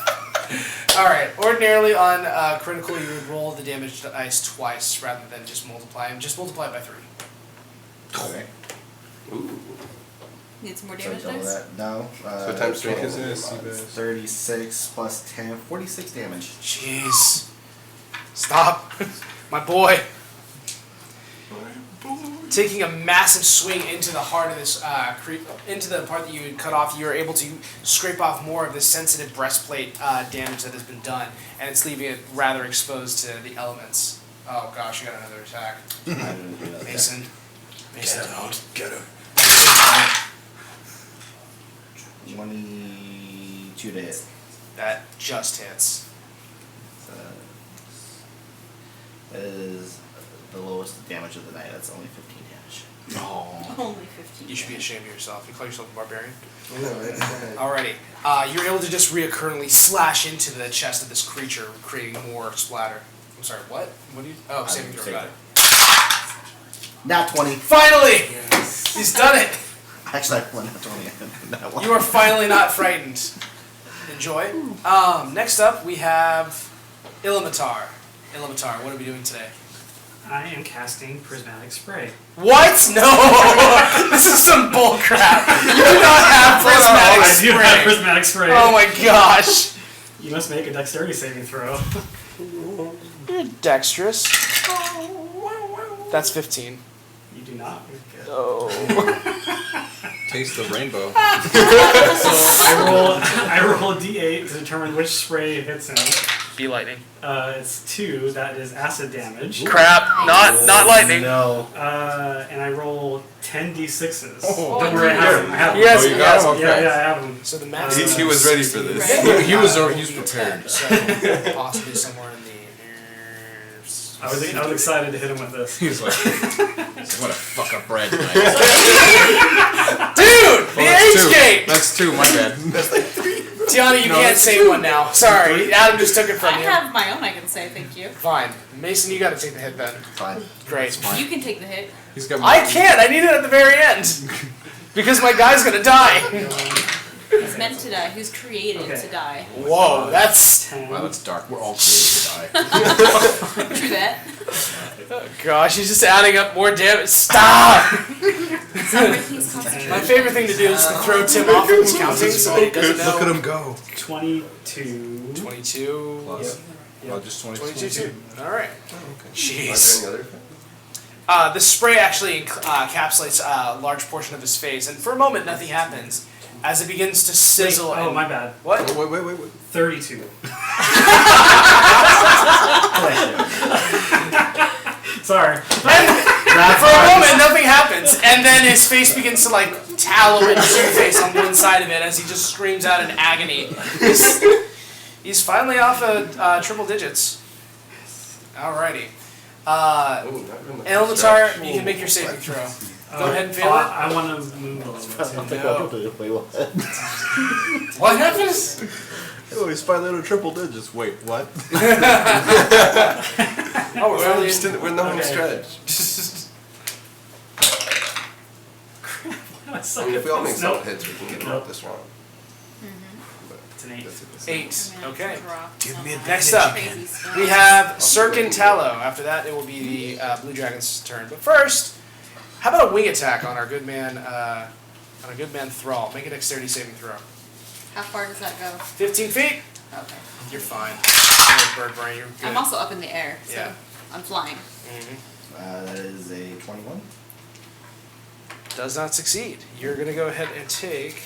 All right. Ordinarily on critical, you would roll the damage dice twice rather than just multiply them. Just multiply it by 3. Okay. Ooh. Need some more So damage double dice? that. No. So times 3 is this, you guys? 36 plus 10, 46 damage. Jeez. Stop, my boy. Taking a massive swing into the heart of this into the part that you had cut off, you are able to scrape off more of the sensitive breastplate damage that has been done, and it's leaving it rather exposed to the elements. Oh gosh, you got another attack. I didn't do that. Mason, don't. Get him. 22 to hit. That just hits. So, that is the lowest damage of the night. That's only 15 damage. Oh. Only 15. You should be ashamed of yourself. You call yourself a barbarian? No, Alrighty. You're able to just reoccurringly slash into the chest of this creature, creating more splatter. I'm sorry, what? What do you... Oh, saving throw, got it. Nat 20. Finally! He's done it! Actually, I won nat 20. That one. You are finally not frightened. Enjoy. Next up, we have Ilmatar. Ilmatar, what are we doing today? I am casting Prismatic Spray. What? No! This is some bull crap. You do not have prismatic I do have spray. Prismatic Spray. Oh my gosh. You must make a dexterity saving throw. You're dexterous. That's 15. You do not. Oh. Taste the rainbow. So I roll a d8 to determine which spray hits him. Be lightning. It's 2. That is acid damage. Crap. Not lightning. No. And I roll 10 d6s. Oh, Don't worry, I have them. I have them. Yes, Oh, you got him? Yeah, Okay. I have them. So the max. He was ready for this. Right. He was prepared. So possibly somewhere in the. I was excited to hit him with this. He was like, what a fuck up bread tonight. Dude, the age gate. That's 2, my bad. Tiana, you can't say one now. Sorry, Adam just took it from I you. have my own I can say, thank you. Fine, Mason, you got to take the hit then. Fine. Great. You can take the hit. He's got I can't. I need it at the very end because my guy's gonna die. Who's meant to die? Who's created Okay. to die? Whoa, that's 10. Wow, that's dark. We're all created to die. True that. oh gosh. He's just adding up more damage. Stop. Everything's My concentrated. favorite thing to do is to throw Tim off of his counting so that he doesn't know. Look at him go. 22. 22. Plus. Well, just 22 too. All right. Are Jeez. there any other? The spray actually encapsulates a large portion of his face, and for a moment nothing happens as it begins to sizzle. Wait, oh, and my bad. What? Wait. 32. Sorry. And for a moment, nothing happens, and then his face begins to like tallow and two-face on one side of it as he just screams out in agony. He's finally off of triple digits. Alrighty. Ilmatar, you can make your saving throw. Go ahead and fail it. I want to move a little bit. No. Wait, what? What happens? Oh, he's finally out of triple digits. Wait, what? Oh, we're We're really just in, we're in the home Okay. stretch. I I suck mean, at if we all make this. solid Nope. hits, we can get him Nope. off this round. But It's an 8. that's it. 8. Okay. Give me Next up, Crazy stuff. we have Sirkin Tallow. After that, it will be the Blue Dragon's turn. But first, how about a wing attack on our good man, Thrall? Make a dexterity saving throw. How far does that go? 15 feet. Okay. You're fine. You're a bird brain. You're good. I'm also up in the air, so. Yeah. I'm flying. That is a 21. Does not succeed. You're gonna go ahead and take.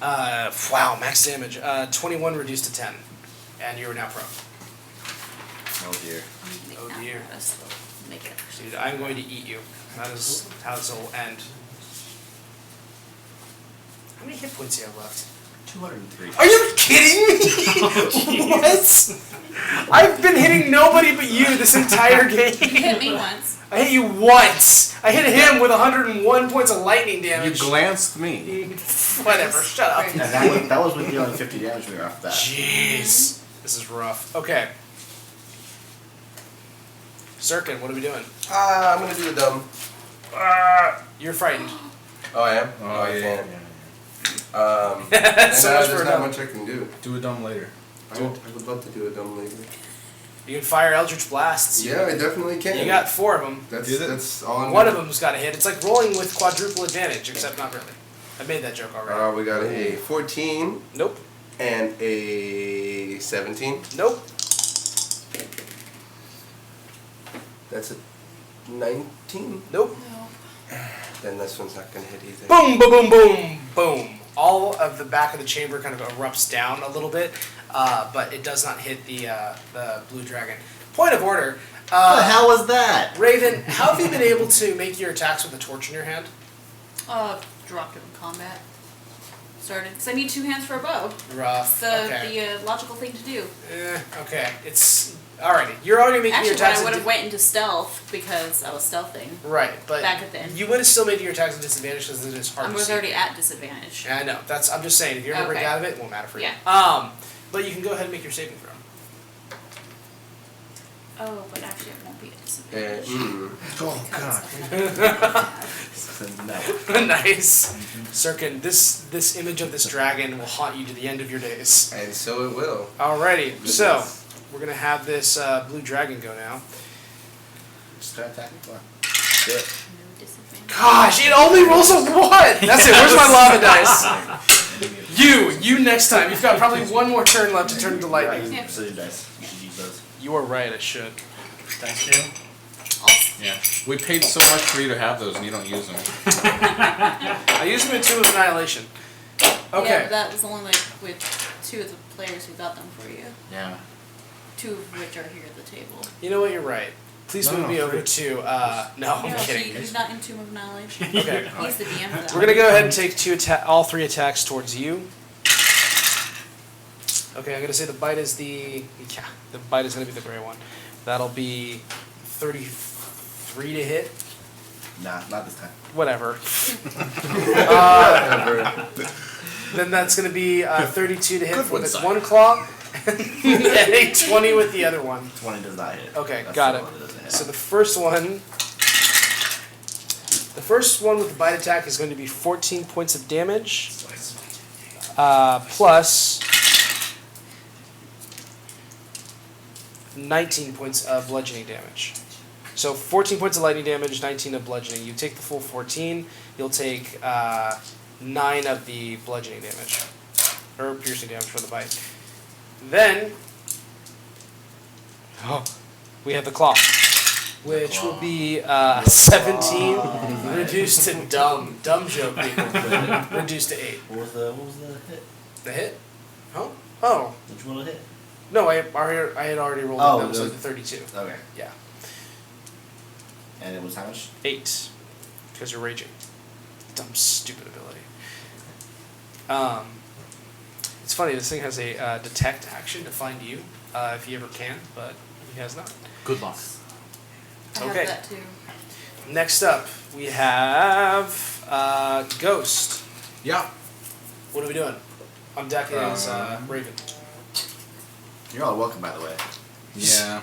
Wow, max damage. 21 reduced to 10, and you are now prone. Oh dear. Oh dear. Make it. Dude, I'm going to eat you. That is how this will end. How many hit points do you have left? 203. Are you kidding me? What? I've been hitting nobody but you this entire You game. hit me once. I hit you once. I hit him with 101 points of lightning You damage. glanced me. Whatever, shut up. Great. And that was with dealing 50 damage when we were off that. Jeez. This is rough. Okay. Sirkin, what are we doing? I'm gonna do the dumb. You're frightened. Oh, I am? I yeah. can. So much for There's a not dumb. much I can do. Do a dumb later. I would love to do a dumb later. You can fire Eldritch Blasts. Yeah, I definitely can. You got 4 of them. That's all I'm One gonna of them's got a hit. It's like rolling with quadruple advantage, except not really. I made that joke already. We got a 14 Nope. and a 17. Nope. That's a 19. Nope. Then this one's not gonna hit either. Boom, boom, boom, boom, boom. All of the back of the chamber kind of erupts down a little bit, but it does not hit the blue dragon. Point of order. What the hell was that? Raven, how have you been able to make your attacks with a torch in your hand? Dropped it in combat. Started, because I need 2 hands for a bow. Rough. Okay. The logical thing to do. Okay. It's alrighty. You're already making Actually, your but attacks. I would have with went into stealth because I was stealthing. right, but back at the end. you would have still made your attacks with disadvantage because it is hard I to was see. already at disadvantage. Yeah, I know. I'm just saying. If you ever break Okay. out of it, it won't matter for you. Yeah. But you can go ahead and make your saving throw. Oh, but actually it won't be a disadvantage. Oh because god. No. Nice. Sirkin, this image of this dragon will haunt you to the end of your days. And so it will. Alrighty, so we're gonna have this blue dragon go now. Just try attacking. Come on. No disadvantage. Gosh, it only rolls a 1! That's it, where's my lava dice? You next time. You've got probably one more turn left to turn into lightning. Right, Yeah. precision dice. You should use those. You are right, I should. Thank you. Yeah. We paid so much for you to have those and you don't use them. I use them in Tomb of Annihilation. Okay. Yeah, but that was only like with 2 of the players who got them for you. Yeah. 2 of which are here at the table. You know what, you're right. Please No, move me over free. to, no, I'm No, kidding. he's not in Tomb of Knowledge. Okay. He's the DM for that. We're gonna go ahead and take all 3 attacks towards you. Okay, I'm gonna say the bite is the bite is gonna be the gray one. That'll be 33 to hit. Nah, not this time. Whatever. Then that's gonna be 32 to hit Good for one, this Simon. one claw, and a 20 with the other one. 20 does not hit. Okay, That's got the it. one that doesn't hit. So the first one with the bite attack is going to be 14 points of damage, plus 19 points of bludgeoning damage. So 14 points of lightning damage, 19 of bludgeoning. You take the full 14, you'll take 9 of the bludgeoning damage, or piercing damage for the bite. Then, we have the claw, which will be 17 reduced to dumb joke people, reduced to 8. What was the hit? The hit? Oh, Which one will hit? no, I had already rolled Oh, it. That was the- like the 32. Okay. Yeah. And it was how much? 8, because you're raging. Dumb, stupid ability. It's funny, this thing has a detect action to find you, if he ever can, but he has not. Good luck. I Okay. have that too. Next up, we have Ghost. Yeah. What are we doing? On deck is Raven. You're all welcome, by the way. Yeah.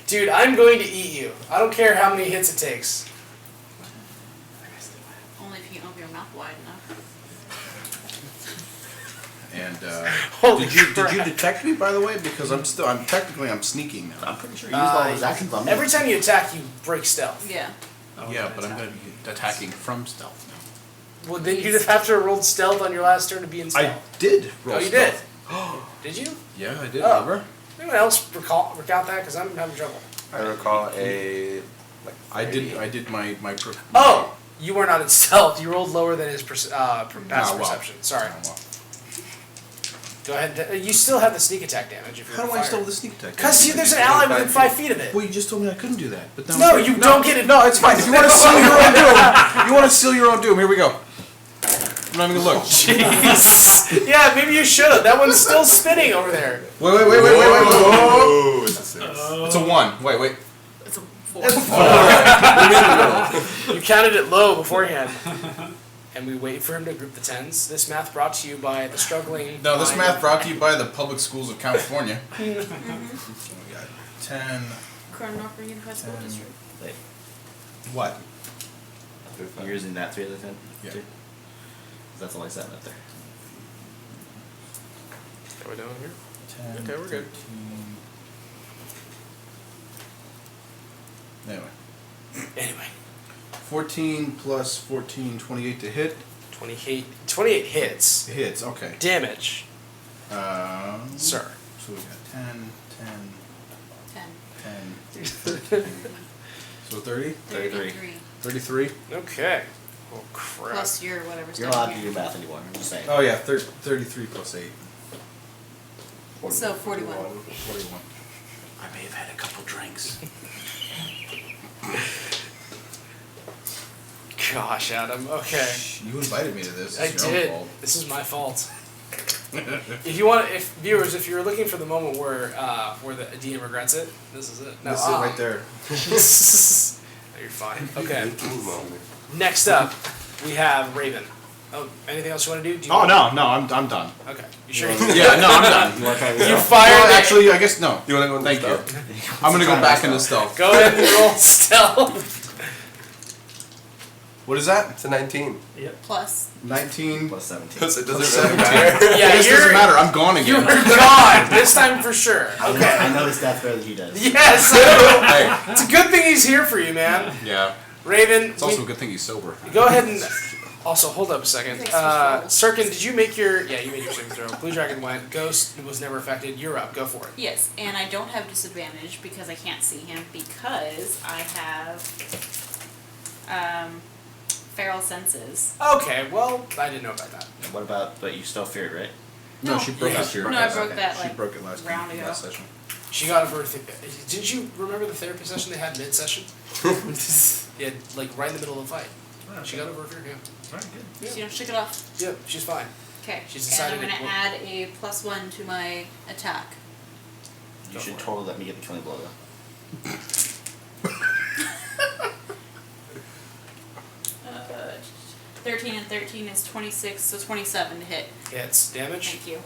Dude, I'm going to eat you. I don't care how many hits it takes. Only if you can open your mouth wide enough. And Holy Did you crap. detect me, by the way? Because I'm sneaking now. I'm pretty sure you used all those actions on me. Every time you attack, you break stealth. Yeah. yeah, but I'm gonna be attacking from stealth now. Well, then you just have to have rolled stealth on your last turn to be in stealth. I did roll Oh, you did? stealth. Did you? Yeah, I did. Oh. Remember? Anyone else recount that? Because I'm having trouble. I recall a like. I did my Oh, you were not in stealth. You rolled lower than his passive well. perception. Sorry. Oh, well. Go ahead. You still have the sneak attack damage if you're How do I fired. still have the sneak attack? Because there's an ally within 5 feet of it. Well, you just told me I couldn't do that. But now No, you don't get it. No, it's fine. If you want to seal your own doom, you want to seal your own doom. Here we go. I'm not even gonna look. Jeez. Yeah, maybe you should have. That one's still spinning over there. Wait. Oh, it's a 6. It's a 1. Wait. It's a 4. You counted it low beforehand. And we wait for him to group the tens. This math brought to you by the struggling. No, this mind math of- brought to you by the public schools of California. So we got 10. Coronel Unified School District. Wait, What? you're using that 3 out of 10? Yeah. Too? That's only 7 up there. Are we down here? 10, Okay, we're good. 13. Anyway. Anyway, 14 plus 14, 28 to hit. 28 hits. Hits, okay. Damage, sir. So we got 10, 10. 10, 10. So 30? 33. 33? Okay. Oh crap. Plus your whatever's You're not allowed down to do here. your math anymore, I'm just saying. Oh yeah, 33 plus 8. So 41. 41. I may have had a couple drinks. Gosh, Adam. Okay. You invited me to this. I It's your own did. fault. This is my fault. If viewers, if you're looking for the moment where the DM regrets it, this is it. No, This is it right there. No, you're fine. Okay. Next up, we have Raven. Oh, anything else you want to do? Do you Oh want- no, I'm done. Okay. You sure? Yeah, no, I'm done. You want to try You this? fired. Well, actually, I guess no. You want to go? Thank you. I'm gonna go back into stealth. Go ahead and roll stealth. What is that? It's a 19. Plus. 19. Plus 17. So it Plus doesn't really 17. matter. Yeah, This doesn't matter. I'm gone You again. were gone this time for sure. I Okay. know his stats better than he does. Yes. Hey. It's a good thing he's here for you, man. Yeah. Raven. It's also a good thing he's sober. Go ahead and. Also, hold up a second. Thanks for Sirkin, did you make your? Yeah, you made your saving throw. Blue Dragon went. Ghost was never affected. You're up. Go for it. Yes, and I don't have disadvantage because I can't see him because I have feral senses. Okay. Well, I didn't know about that. What about, but you still feared, right? No, she broke Yeah, it. she No, I broke that She like broke it last round ago. last session. She got over. Didn't you remember the therapy session they had mid-session? Yeah, like right in the middle of the fight. She got over her fear. Yeah. Alright, good. Yeah. So you don't shake it off. Yep. She's fine. Okay. She's and decided I'm it gonna will- add a +1 to my attack. You Go should for it. totally let me get the killing blow though. 13 and 13 is 26, so 27 to hit. Hits damage. Thank you.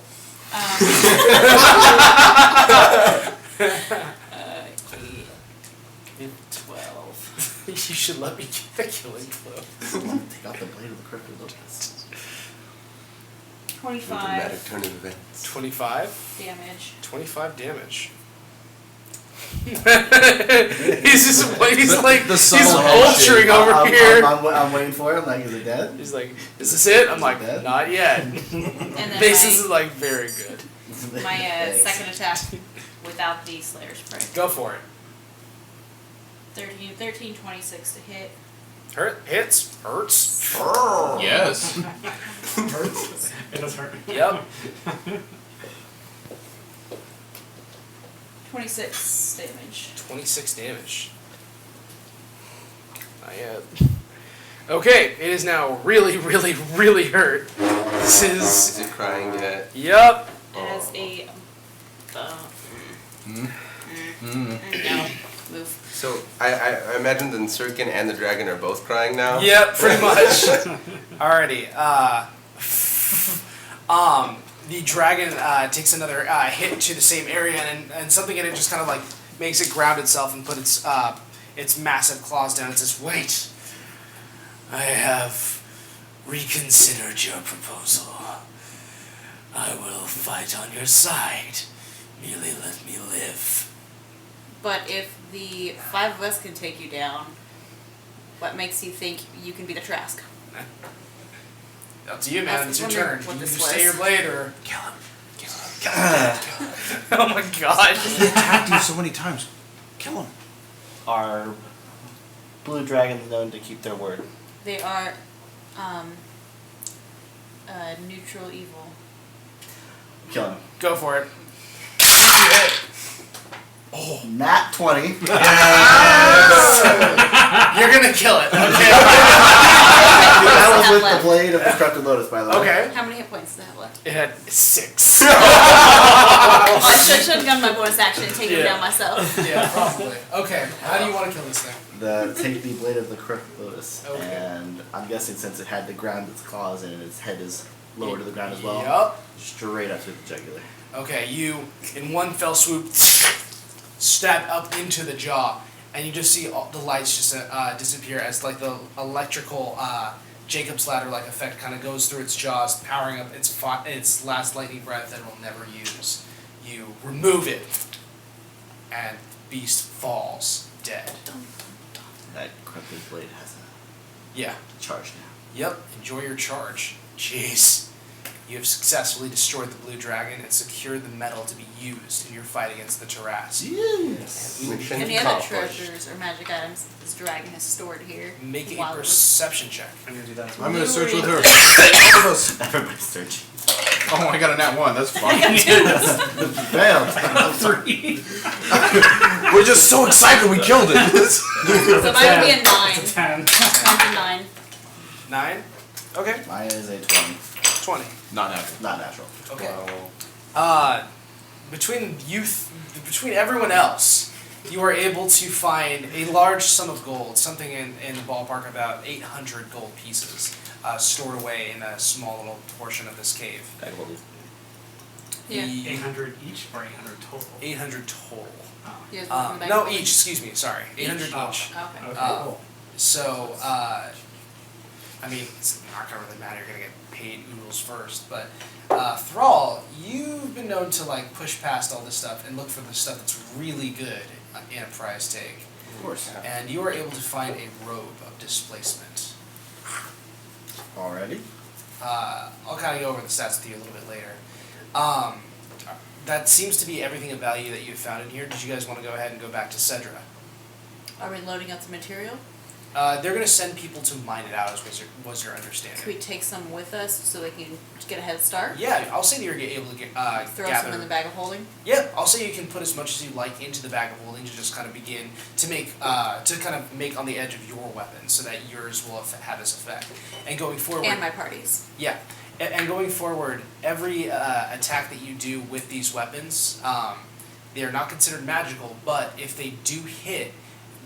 12. You should let me get the killing blow. Take out the blade of the crooked locust. 25 Dramatic turn of events. 25. damage. 25 damage. he's like The he's subtle head ultering shake. over here. I'm waiting for it. I'm like, is it dead? He's like, is this it? I'm like, Dead? not yet. And then Basis is like very good. my Thanks. second attack without the Slayer Spray. Go for it. 13, 26 to hit. Hits, hurts. Yes. It does hurt. Yep. 26 damage. 26 damage. Not yet. Okay, it is now really, really, really hurt. This Is is. it crying yet? Yep. As a. Mm. No. Move. So I imagine the Sirkin and the dragon are both crying now. Yep, pretty much. Alrighty. The dragon takes another hit to the same area, and something in it just kind of like makes it ground itself and put its massive claws down. It says, "Wait, I have reconsidered your proposal. I will fight on your side. Merely let me live." But if the 5 of us can take you down, what makes you think you can be the Trask? Up to you, man. I was It's your wondering turn. what You this stay was. your blade or kill him. Oh my god. He attacked you so many times. Kill him. Are blue dragons known to keep their word? They are neutral evil. Kill him. Go for it. Nat 20. You're gonna kill it, okay? That was with the left? blade of Destructive Lotus, by the way. Okay. How many hit points does it have left? It had 6. Oh, I should have done my bonus action and taken Yeah. it down myself. Yeah, probably. Okay, how do you want to kill this thing? Take the blade of the Destructive Lotus. Okay. And I'm guessing since it had the ground its claws in, its head is lower to the ground as well. Yup. Straight up to the jugular. Okay, you, in one fell swoop, stab up into the jaw, and you just see all the lights just disappear as like the electrical Jacob's ladder-like effect kind of goes through its jaws, powering up its last lightning breath that it will never use. You remove it, and the beast falls dead. That corrupted blade has Yeah. a charge now. Yep. Enjoy your charge. Jeez. You have successfully destroyed the blue dragon and secured the metal to be used in your fight against the Tarrasque. Yes. Mission Any other accomplished. treasures or magic items this dragon has stored here? Make a while we're- perception check. I'm gonna do that as well. I'm gonna search with her. All of us. Everybody's searching. Oh, I got a nat 1. That's fine. Failed. 3. We're just so excited we killed it. So mine would be a 9. It's a 10. Mine's a 9. 9? Okay. Mine is a 20. 20. Not natural. Not natural. Okay. Between everyone else, you are able to find a large sum of gold, something in the ballpark of about 800 gold pieces, stored away in a small little portion of this cave. Yeah. The 800 each or 800 total? 800 total. Oh. You guys want to come back No, to each. Excuse me. Sorry, 800 Oh. each. Okay. Okay, Uh, cool. So, I mean, it's not gonna really matter. You're gonna get paid oodles first, but Thrall, you've been known to like push past all this stuff and look for the stuff that's really good in a prize tag, Of course. and you are able to find a robe of displacement. Already? I'll kind of go over the stats with you a little bit later. That seems to be everything of value that you've found in here. Did you guys want to go ahead and go back to Cedra? Are we loading up the material? They're going to send people to mine it out, was your understanding. Could we take some with us so they can get a head start? Yeah, I'll say that you're able to Throw gather. some in the bag of holding? Yeah, I'll say you can put as much as you like into the bag of holding to just kind of begin to make on the edge of your weapon so that yours will have this effect. And going forward, And my parties. yeah, and going forward, every attack that you do with these weapons, they are not considered magical, but if they do hit,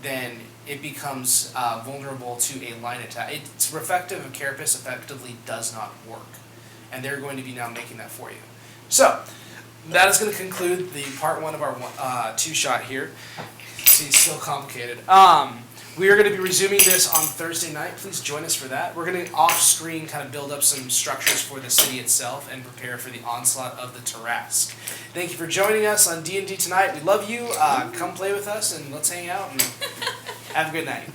then it becomes vulnerable to a line attack. It's Reflective of Carapace effectively does not work, and they're going to be now making that for you. So, that is going to conclude the part 1 of our two-shot here. See, it's still complicated. We are going to be resuming this on Thursday night. Please join us for that. We're going to off-screen kind of build up some structures for the city itself and prepare for the onslaught of the Tarrasque. Thank you for joining us on D&D tonight. We love you. Come play with us and let's hang out and have a good night.